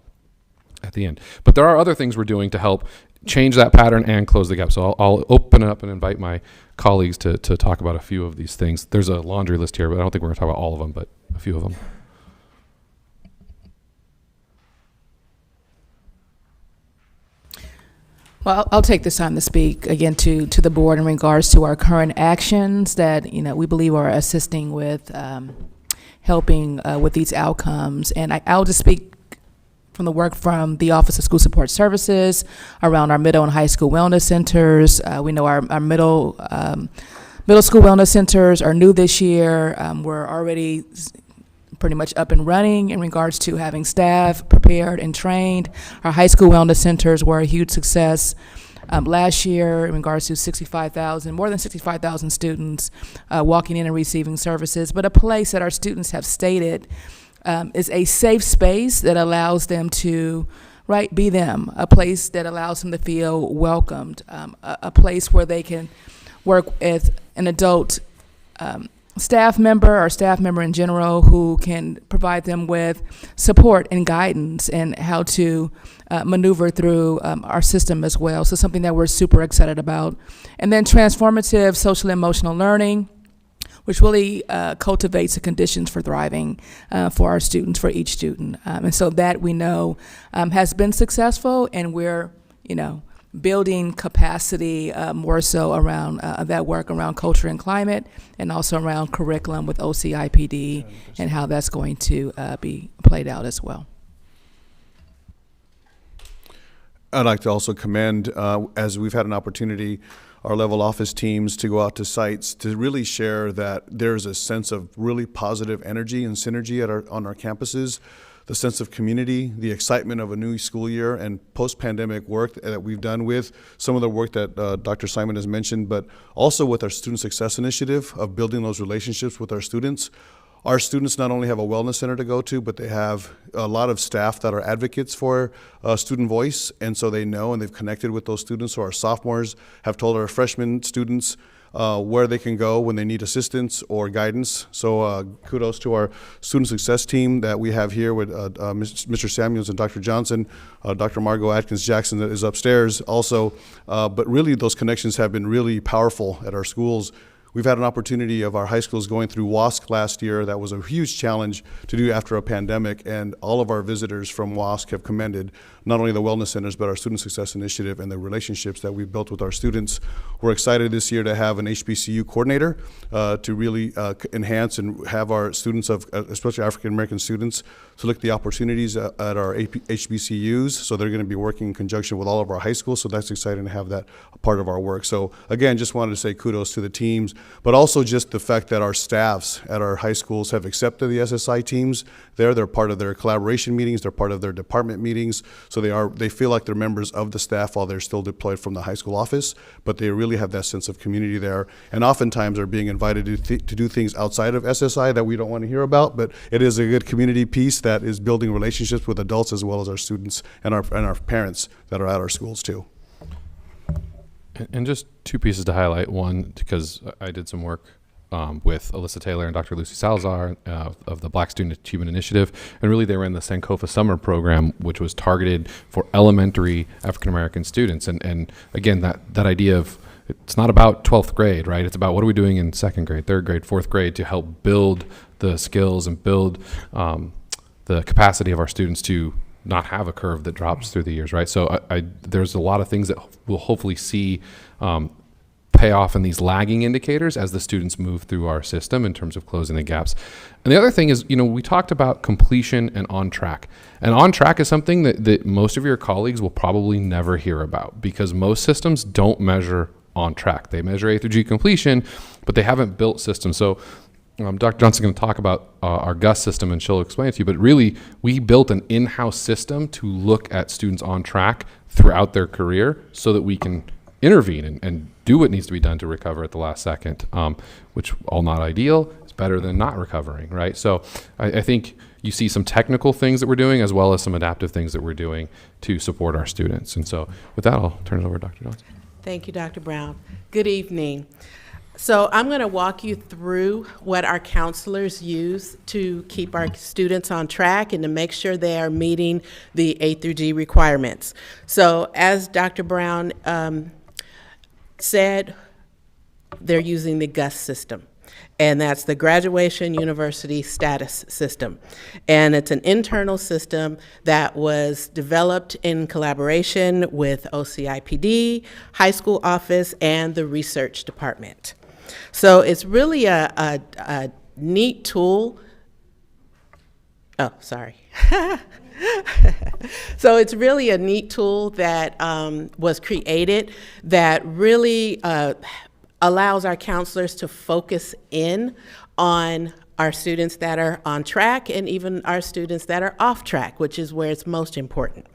S11: at the end. But there are other things we're doing to help change that pattern and close the gap. So I'll open up and invite my colleagues to talk about a few of these things. There's a laundry list here, but I don't think we're going to talk about all of them, but a few of them.
S7: Well, I'll take this time to speak again to the board in regards to our current actions that we believe are assisting with helping with these outcomes. And I'll just speak from the work from the Office of School Support Services around our middle and high school wellness centers. We know our middle school wellness centers are new this year. We're already pretty much up and running in regards to having staff prepared and trained. Our high school wellness centers were a huge success last year in regards to more than 65,000 students walking in and receiving services, but a place that our students have stated is a safe space that allows them to be them, a place that allows them to feel welcomed, a place where they can work with an adult staff member or staff member in general who can provide them with support and guidance and how to maneuver through our system as well. So something that we're super excited about. And then transformative social emotional learning, which really cultivates the conditions for thriving for our students, for each student. And so that we know has been successful, and we're, building capacity more so around that work around culture and climate, and also around curriculum with OCIPD and how that's going to be played out as well.
S6: I'd like to also commend, as we've had an opportunity, our level office teams to go out to sites to really share that there's a sense of really positive energy and synergy on our campuses, the sense of community, the excitement of a new school year, and post-pandemic work that we've done with some of the work that Dr. Simon has mentioned, but also with our Student Success Initiative of building those relationships with our students. Our students not only have a wellness center to go to, but they have a lot of staff that are advocates for student voice, and so they know and they've connected with those students. So our sophomores have told our freshman students where they can go when they need assistance or guidance. So kudos to our student success team that we have here with Mr. Samuels and Dr. Johnson, Dr. Margot Atkins-Jackson that is upstairs also. But really those connections have been really powerful at our schools. We've had an opportunity of our high schools going through WASC last year. That was a huge challenge to do after a pandemic, and all of our visitors from WASC have commended not only the wellness centers, but our Student Success Initiative and the relationships that we've built with our students. We're excited this year to have an HBCU coordinator to really enhance and have our students, especially African American students, to look at the opportunities at our HBCUs. So they're going to be working in conjunction with all of our high schools, so that's exciting to have that a part of our work. So again, just wanted to say kudos to the teams, but also just the fact that our staffs at our high schools have accepted the SSI teams. They're part of their collaboration meetings, they're part of their department meetings, so they feel like they're members of the staff while they're still deployed from the high school office, but they really have that sense of community there, and oftentimes are being invited to do things outside of SSI that we don't want to hear about, but it is a good community piece that is building relationships with adults as well as our students and our parents that are at our schools too.
S11: And just two pieces to highlight. One, because I did some work with Alyssa Taylor and Dr. Lucy Salazar of the Black Student Achievement Initiative, and really they ran the Sankofa Summer Program, which was targeted for elementary African American students. And again, that idea of it's not about 12th grade, right? It's about what are we doing in 2nd grade, 3rd grade, 4th grade to help build the skills and build the capacity of our students to not have a curve that drops through the years, right? So there's a lot of things that we'll hopefully see pay off in these lagging indicators as the students move through our system in terms of closing the gaps. And the other thing is, we talked about completion and on track. And on track is something that most of your colleagues will probably never hear about, because most systems don't measure on track. They measure A through G completion, but they haven't built systems. So Dr. Johnson's going to talk about our GUS system, and she'll explain it to you, but really we built an in-house system to look at students on track throughout their career so that we can intervene and do what needs to be done to recover at the last second, which, while not ideal, is better than not recovering, right? So I think you see some technical things that we're doing as well as some adaptive things that we're doing to support our students. And so with that, I'll turn it over to Dr. Johnson.
S10: Thank you, Dr. Brown. Good evening. So I'm going to walk you through what our counselors use to keep our students on track and to make sure they are meeting the A through G requirements. So as Dr. Brown said, they're using the GUS system, and that's the Graduation University Status System. And it's an internal system that was developed in collaboration with OCIPD, high school office, and the research department. So it's really a neat tool. Oh, sorry. So it's really a neat tool that was created that really allows our counselors to focus in on our students that are on track and even our students that are off track, which is where it's most important.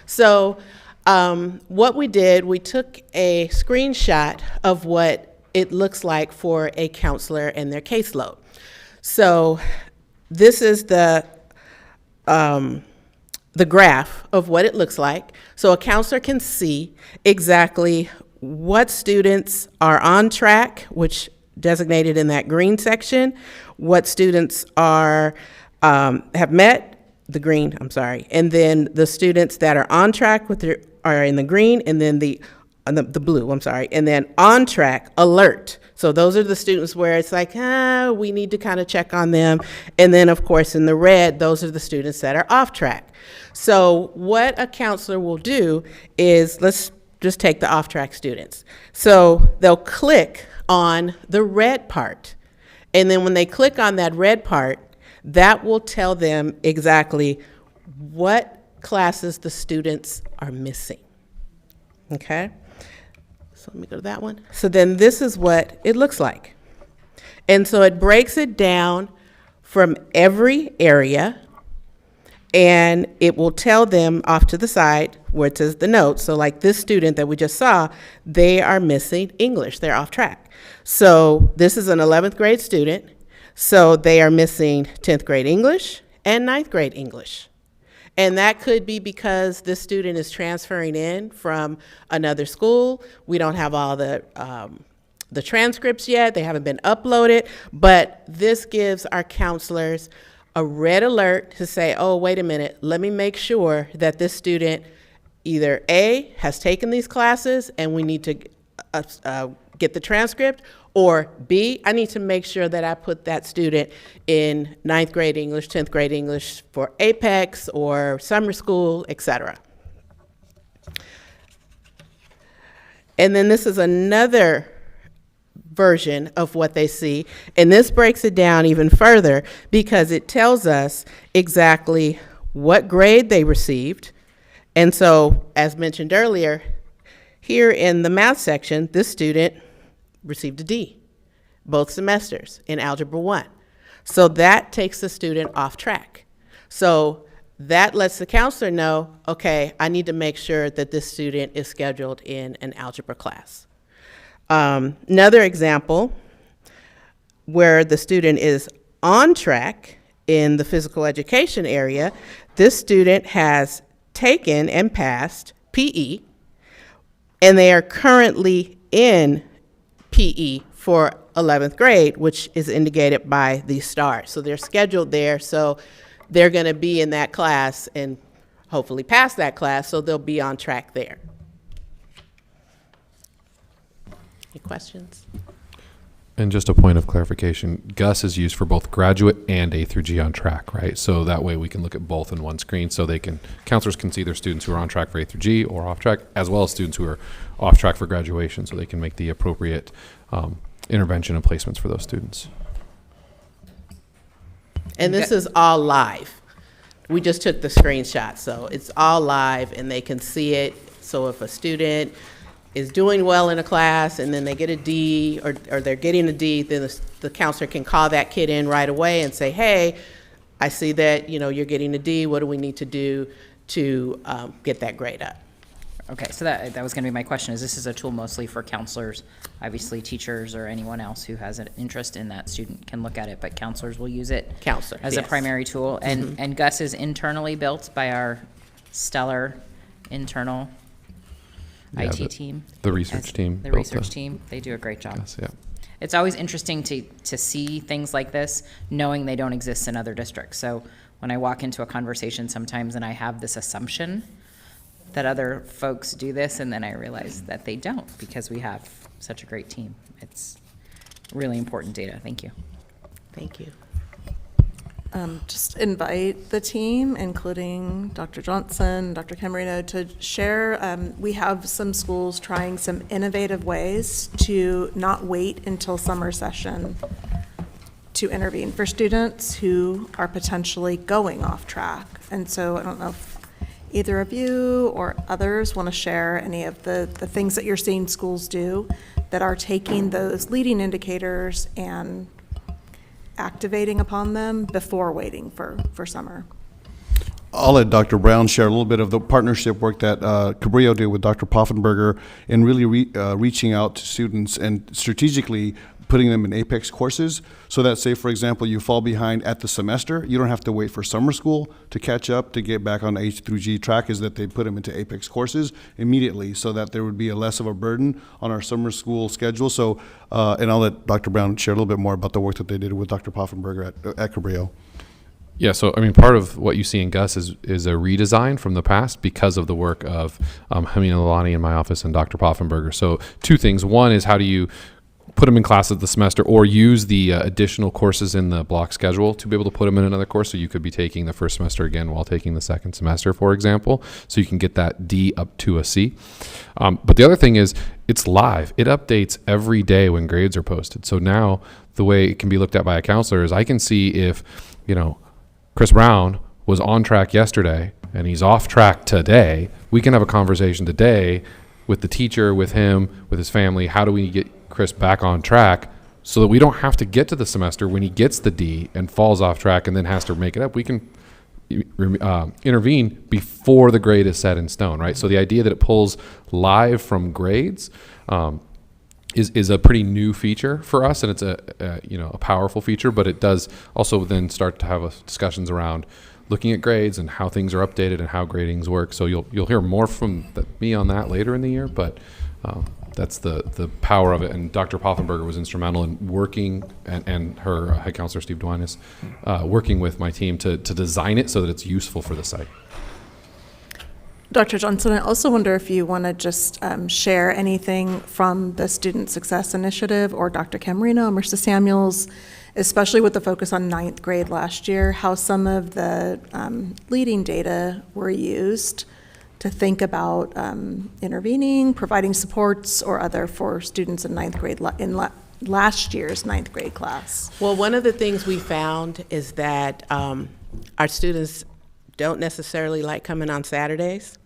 S10: So what we did, we took a screenshot of what it looks like for a counselor and their caseload. So this is the graph of what it looks like. So a counselor can see exactly what students are on track, which designated in that green section, what students are have met, the green, I'm sorry, and then the students that are on track with are in the green, and then the blue, I'm sorry, and then on track, alert. So those are the students where it's like, we need to kind of check on them. And then of course in the red, those are the students that are off track. So what a counselor will do is, let's just take the off track students. So they'll click on the red part. And then when they click on that red part, that will tell them exactly what classes the students are missing. Okay? So let me go to that one. So then this is what it looks like. And so it breaks it down from every area, and it will tell them off to the side where it says the notes. So like this student that we just saw, they are missing English. They're off track. So this is an 11th grade student. So they are missing 10th grade English and 9th grade English. And that could be because this student is transferring in from another school. We don't have all the transcripts yet. They haven't been uploaded, but this gives our counselors a red alert to say, oh, wait a minute, let me make sure that this student either A, has taken these classes and we need to get the transcript, or B, I need to make sure that I put that student in 9th grade English, 10th grade English for Apex or summer school, etc. And then this is another version of what they see, and this breaks it down even further because it tells us exactly what grade they received. And so, as mentioned earlier, here in the math section, this student received a D both semesters in Algebra 1. So that takes the student off track. So that lets the counselor know, okay, I need to make sure that this student is scheduled in an algebra class. Another example where the student is on track in the physical education area, this student has taken and passed PE, and they are currently in PE for 11th grade, which is indicated by these stars. So they're scheduled there, so they're going to be in that class and hopefully pass that class, so they'll be on track there. Any questions?
S11: And just a point of clarification, Gus is used for both graduate and A through G on track, right? So that way we can look at both in one screen, so counselors can see their students who are on track for A through G or off track, as well as students who are off track for graduation, so they can make the appropriate intervention and placements for those students.
S10: And this is all live. We just took the screenshot, so it's all live and they can see it. So if a student is doing well in a class and then they get a D or they're getting a D, then the counselor can call that kid in right away and say, hey, I see that you're getting a D. What do we need to do to get that grade up?
S1: Okay, so that was going to be my question, is this is a tool mostly for counselors? Obviously teachers or anyone else who has an interest in that student can look at it, but counselors will use it as a primary tool. And Gus is internally built by our stellar internal IT team.
S11: The research team.
S1: The research team. They do a great job.
S11: Yes, yeah.
S1: It's always interesting to see things like this, knowing they don't exist in other districts. So when I walk into a conversation sometimes and I have this assumption that other folks do this, and then I realize that they don't, because we have such a great team. It's really important data. Thank you.
S10: Thank you.
S22: Just invite the team, including Dr. Johnson, Dr. Camarino, to share. We have some schools trying some innovative ways to not wait until summer session to intervene for students who are potentially going off track. And so I don't know if either of you or others want to share any of the things that you're seeing schools do that are taking those leading indicators and activating upon them before waiting for summer.
S6: I'll let Dr. Brown share a little bit of the partnership work that Cabrillo did with Dr. Poffenberger in really reaching out to students and strategically putting them in Apex courses so that, say, for example, you fall behind at the semester, you don't have to wait for summer school to catch up to get back on the H through G track, is that they put them into Apex courses immediately so that there would be less of a burden on our summer school schedule. So, and I'll let Dr. Brown share a little bit more about the work that they did with Dr. Poffenberger at Cabrillo.
S11: Yeah, so I mean, part of what you see in Gus is a redesign from the past because of the work of Hamina Lalani in my office and Dr. Poffenberger. So two things. One is, how do you put them in classes the semester, or use the additional courses in the block schedule to be able to put them in another course, so you could be taking the first semester again while taking the second semester, for example, so you can get that D up to a C. But the other thing is, it's live. It updates every day when grades are posted. So now the way it can be looked at by a counselor is, I can see if, Chris Brown was on track yesterday and he's off track today. We can have a conversation today with the teacher, with him, with his family. How do we get Chris back on track so that we don't have to get to the semester when he gets the D and falls off track and then has to make it up? We can intervene before the grade is set in stone, right? So the idea that it pulls live from grades is a pretty new feature for us, and it's a powerful feature, but it does also then start to have discussions around looking at grades and how things are updated and how gradings work. So you'll hear more from me on that later in the year, but that's the power of it. And Dr. Poffenberger was instrumental in working, and her head counselor, Steve Duenas, working with my team to design it so that it's useful for the site.
S22: Dr. Johnson, I also wonder if you want to just share anything from the Student Success Initiative, or Dr. Camarino, Marissa Samuels, especially with the focus on 9th grade last year, how some of the leading data were used to think about intervening, providing supports, or other for students in 9th grade, last year's 9th grade class.
S10: Well, one of the things we found is that our students don't necessarily like coming on Saturdays.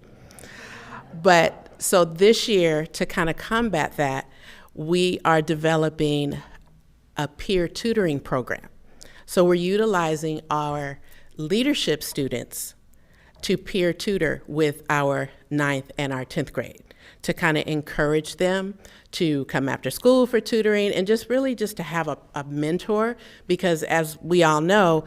S10: But so this year, to kind of combat that, we are developing a peer tutoring program. So we're utilizing our leadership students to peer tutor with our 9th and our 10th grade, to kind of encourage them to come after school for tutoring, and just really just to have a mentor, because as we all know,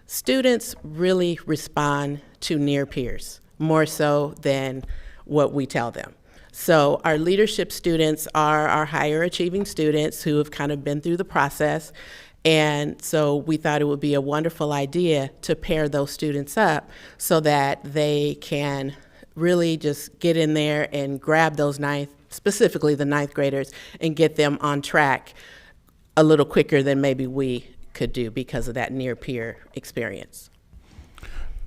S10: students really respond to near peers more so than what we tell them. So our leadership students are our higher achieving students who have kind of been through the process. And so we thought it would be a wonderful idea to pair those students up so that they can really just get in there and grab those 9th specifically the ninth graders, and get them on track a little quicker than maybe we could do because of that near peer experience.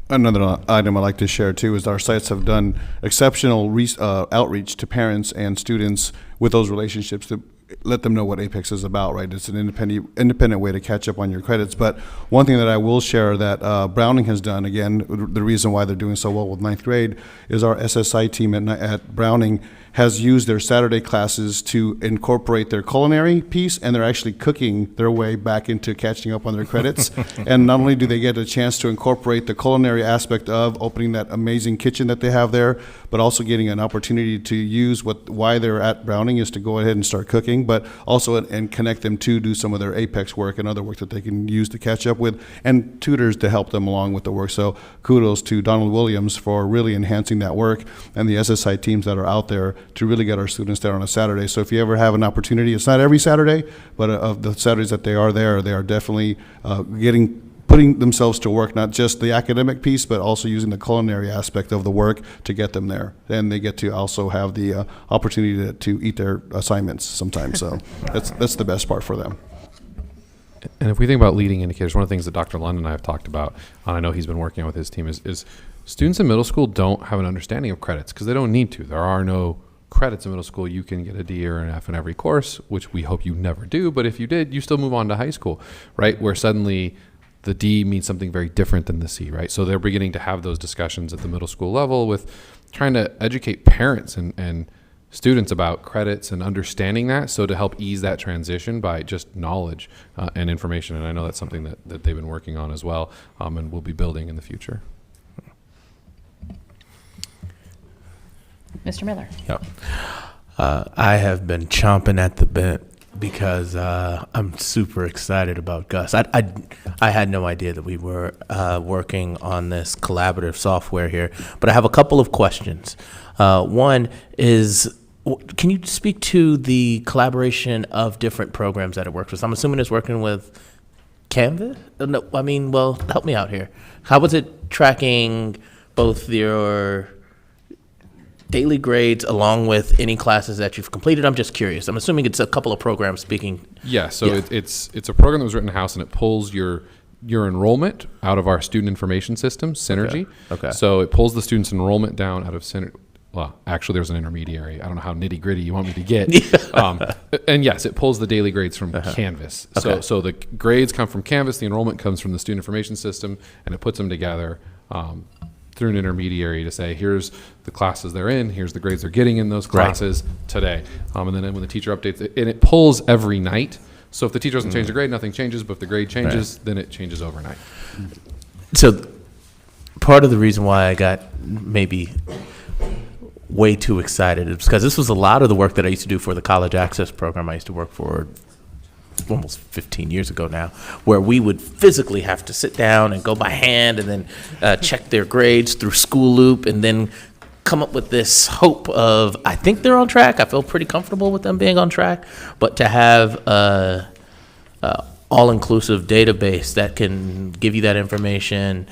S6: Another item I'd like to share too is our sites have done exceptional outreach to parents and students with those relationships to let them know what Apex is about, right? It's an independent way to catch up on your credits. But one thing that I will share that Browning has done, again, the reason why they're doing so well with ninth grade is our SSI team at Browning has used their Saturday classes to incorporate their culinary piece, and they're actually cooking their way back into catching up on their credits. And not only do they get a chance to incorporate the culinary aspect of opening that amazing kitchen that they have there, but also getting an opportunity to use why they're at Browning is to go ahead and start cooking, but also and connect them to do some of their Apex work and other work that they can use to catch up with, and tutors to help them along with the work. So kudos to Donald Williams for really enhancing that work, and the SSI teams that are out there to really get our students there on a Saturday. So if you ever have an opportunity, it's not every Saturday, but of the Saturdays that they are there, they are definitely putting themselves to work, not just the academic piece, but also using the culinary aspect of the work to get them there. And they get to also have the opportunity to eat their assignments sometimes. So that's the best part for them.
S11: And if we think about leading indicators, one of the things that Dr. Lund and I have talked about, and I know he's been working on with his team, is students in middle school don't have an understanding of credits because they don't need to. There are no credits in middle school. You can get a D or an F in every course, which we hope you never do. But if you did, you still move on to high school, right? Where suddenly the D means something very different than the C, right? So they're beginning to have those discussions at the middle school level with trying to educate parents and students about credits and understanding that, so to help ease that transition by just knowledge and information. And I know that's something that they've been working on as well, and will be building in the future.
S1: Mr. Miller.
S2: Yep. I have been chomping at the bit because I'm super excited about Gus. I had no idea that we were working on this collaborative software here, but I have a couple of questions. One is, can you speak to the collaboration of different programs that it works with? I'm assuming it's working with Canvas? No, I mean, well, help me out here. How was it tracking both your daily grades along with any classes that you've completed? I'm just curious. I'm assuming it's a couple of programs speaking.
S11: Yeah, so it's a program that was written in-house, and it pulls your enrollment out of our student information system, Synergy.
S2: Okay.
S11: So it pulls the student's enrollment down out of Synergy. Well, actually, there's an intermediary. I don't know how nitty-gritty you want me to get. And yes, it pulls the daily grades from Canvas.
S2: Okay.
S11: So the grades come from Canvas, the enrollment comes from the student information system, and it puts them together through an intermediary to say, here's the classes they're in, here's the grades they're getting in those classes today. And then when the teacher updates it, and it pulls every night. So if the teacher doesn't change the grade, nothing changes, but if the grade changes, then it changes overnight.
S2: So part of the reason why I got maybe way too excited is because this was a lot of the work that I used to do for the College Access program I used to work for almost 15 years ago now, where we would physically have to sit down and go by hand and then check their grades through School Loop and then come up with this hope of, I think they're on track. I feel pretty comfortable with them being on track, but to have a all-inclusive database that can give you that information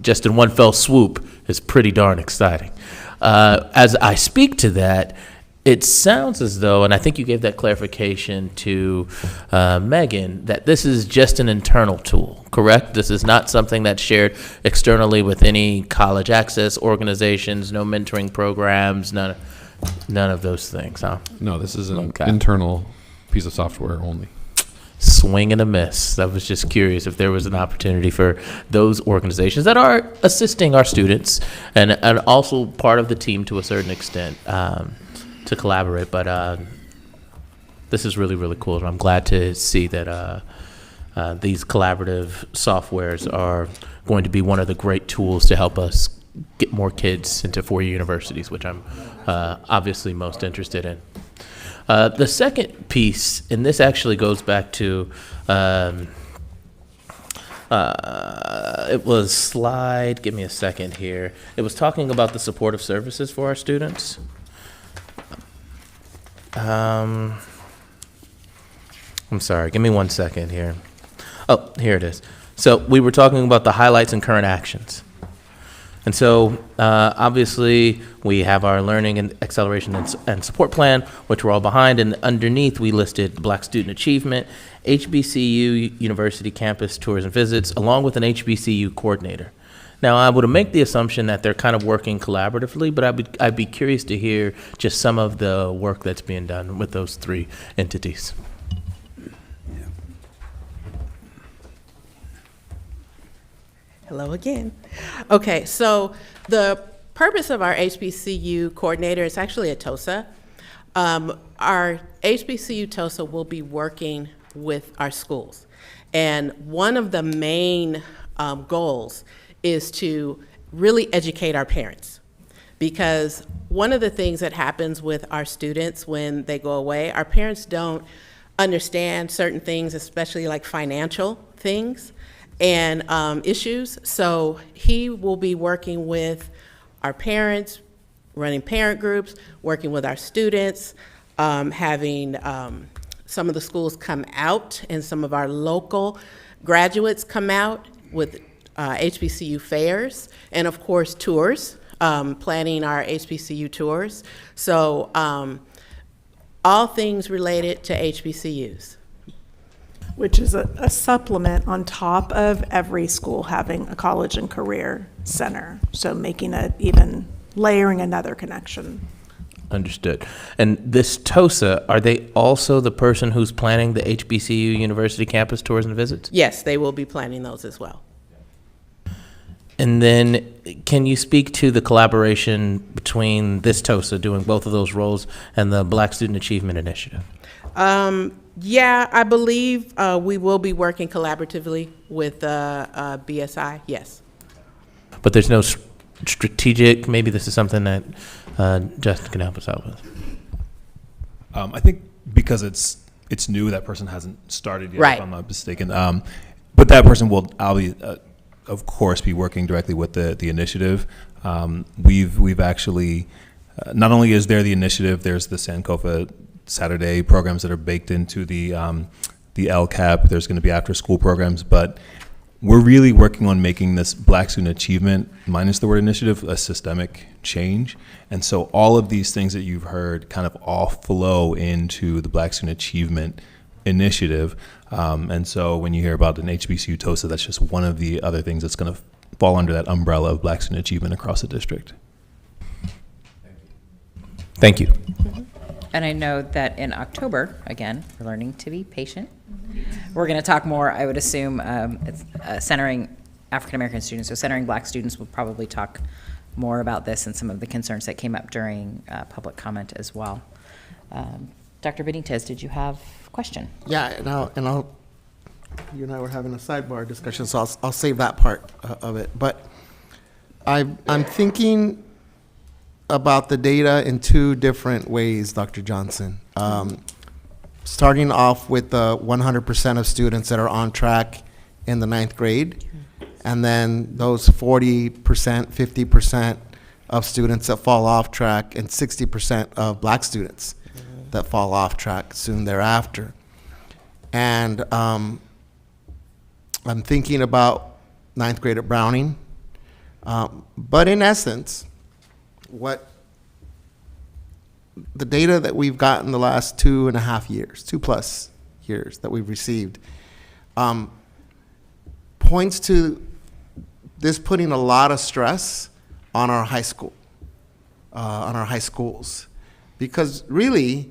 S2: just in one fell swoop is pretty darn exciting. As I speak to that, it sounds as though, and I think you gave that clarification to Megan, that this is just an internal tool, correct? This is not something that's shared externally with any college access organizations, no mentoring programs, none of those things, huh?
S11: No, this is an internal piece of software only.
S2: Swing and a miss. I was just curious if there was an opportunity for those organizations that are assisting our students and also part of the team to a certain extent to collaborate. But this is really, really cool. And I'm glad to see that these collaborative softwares are going to be one of the great tools to help us get more kids into four-year universities, which I'm obviously most interested in. The second piece, and this actually goes back to, it was slide, give me a second here. It was talking about the supportive services for our students. I'm sorry, give me 1 second here. Oh, here it is. So we were talking about the highlights and current actions. And so, obviously, we have our learning and acceleration and support plan, which we're all behind, and underneath we listed Black Student Achievement, HBCU University Campus Tours and Visits, along with an HBCU coordinator. Now, I would make the assumption that they're kind of working collaboratively, but I'd be curious to hear just some of the work that's being done with those three entities.
S10: Hello again. Okay, so the purpose of our HBCU coordinator is actually a TOSA. Our HBCU TOSA will be working with our schools. And one of the main goals is to really educate our parents. Because one of the things that happens with our students when they go away, our parents don't understand certain things, especially like financial things and issues. So he will be working with our parents, running parent groups, working with our students, having some of the schools come out and some of our local graduates come out with HBCU fairs and of course tours, planning our HBCU tours. So all things related to HBCUs.
S22: Which is a supplement on top of every school having a college and career center. So making it even layering another connection.
S2: Understood. And this TOSA, are they also the person who's planning the HBCU University Campus Tours and Visits?
S10: Yes, they will be planning those as well.
S2: And then can you speak to the collaboration between this TOSA doing both of those roles and the Black Student Achievement Initiative?
S10: Yeah, I believe we will be working collaboratively with BSI, yes.
S2: But there's no strategic, maybe this is something that Justin can help us out with.
S12: I think because it's new, that person hasn't started yet,
S10: right.
S12: if I'm not mistaken. But that person will, of course, be working directly with the initiative. We've actually, not only is there the initiative, there's the Sankofa Saturday programs that are baked into the LCAP. There's going to be after school programs, but we're really working on making this Black Student Achievement, minus the word initiative, a systemic change. And so all of these things that you've heard kind of all flow into the Black Student Achievement Initiative. And so when you hear about an HBCU TOSA, that's just one of the other things that's going to fall under that umbrella of Black Student Achievement across the district.
S2: Thank you.
S1: And I know that in October, again, we're learning to be patient. We're going to talk more, I would assume, it's, centering African-American students, so centering Black students. We'll probably talk more about this and some of the concerns that came up during public comment as well. Dr. Benitez, did you have a question?
S16: Yeah, and I'll you and I were having a sidebar discussion, so I'll save that part of it. But I'm thinking about the data in two different ways, Dr. Johnson. Starting off with the 100% of students that are on track in the 9th grade, and then those 40%, 50% of students that fall off track, and 60% of Black students that fall off track soon thereafter. And I'm thinking about 9th grade at Browning, but in essence, what the data that we've gotten the last 2.5 years, 2+ years that we've received, points to this putting a lot of stress on our high school, on our high schools. Because really,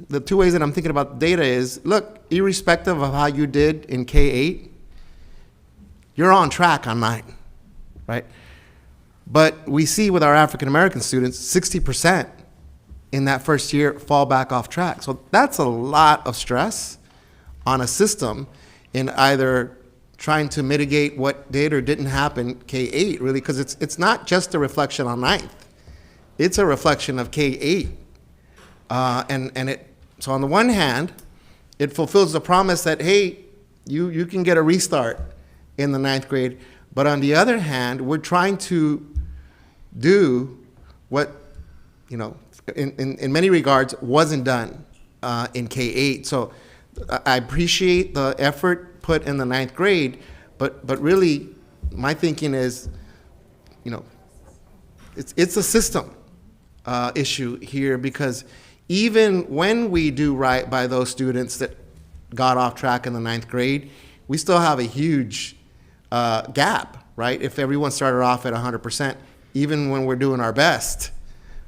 S16: the two ways that I'm thinking about data is, look, irrespective of how you did in K-8, you're on track on 9, right? But we see with our African-American students, 60% in that first year fall back off track. So that's a lot of stress on a system in either trying to mitigate what did or didn't happen K-8, really, because it's not just a reflection on 9th. It's a reflection of K-8. So on the one hand, it fulfills the promise that, hey, you can get a restart in the 9th grade. But on the other hand, we're trying to do what, in many regards, wasn't done in K-8. So I appreciate the effort put in the 9th grade, but really, my thinking is, it's a system issue here, because even when we do right by those students that got off track in the 9th grade, we still have a huge gap, right? If everyone started off at 100%, even when we're doing our best,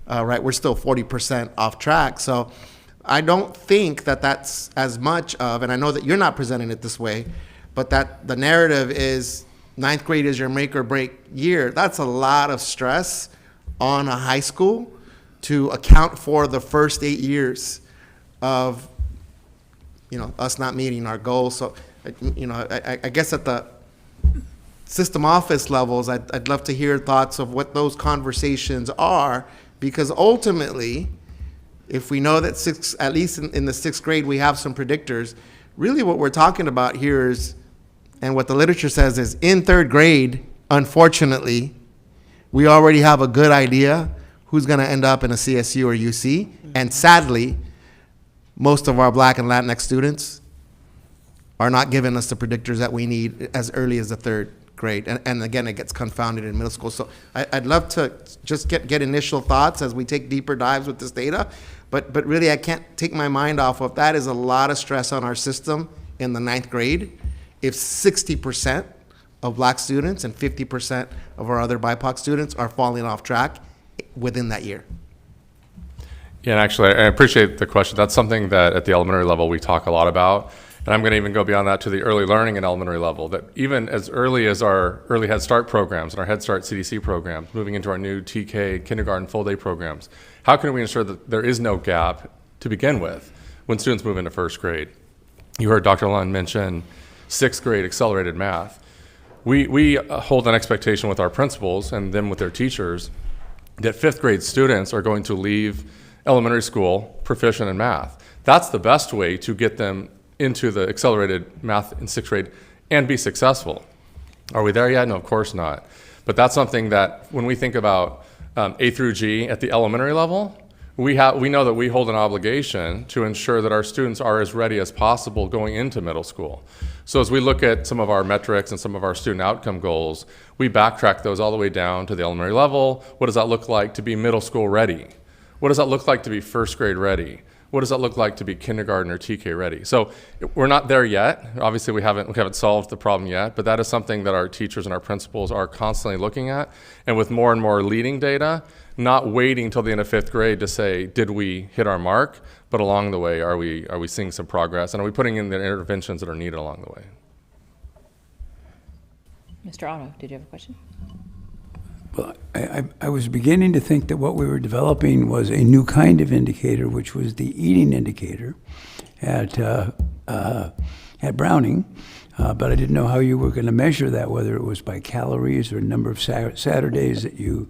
S16: right, we're still 40% off track. So I don't think that that's as much of, and I know that you're not presenting it this way, but that the narrative is 9th grade is your make or break year. That's a lot of stress on a high school to account for the first 8 years of, us not meeting our goals. So, I guess at the system office levels, I'd love to hear thoughts of what those conversations are, because ultimately, if we know that at least in the 6th grade, we have some predictors, really what we're talking about here is, and what the literature says is, in 3rd grade, unfortunately, we already have a good idea who's going to end up in a CSU or UC. And sadly, most of our Black and Latinx students are not giving us the predictors that we need as early as the 3rd grade. And again, it gets confounded in middle school. So I'd love to just get initial thoughts as we take deeper dives with this data. But really, I can't take my mind off of that. Is a lot of stress on our system in the 9th grade. If 60% of Black students and 50% of our other BIPOC students are falling off track within that year.
S11: Yeah, and actually, I appreciate the question. That's something that at the elementary level we talk a lot about. And I'm going to even go beyond that to the early learning and elementary level, that even as early as our early Head Start programs and our Head Start CDC programs, moving into our new TK kindergarten full day programs, how can we ensure that there is no gap to begin with when students move into 1st grade? You heard Dr. Lund mention 6th grade accelerated math. We hold an expectation with our principals and then with their teachers that 5th grade students are going to leave elementary school proficient in math. That's the best way to get them into the accelerated math in 6th grade and be successful. Are we there yet? No, of course not. But that's something that when we think about A through G at the elementary level, we know that we hold an obligation to ensure that our students are as ready as possible going into middle school. So as we look at some of our metrics and some of our student outcome goals, we backtrack those all the way down to the elementary level. What does that look like to be middle school ready? What does that look like to be 1st grade ready? What does that look like to be kindergarten or TK ready? So we're not there yet. Obviously, we haven't solved the problem yet, but that is something that our teachers and our principals are constantly looking at. And with more and more leading data, not waiting till the end of 5th grade to say, did we hit our mark? But along the way, are we seeing some progress? And are we putting in the interventions that are needed along the way?
S1: Mr. Otto, did you have a question?
S5: Well, I was beginning to think that what we were developing was a new kind of indicator, which was the eating indicator at Browning, but I didn't know how you were going to measure that, whether it was by calories or number of Saturdays that you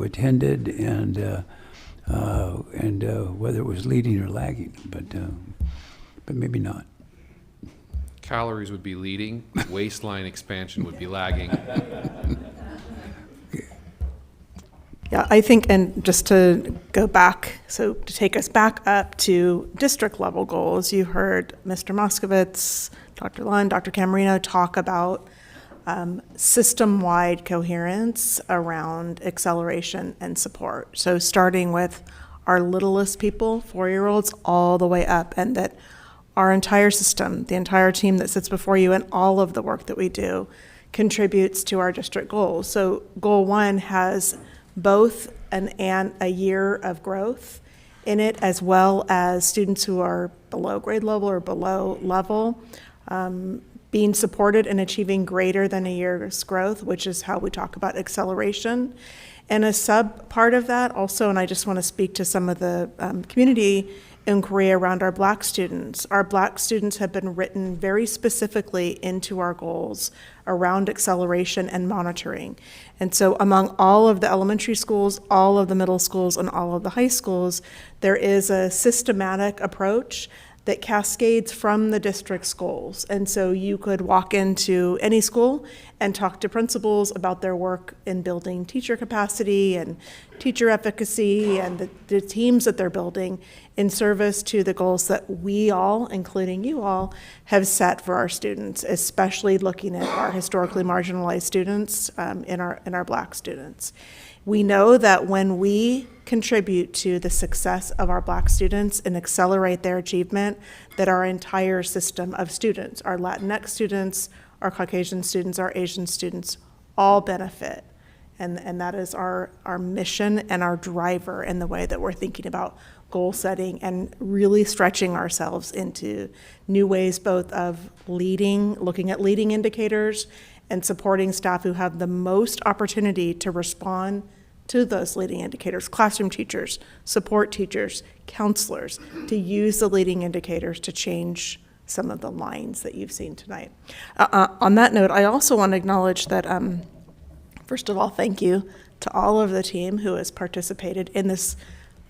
S5: attended, and whether it was leading or lagging, but maybe not.
S13: Calories would be leading, waistline expansion would be lagging.
S22: Yeah, I think, and just to go back, so to take us back up to district level goals, you heard Mr. Moskowitz, Dr. Lund, Dr. Camarino talk about system-wide coherence around acceleration and support. So starting with our littlest people, 4-year-olds, all the way up, and that our entire system, the entire team that sits before you, and all of the work that we do contributes to our district goals. So goal 1 has both a year of growth in it, as well as students who are below grade level or below level being supported and achieving greater than a year's growth, which is how we talk about acceleration. And a sub part of that also, and I just want to speak to some of the community inquiry around our Black students. Our Black students have been written very specifically into our goals around acceleration and monitoring. And so among all of the elementary schools, all of the middle schools, and all of the high schools, there is a systematic approach that cascades from the district's goals. And so you could walk into any school and talk to principals about their work in building teacher capacity and teacher efficacy and the teams that they're building. in service to the goals that we all, including you all, have set for our students, especially looking at our historically marginalized students in our Black students. We know that when we contribute to the success of our Black students and accelerate their achievement, that our entire system of students, our Latinx students, our Caucasian students, our Asian students, all benefit. And that is our mission and our driver in the way that we're thinking about goal setting and really stretching ourselves into new ways both of looking at leading indicators and supporting staff who have the most opportunity to respond to those leading indicators, classroom teachers, support teachers, counselors, to use the leading indicators to change some of the lines that you've seen tonight. On that note, I also want to acknowledge that, first of all, thank you to all of the team who has participated in this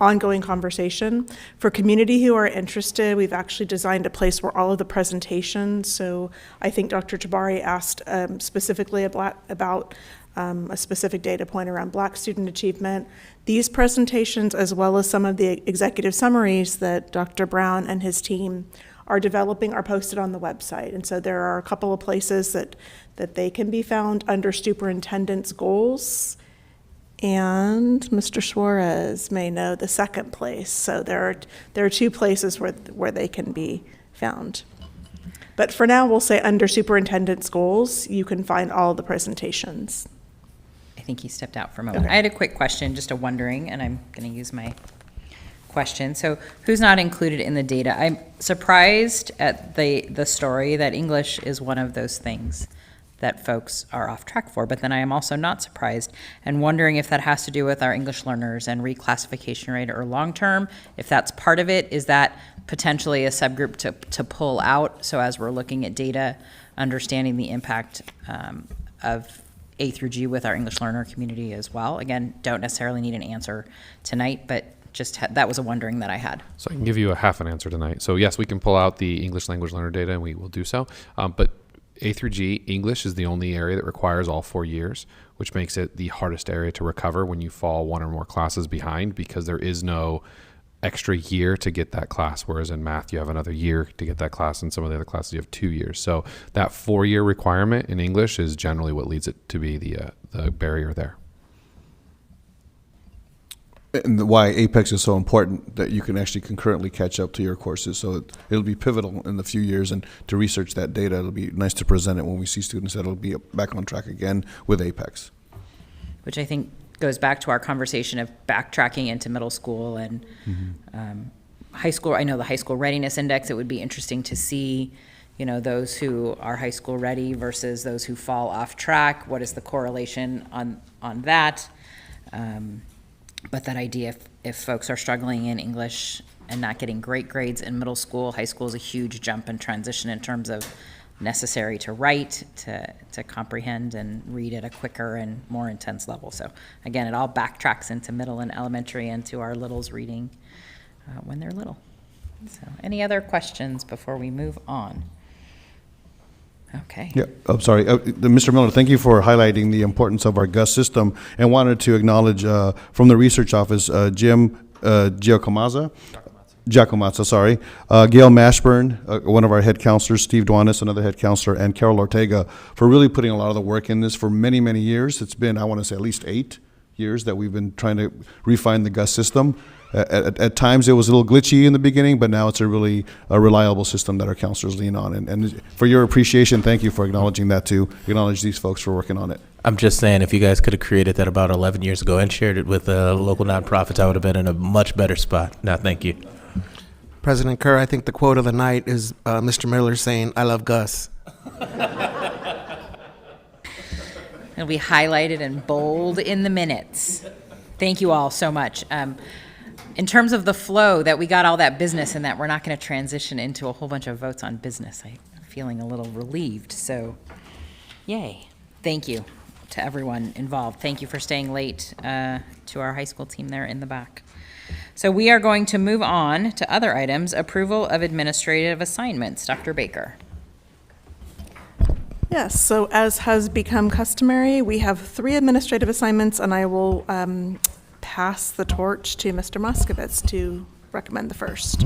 S22: ongoing conversation. For community who are interested, we've actually designed a place where all of the presentations, so I think Dr. Jabari asked specifically about a specific data point around Black student achievement. These presentations, as well as some of the executive summaries that Dr. Brown and his team are developing, are posted on the website. And so there are a couple of places that they can be found under superintendent's goals. And Mr. Suarez may know the second place. So there are two places where they can be found. But for now, we'll say under superintendent's goals, you can find all the presentations.
S1: I think he stepped out for a moment.
S22: Okay.
S1: I had a quick question, just a wondering, and I'm going to use my question. So who's not included in the data? I'm surprised at the story that English is one of those things that folks are off track for, but then I am also not surprised and wondering if that has to do with our English learners and reclassification rate or long-term. If that's part of it, is that potentially a subgroup to pull out? So as we're looking at data, understanding the impact of A through G with our English learner community as well. Again, don't necessarily need an answer tonight, but just that was a wondering that I had.
S11: So I can give you a half an answer tonight. So yes, we can pull out the English language learner data, and we will do so. But A through G, English is the only area that requires all 4 years, which makes it the hardest area to recover when you fall one or more classes behind, because there is no extra year to get that class, whereas in math you have another year to get that class, and some of the other classes you have 2 years. So that 4-year requirement in English is generally what leads it to be the barrier there.
S6: And why Apex is so important, that you can actually concurrently catch up to your courses. So it'll be pivotal in the few years, and to research that data, it'll be nice to present it when we see students that'll be back on track again with Apex.
S1: Which I think goes back to our conversation of backtracking into middle school and high school. I know the high school readiness index, it would be interesting to see, those who are high school ready versus those who fall off track. What is the correlation on that? But that idea, if folks are struggling in English and not getting great grades in middle school, high school is a huge jump and transition in terms of necessary to write, to comprehend and read at a quicker and more intense level. So again, it all backtracks into middle and elementary and to our littles reading when they're little. So any other questions before we move on? Okay.
S6: Yeah, I'm sorry. Mr. Miller, thank you for highlighting the importance of our GUS system, and wanted to acknowledge from the research office, Jim Giacomazza, Gail Mashburn, one of our head counselors, Steve Duanis, another head counselor, and Carol Ortega, for really putting a lot of the work in this for many, many years. It's been, I want to say, at least 8 years that we've been trying to refine the GUS system. At times it was a little glitchy in the beginning, but now it's a really reliable system that our counselors lean on. And for your appreciation, thank you for acknowledging that too. Acknowledge these folks for working on it.
S2: I'm just saying, if you guys could have created that about 11 years ago and shared it with local nonprofits, I would have been in a much better spot. Now, thank you.
S16: President Kerr, I think the quote of the night is Mr. Miller saying, "I love Gus."
S1: It'll be highlighted and bold in the minutes. Thank you all so much. In terms of the flow, that we got all that business and that we're not going to transition into a whole bunch of votes on business, I'm feeling a little relieved. So, yay. Thank you to everyone involved. Thank you for staying late, to our high school team there in the back. So we are going to move on to other items. Approval of administrative assignments. Dr. Baker.
S22: Yes, so as has become customary, we have 3 administrative assignments, and I will pass the torch to Mr. Moskowitz to recommend the first.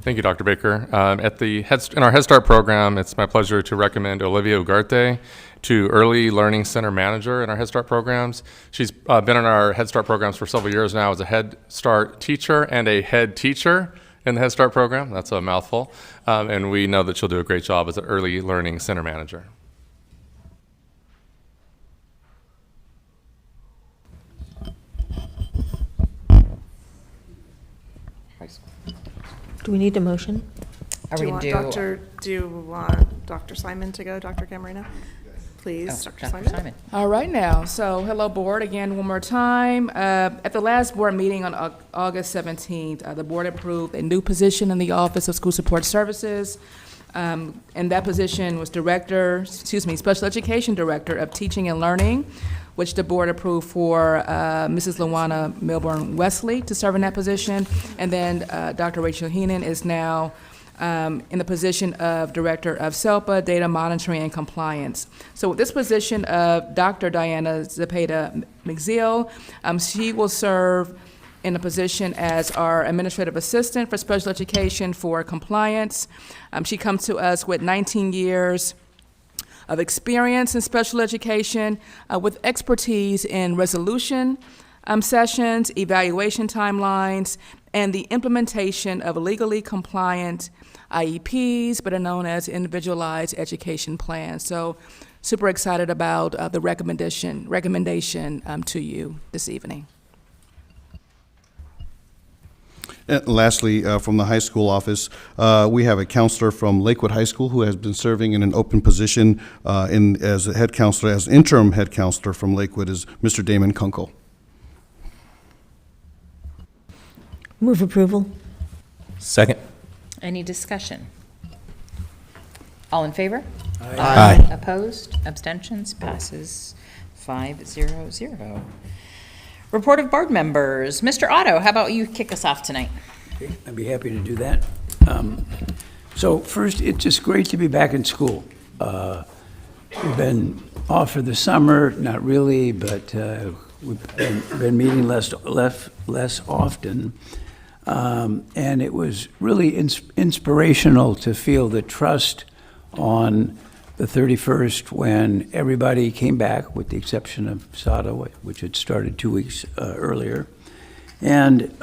S11: Thank you, Dr. Baker. In our Head Start program, it's my pleasure to recommend Olivia Ugarte to Early Learning Center Manager in our Head Start programs. She's been in our Head Start programs for several years now as a Head Start teacher and a head teacher in the Head Start program. That's a mouthful. And we know that she'll do a great job as an Early Learning Center Manager.
S4: Do we need a motion?
S1: Are
S22: Do
S1: we
S22: you want Dr. Simon to go, Dr. Camarino? Please, Dr. Simon.
S7: All right now, so hello board again one more time. At the last board meeting on August 17th, the board approved a new position in the Office of School Support Services. And that position was Special Education Director of Teaching and Learning, which the board approved for Mrs. Luana Milburn Wesley to serve in that position. And then Dr. Rachel Heenan is now in the position of Director of SELPA, Data Monitoring and Compliance. So with this position of Dr. Diana Zepeda McZeal, she will serve in a position as our Administrative Assistant for Special Education for Compliance. She comes to us with 19 years of experience in special education with expertise in resolution sessions, evaluation timelines, and the implementation of legally compliant IEPs, but are known as individualized education plans. So super excited about the recommendation to you this evening.
S6: And lastly, from the high school office, we have a counselor from Lakewood High School who has been serving in an open position as a head counselor, as interim head counselor from Lakewood, is Mr. Damon Kunkel.
S4: Move approval.
S2: Second.
S1: Any discussion? All in favor?
S2: Aye.
S1: Opposed? Abstentions? Passes 5-0-0. Report of board members. Mr. Otto, how about you kick us off tonight?
S5: Okay, I'd be happy to do that. So first, it's just great to be back in school. We've been off for the summer, not really, but we've been meeting less often. And it was really inspirational to feel the trust on the 31st when everybody came back, with the exception of SADA, which had started 2 weeks earlier. And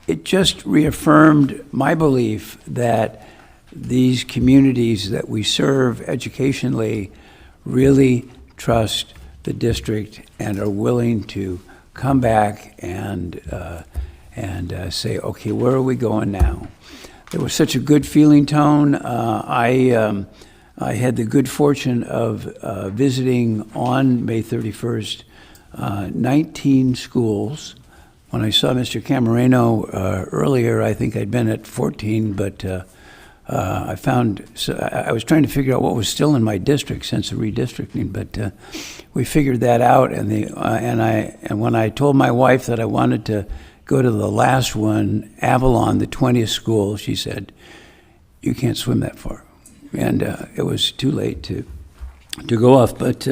S5: it just reaffirmed my belief that these communities that we serve educationally really trust the district and are willing to come back and say, okay, where are we going now? There was such a good feeling tone. I had the good fortune of visiting on May 31st 19 schools. When I saw Mr. Camarino earlier, I think I'd been at 14, but I was trying to figure out what was still in my district since the redistricting, but we figured that out. And when I told my wife that I wanted to go to the last one, Avalon, the 20th school, she said, "You can't swim that far." And it was too late to go off. But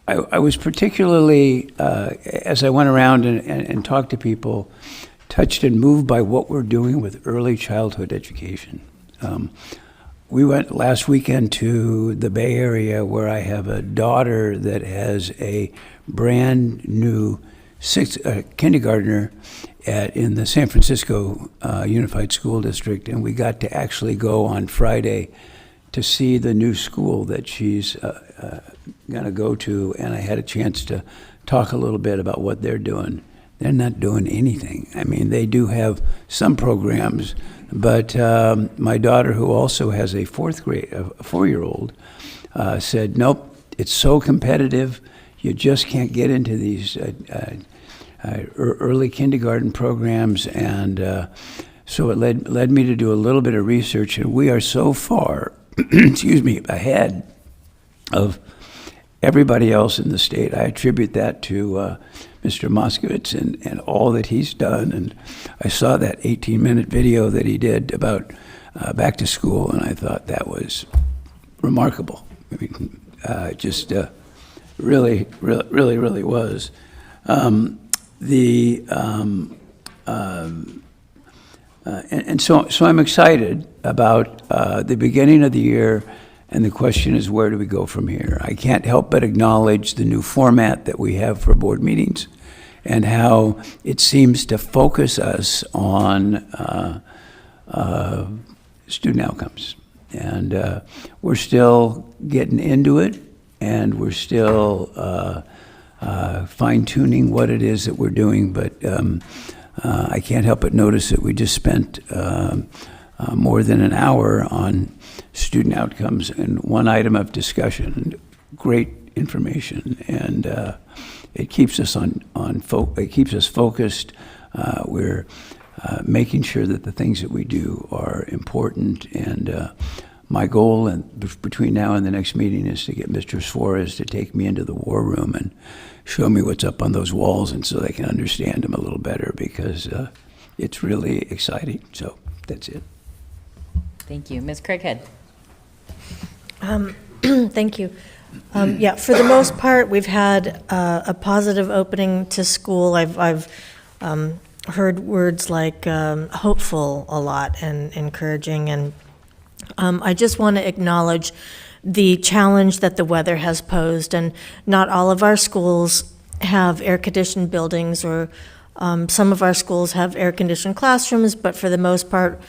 S5: I was particularly, as I went around and talked to people, touched and moved by what we're doing with early childhood education. We went last weekend to the Bay Area, where I have a daughter that has a brand new kindergartner in the San Francisco Unified School District, and we got to actually go on Friday to see the new school that she's going to go to, and I had a chance to talk a little bit about what they're doing. They're not doing anything. I mean, they do have some programs, but my daughter, who also has a 4-year-old, said, nope, it's so competitive, you just can't get into these early kindergarten programs, and so it led me to do a little bit of research, and we are so far, ahead of everybody else in the state. I attribute that to Mr. Moskowitz and all that he's done, and I saw that 18-minute video that he did about back to school, and I thought that was remarkable. I mean, really was. So I'm excited about the beginning of the year, and the question is, where do we go from here? I can't help but acknowledge the new format that we have for board meetings and how it seems to focus us on student outcomes. And we're still getting into it, and we're still fine-tuning what it is that we're doing, but I can't help but notice that we just spent more than an hour on student outcomes and one item of discussion. Great information, and it keeps us it keeps us focused. We're making sure that the things that we do are important, and my goal between now and the next meeting is to get Mr. Suarez to take me into the war room and show me what's up on those walls, and so they can understand them a little better, because it's really exciting. So that's it.
S1: Thank you. Ms. Craighead.
S4: Thank you. Yeah, for the most part, we've had a positive opening to school. I've heard words like hopeful a lot and encouraging, and I just want to acknowledge the challenge that the weather has posed, and not all of our schools have air-conditioned buildings, or some of our schools have air-conditioned classrooms, but for the most part,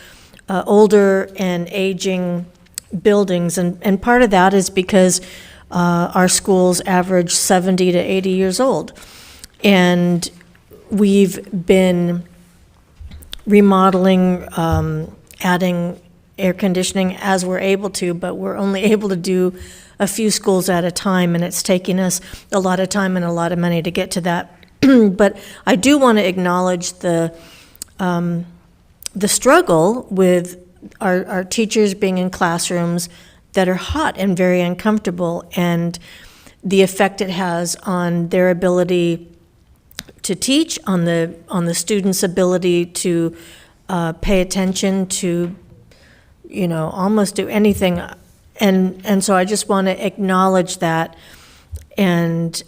S4: older and aging buildings, and part of that is because our schools average 70 to 80 years old, and we've been remodeling, adding air conditioning as we're able to, but we're only able to do a few schools at a time, and it's taking us a lot of time and a lot of money to get to that. But I do want to acknowledge the struggle with our teachers being in classrooms that are hot and very uncomfortable, and the effect it has on their ability to teach, on the students' ability to pay attention, to almost do anything. And so I just want to acknowledge that, and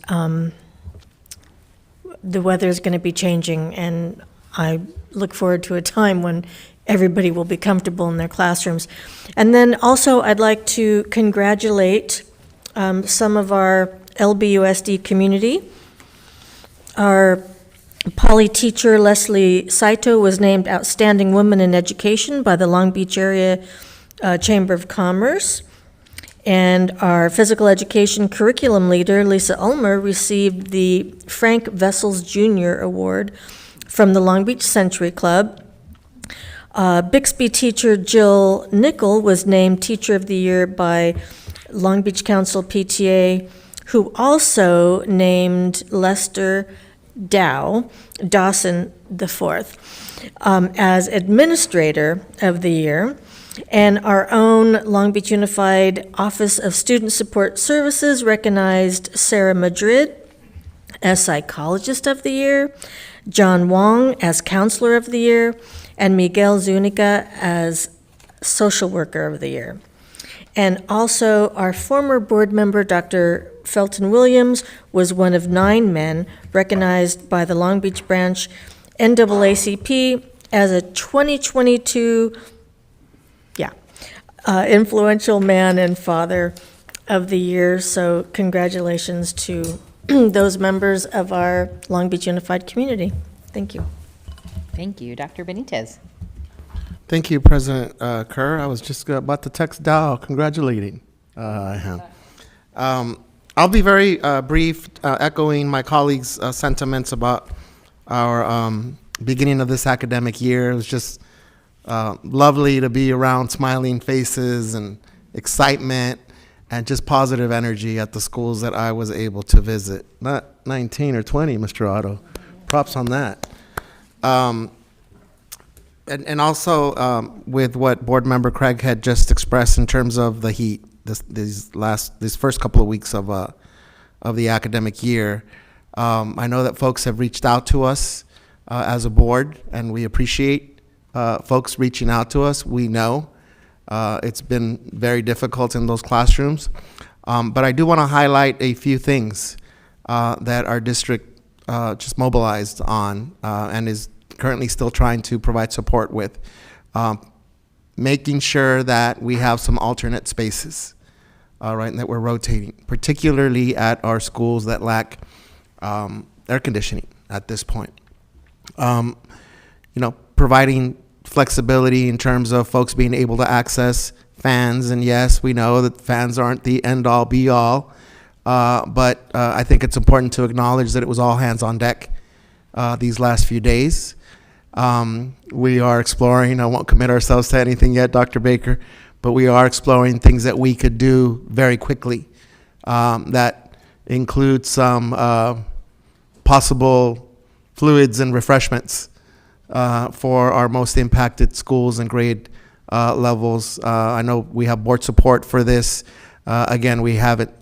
S4: the weather is going to be changing, and I look forward to a time when everybody will be comfortable in their classrooms. And then also I'd like to congratulate some of our LBUSD community. Our Poly teacher Leslie Saito was named Outstanding Woman in Education by the Long Beach Area Chamber of Commerce. And our physical education curriculum leader, Lisa Ulmer, received the Frank Vessels Jr. Award from the Long Beach Century Club. Bixby teacher Jill Nickel was named Teacher of the Year by Long Beach Council PTA, who also named Lester Dawson IV as Administrator of the Year. And our own Long Beach Unified Office of Student Support Services recognized Sarah Madrid as Psychologist of the Year, John Wong as Counselor of the Year, and Miguel Zuniga as Social Worker of the Year. And also, our former board member, Dr. Felton Williams, was one of 9 men recognized by the Long Beach branch NAACP as a 2022 influential man and father of the year. So congratulations to those members of our Long Beach Unified community. Thank you.
S1: Thank you. Dr. Benitez.
S16: Thank you, President Kerr. I was just about to text Dow congratulating him. I'll be very brief, echoing my colleagues' sentiments about our beginning of this academic year. It was just lovely to be around smiling faces and excitement and just positive energy at the schools that I was able to visit. Not 19 or 20, Mr. Otto. Props on that. And also with what Board Member Craig had just expressed in terms of the heat, these first couple of weeks of the academic year. I know that folks have reached out to us as a board, and we appreciate folks reaching out to us. We know it's been very difficult in those classrooms, but I do want to highlight a few things that our district just mobilized on and is currently still trying to provide support with. Making sure that we have some alternate spaces, right, and that we're rotating, particularly at our schools that lack air conditioning at this point. Providing flexibility in terms of folks being able to access fans, and yes, we know that fans aren't the end-all, be-all, but I think it's important to acknowledge that it was all hands on deck these last few days. We are exploring, I won't commit ourselves to anything yet, Dr. Baker, but we are exploring things that we could do very quickly that include some possible fluids and refreshments for our most impacted schools and grade levels. I know we have board support for this. Again, we haven't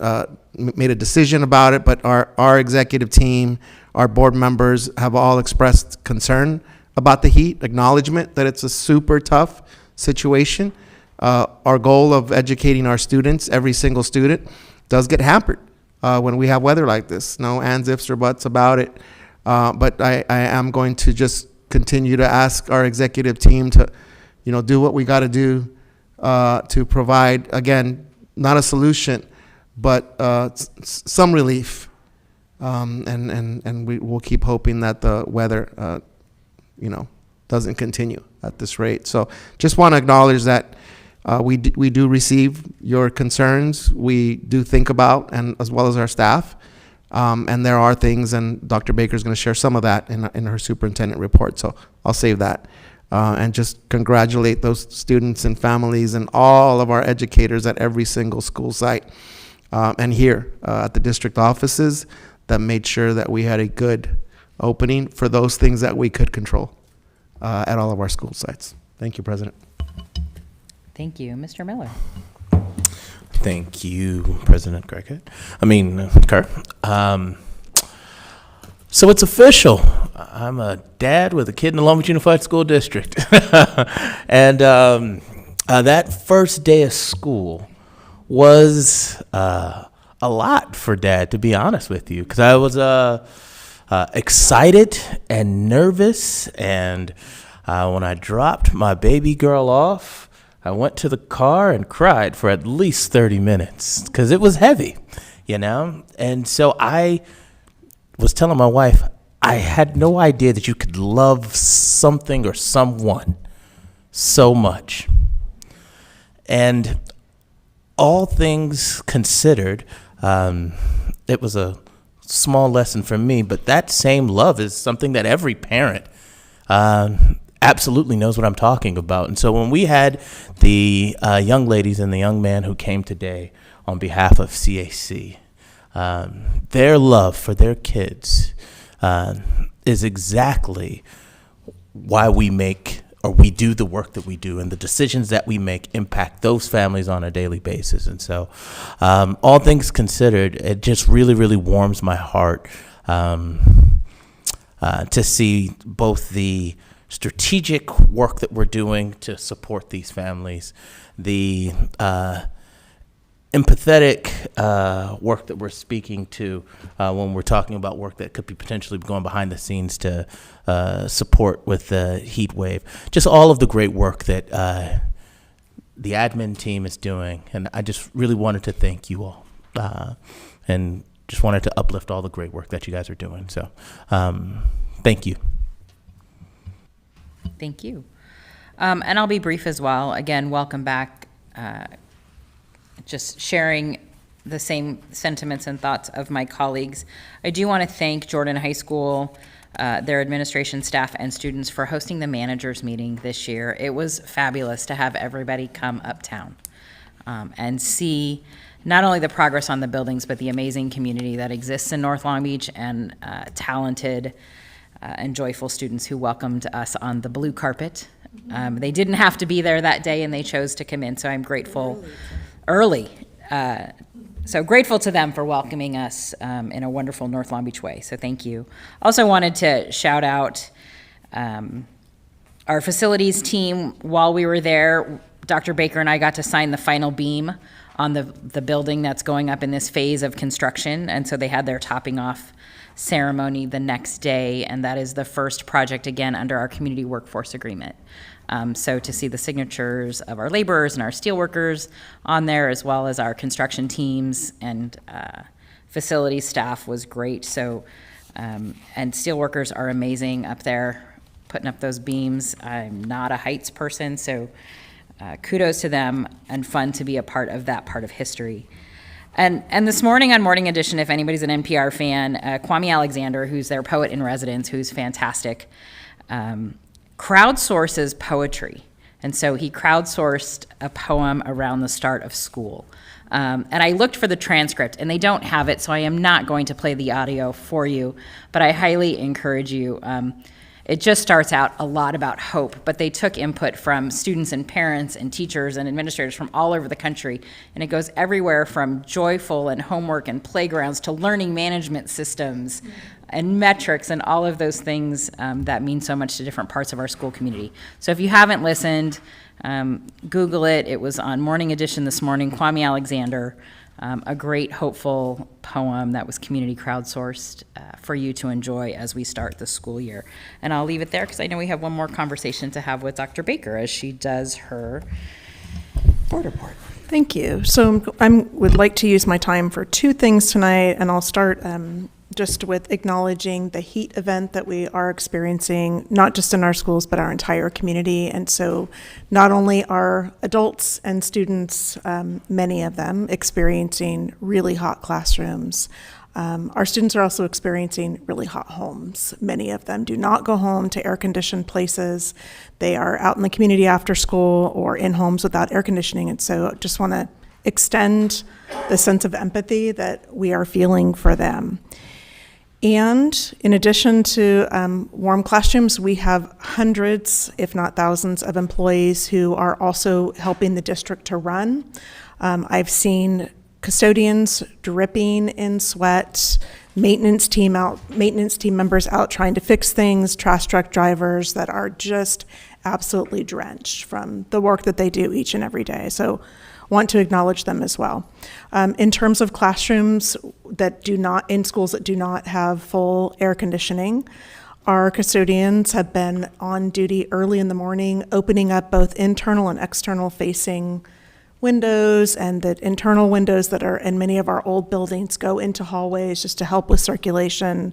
S16: made a decision about it, but our executive team, our board members have all expressed concern about the heat, acknowledgement that it's a super tough situation. Our goal of educating our students, every single student, does get hampered when we have weather like this. No ands, ifs, or buts about it. But I am going to just continue to ask our executive team to, do what we got to do to provide, again, not a solution, but some relief. And we will keep hoping that the weather doesn't continue at this rate. So just want to acknowledge that we do receive your concerns. We do think about, and as well as our staff, and there are things, and Dr. Baker is going to share some of that in her superintendent report. So I'll save that. And just congratulate those students and families and all of our educators at every single school site and here at the district offices that made sure that we had a good opening for those things that we could control at all of our school sites. Thank you, President.
S1: Thank you. Mr. Miller.
S2: Thank you, President Kerr. So it's official. I'm a dad with a kid in the Long Beach Unified School District. And that first day of school was a lot for Dad, to be honest with you, because I was excited and nervous. And when I dropped my baby girl off, I went to the car and cried for at least 30 minutes because it was heavy, And so I was telling my wife, I had no idea that you could love something or someone so much. And all things considered, it was a small lesson for me, but that same love is something that every parent absolutely knows what I'm talking about. And so when we had the young ladies and the young man who came today on behalf of CAC, their love for their kids is exactly why we do the work that we do, and the decisions that we make impact those families on a daily basis. And so all things considered, it just really, really warms my heart to see both the strategic work that we're doing to support these families, the empathetic work that we're speaking to when we're talking about work that could be potentially going behind the scenes to support with the heat wave. Just all of the great work that the admin team is doing. And I just really wanted to thank you all and just wanted to uplift all the great work that you guys are doing. So thank you.
S1: Thank you. And I'll be brief as well. Again, welcome back. Just sharing the same sentiments and thoughts of my colleagues. I do want to thank Jordan High School, their administration, staff, and students for hosting the managers meeting this year. It was fabulous to have everybody come uptown and see not only the progress on the buildings, but the amazing community that exists in North Long Beach and talented and joyful students who welcomed us on the blue carpet. They didn't have to be there that day, and they chose to come in, so I'm grateful. Early. So grateful to them for welcoming us in a wonderful North Long Beach way, so thank you. Also wanted to shout out our facilities team. While we were there, Dr. Baker and I got to sign the final beam on the building that's going up in this phase of construction. And so they had their topping off ceremony the next day, and that is the first project again under our community workforce agreement. So to see the signatures of our laborers and our steelworkers on there, as well as our construction teams and facility staff, was great. So, and steelworkers are amazing up there, putting up those beams. I'm not a heights person, so kudos to them, and fun to be a part of that part of history. And this morning on Morning Edition, if anybody's an NPR fan, Kwame Alexander, who's their poet in residence, who's fantastic, crowdsources poetry. And so he crowdsourced a poem around the start of school. And I looked for the transcript, and they don't have it, so I am not going to play the audio for you, but I highly encourage you. It just starts out a lot about hope, but they took input from students and parents and teachers and administrators from all over the country, and it goes everywhere from joyful and homework and playgrounds to learning management systems and metrics and all of those things that mean so much to different parts of our school community. So if you haven't listened, Google it. It was on Morning Edition this morning. Kwame Alexander, a great hopeful poem that was community crowdsourced for you to enjoy as we start the school year. And I'll leave it there because I know we have one more conversation to have with Dr. Baker as she does her board report.
S22: Thank you. So I would like to use my time for two things tonight, and I'll start just with acknowledging the heat event that we are experiencing, not just in our schools, but our entire community. And so not only are adults and students, many of them, experiencing really hot classrooms, our students are also experiencing really hot homes. Many of them do not go home to air-conditioned places. They are out in the community after school or in homes without air conditioning. And so just want to extend the sense of empathy that we are feeling for them. And in addition to warm classrooms, we have hundreds, if not thousands, of employees who are also helping the district to run. I've seen custodians dripping in sweat, maintenance team members out trying to fix things, trash truck drivers that are just absolutely drenched from the work that they do each and every day. So want to acknowledge them as well. In terms of classrooms that do not, in schools that do not have full air conditioning, our custodians have been on duty early in the morning, opening up both internal and external facing windows, and the internal windows that are in many of our old buildings go into hallways just to help with circulation.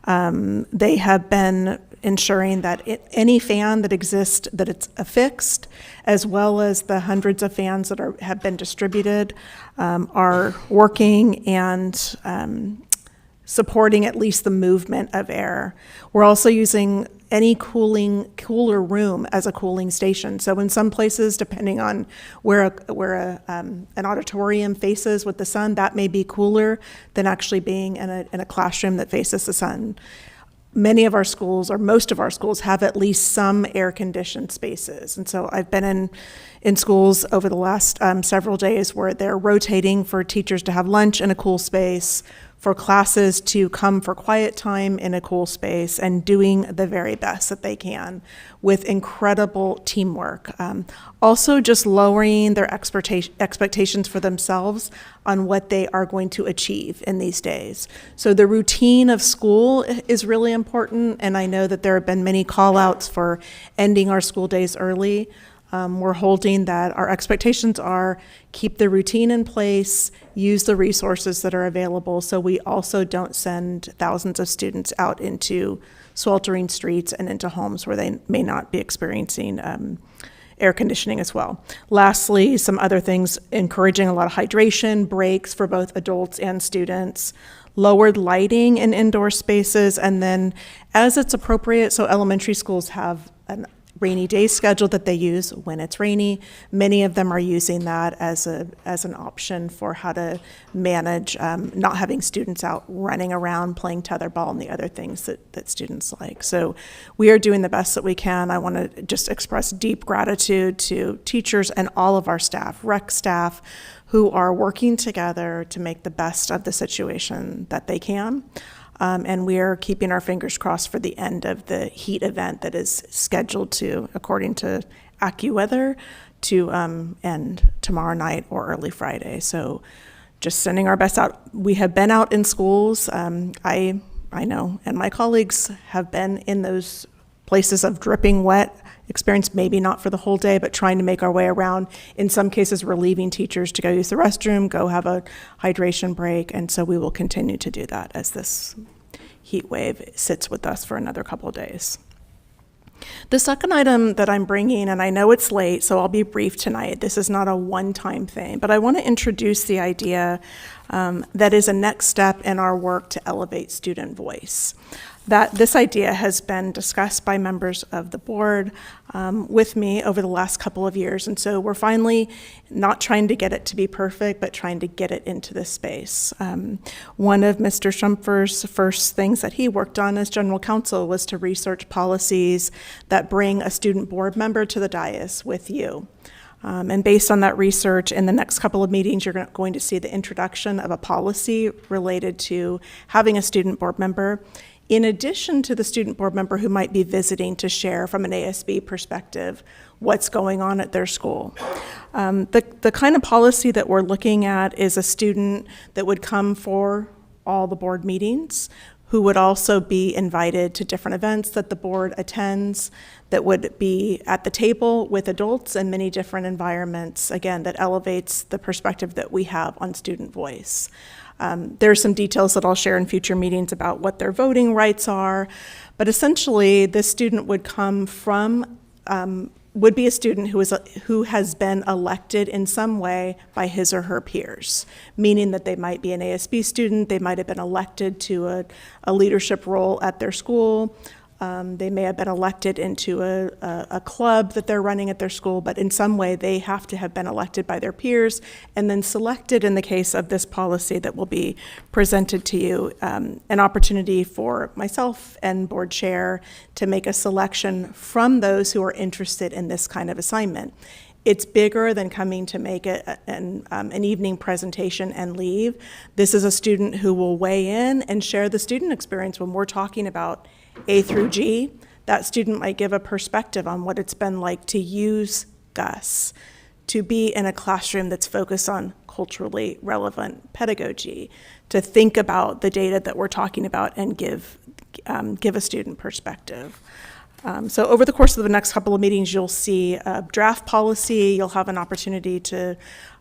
S22: They have been ensuring that any fan that exists, that it's affixed, as well as the hundreds of fans that have been distributed, are working and supporting at least the movement of air. We're also using any cooler room as a cooling station. So in some places, depending on where an auditorium faces with the sun, that may be cooler than actually being in a classroom that faces the sun. Many of our schools, or most of our schools, have at least some air-conditioned spaces. And so I've been in schools over the last several days where they're rotating for teachers to have lunch in a cool space, for classes to come for quiet time in a cool space, and doing the very best that they can with incredible teamwork. Also just lowering their expectations for themselves on what they are going to achieve in these days. So the routine of school is really important, and I know that there have been many call-outs for ending our school days early. We're holding that our expectations are keep the routine in place, use the resources that are available, so we also don't send thousands of students out into sweltering streets and into homes where they may not be experiencing air conditioning as well. Lastly, some other things, encouraging a lot of hydration, breaks for both adults and students, lowered lighting in indoor spaces, and then as it's appropriate, so elementary schools have an rainy day schedule that they use when it's rainy. Many of them are using that as an option for how to manage not having students out running around playing tetherball and the other things that students like. So we are doing the best that we can. I want to just express deep gratitude to teachers and all of our staff, rec staff, who are working together to make the best of the situation that they can. And we are keeping our fingers crossed for the end of the heat event that is scheduled to, according to AccuWeather, to end tomorrow night or early Friday. So just sending our best out. We have been out in schools. I know, and my colleagues have been in those places of dripping wet experience, maybe not for the whole day, but trying to make our way around. In some cases, we're leaving teachers to go use the restroom, go have a hydration break, and so we will continue to do that as this heat wave sits with us for another couple of days. The second item that I'm bringing, and I know it's late, so I'll be brief tonight. This is not a one-time thing, but I want to introduce the idea that is a next step in our work to elevate student voice. That this idea has been discussed by members of the board with me over the last couple of years, and so we're finally not trying to get it to be perfect, but trying to get it into this space. One of Mr. Shumfer's first things that he worked on as general counsel was to research policies that bring a student board member to the dais with you. And based on that research, in the next couple of meetings, you're going to see the introduction of a policy related to having a student board member, in addition to the student board member who might be visiting to share from an ASB perspective what's going on at their school. The kind of policy that we're looking at is a student that would come for all the board meetings, who would also be invited to different events that the board attends, that would be at the table with adults in many different environments, again, that elevates the perspective that we have on student voice. There are some details that I'll share in future meetings about what their voting rights are, but essentially this student would come from, would be a student who has been elected in some way by his or her peers, meaning that they might be an ASB student, they might have been elected to a leadership role at their school, they may have been elected into a club that they're running at their school, but in some way they have to have been elected by their peers and then selected, in the case of this policy that will be presented to you, an opportunity for myself and board chair to make a selection from those who are interested in this kind of assignment. It's bigger than coming to make an evening presentation and leave. This is a student who will weigh in and share the student experience when we're talking about A through G. That student might give a perspective on what it's been like to use GUS, to be in a classroom that's focused on culturally relevant pedagogy, to think about the data that we're talking about and give a student perspective. So over the course of the next couple of meetings, you'll see a draft policy. You'll have an opportunity to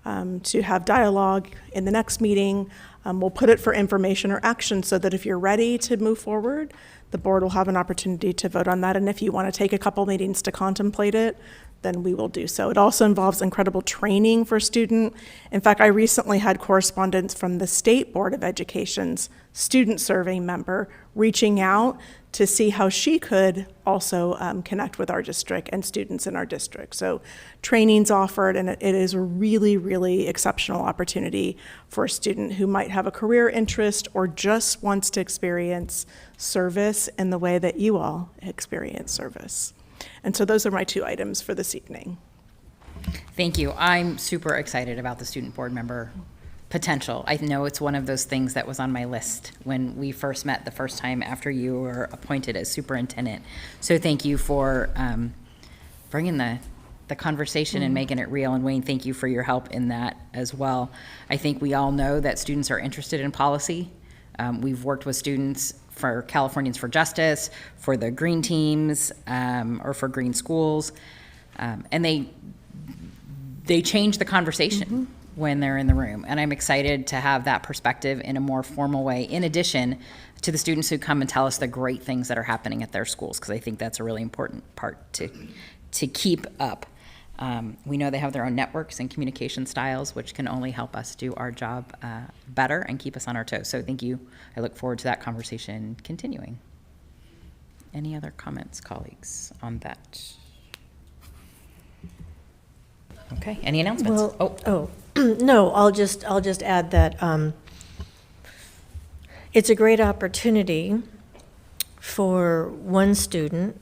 S22: have dialogue in the next meeting. We'll put it for information or action so that if you're ready to move forward, the board will have an opportunity to vote on that. And if you want to take a couple meetings to contemplate it, then we will do so. It also involves incredible training for student. In fact, I recently had correspondence from the State Board of Education's student survey member reaching out to see how she could also connect with our district and students in our district. So training's offered, and it is a really, really exceptional opportunity for a student who might have a career interest or just wants to experience service in the way that you all experience service. And so those are my two items for this evening.
S1: Thank you. I'm super excited about the student board member potential. I know it's one of those things that was on my list when we first met the first time after you were appointed as superintendent. So thank you for bringing the conversation and making it real. And Wayne, thank you for your help in that as well. I think we all know that students are interested in policy. We've worked with students for Californians for Justice, for the green teams, or for green schools, and they change the conversation when they're in the room. And I'm excited to have that perspective in a more formal way, in addition to the students who come and tell us the great things that are happening at their schools, because I think that's a really important part to keep up. We know they have their own networks and communication styles, which can only help us do our job better and keep us on our toes. So thank you. I look forward to that conversation continuing. Any other comments, colleagues, on that? Okay, any announcements?
S4: No, I'll just add that it's a great opportunity for one student,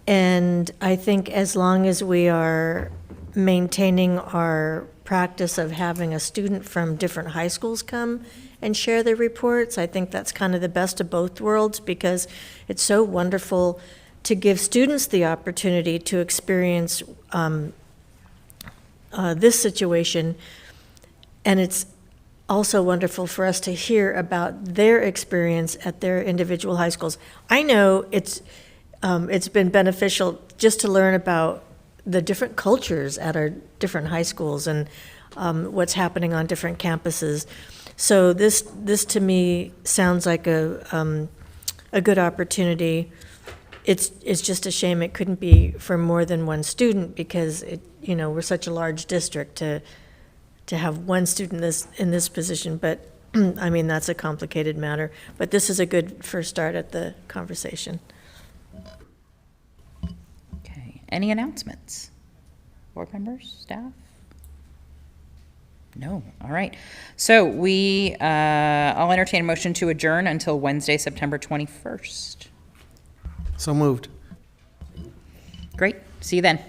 S4: and I think as long as we are maintaining our practice of having a student from different high schools come and share their reports, I think that's kind of the best of both worlds, because it's so wonderful to give students the opportunity to experience this situation. And it's also wonderful for us to hear about their experience at their individual high schools. I know it's been beneficial just to learn about the different cultures at our different high schools and what's happening on different campuses. So this to me sounds like a good opportunity. It's just a shame it couldn't be for more than one student, because we're such a large district to have one student in this position. But I mean, that's a complicated matter. But this is a good first start at the conversation.
S1: Okay. Any announcements? Board members, staff? No. All right. So I'll entertain a motion to adjourn until Wednesday, September 21st.
S16: So moved.
S1: Great. See you then.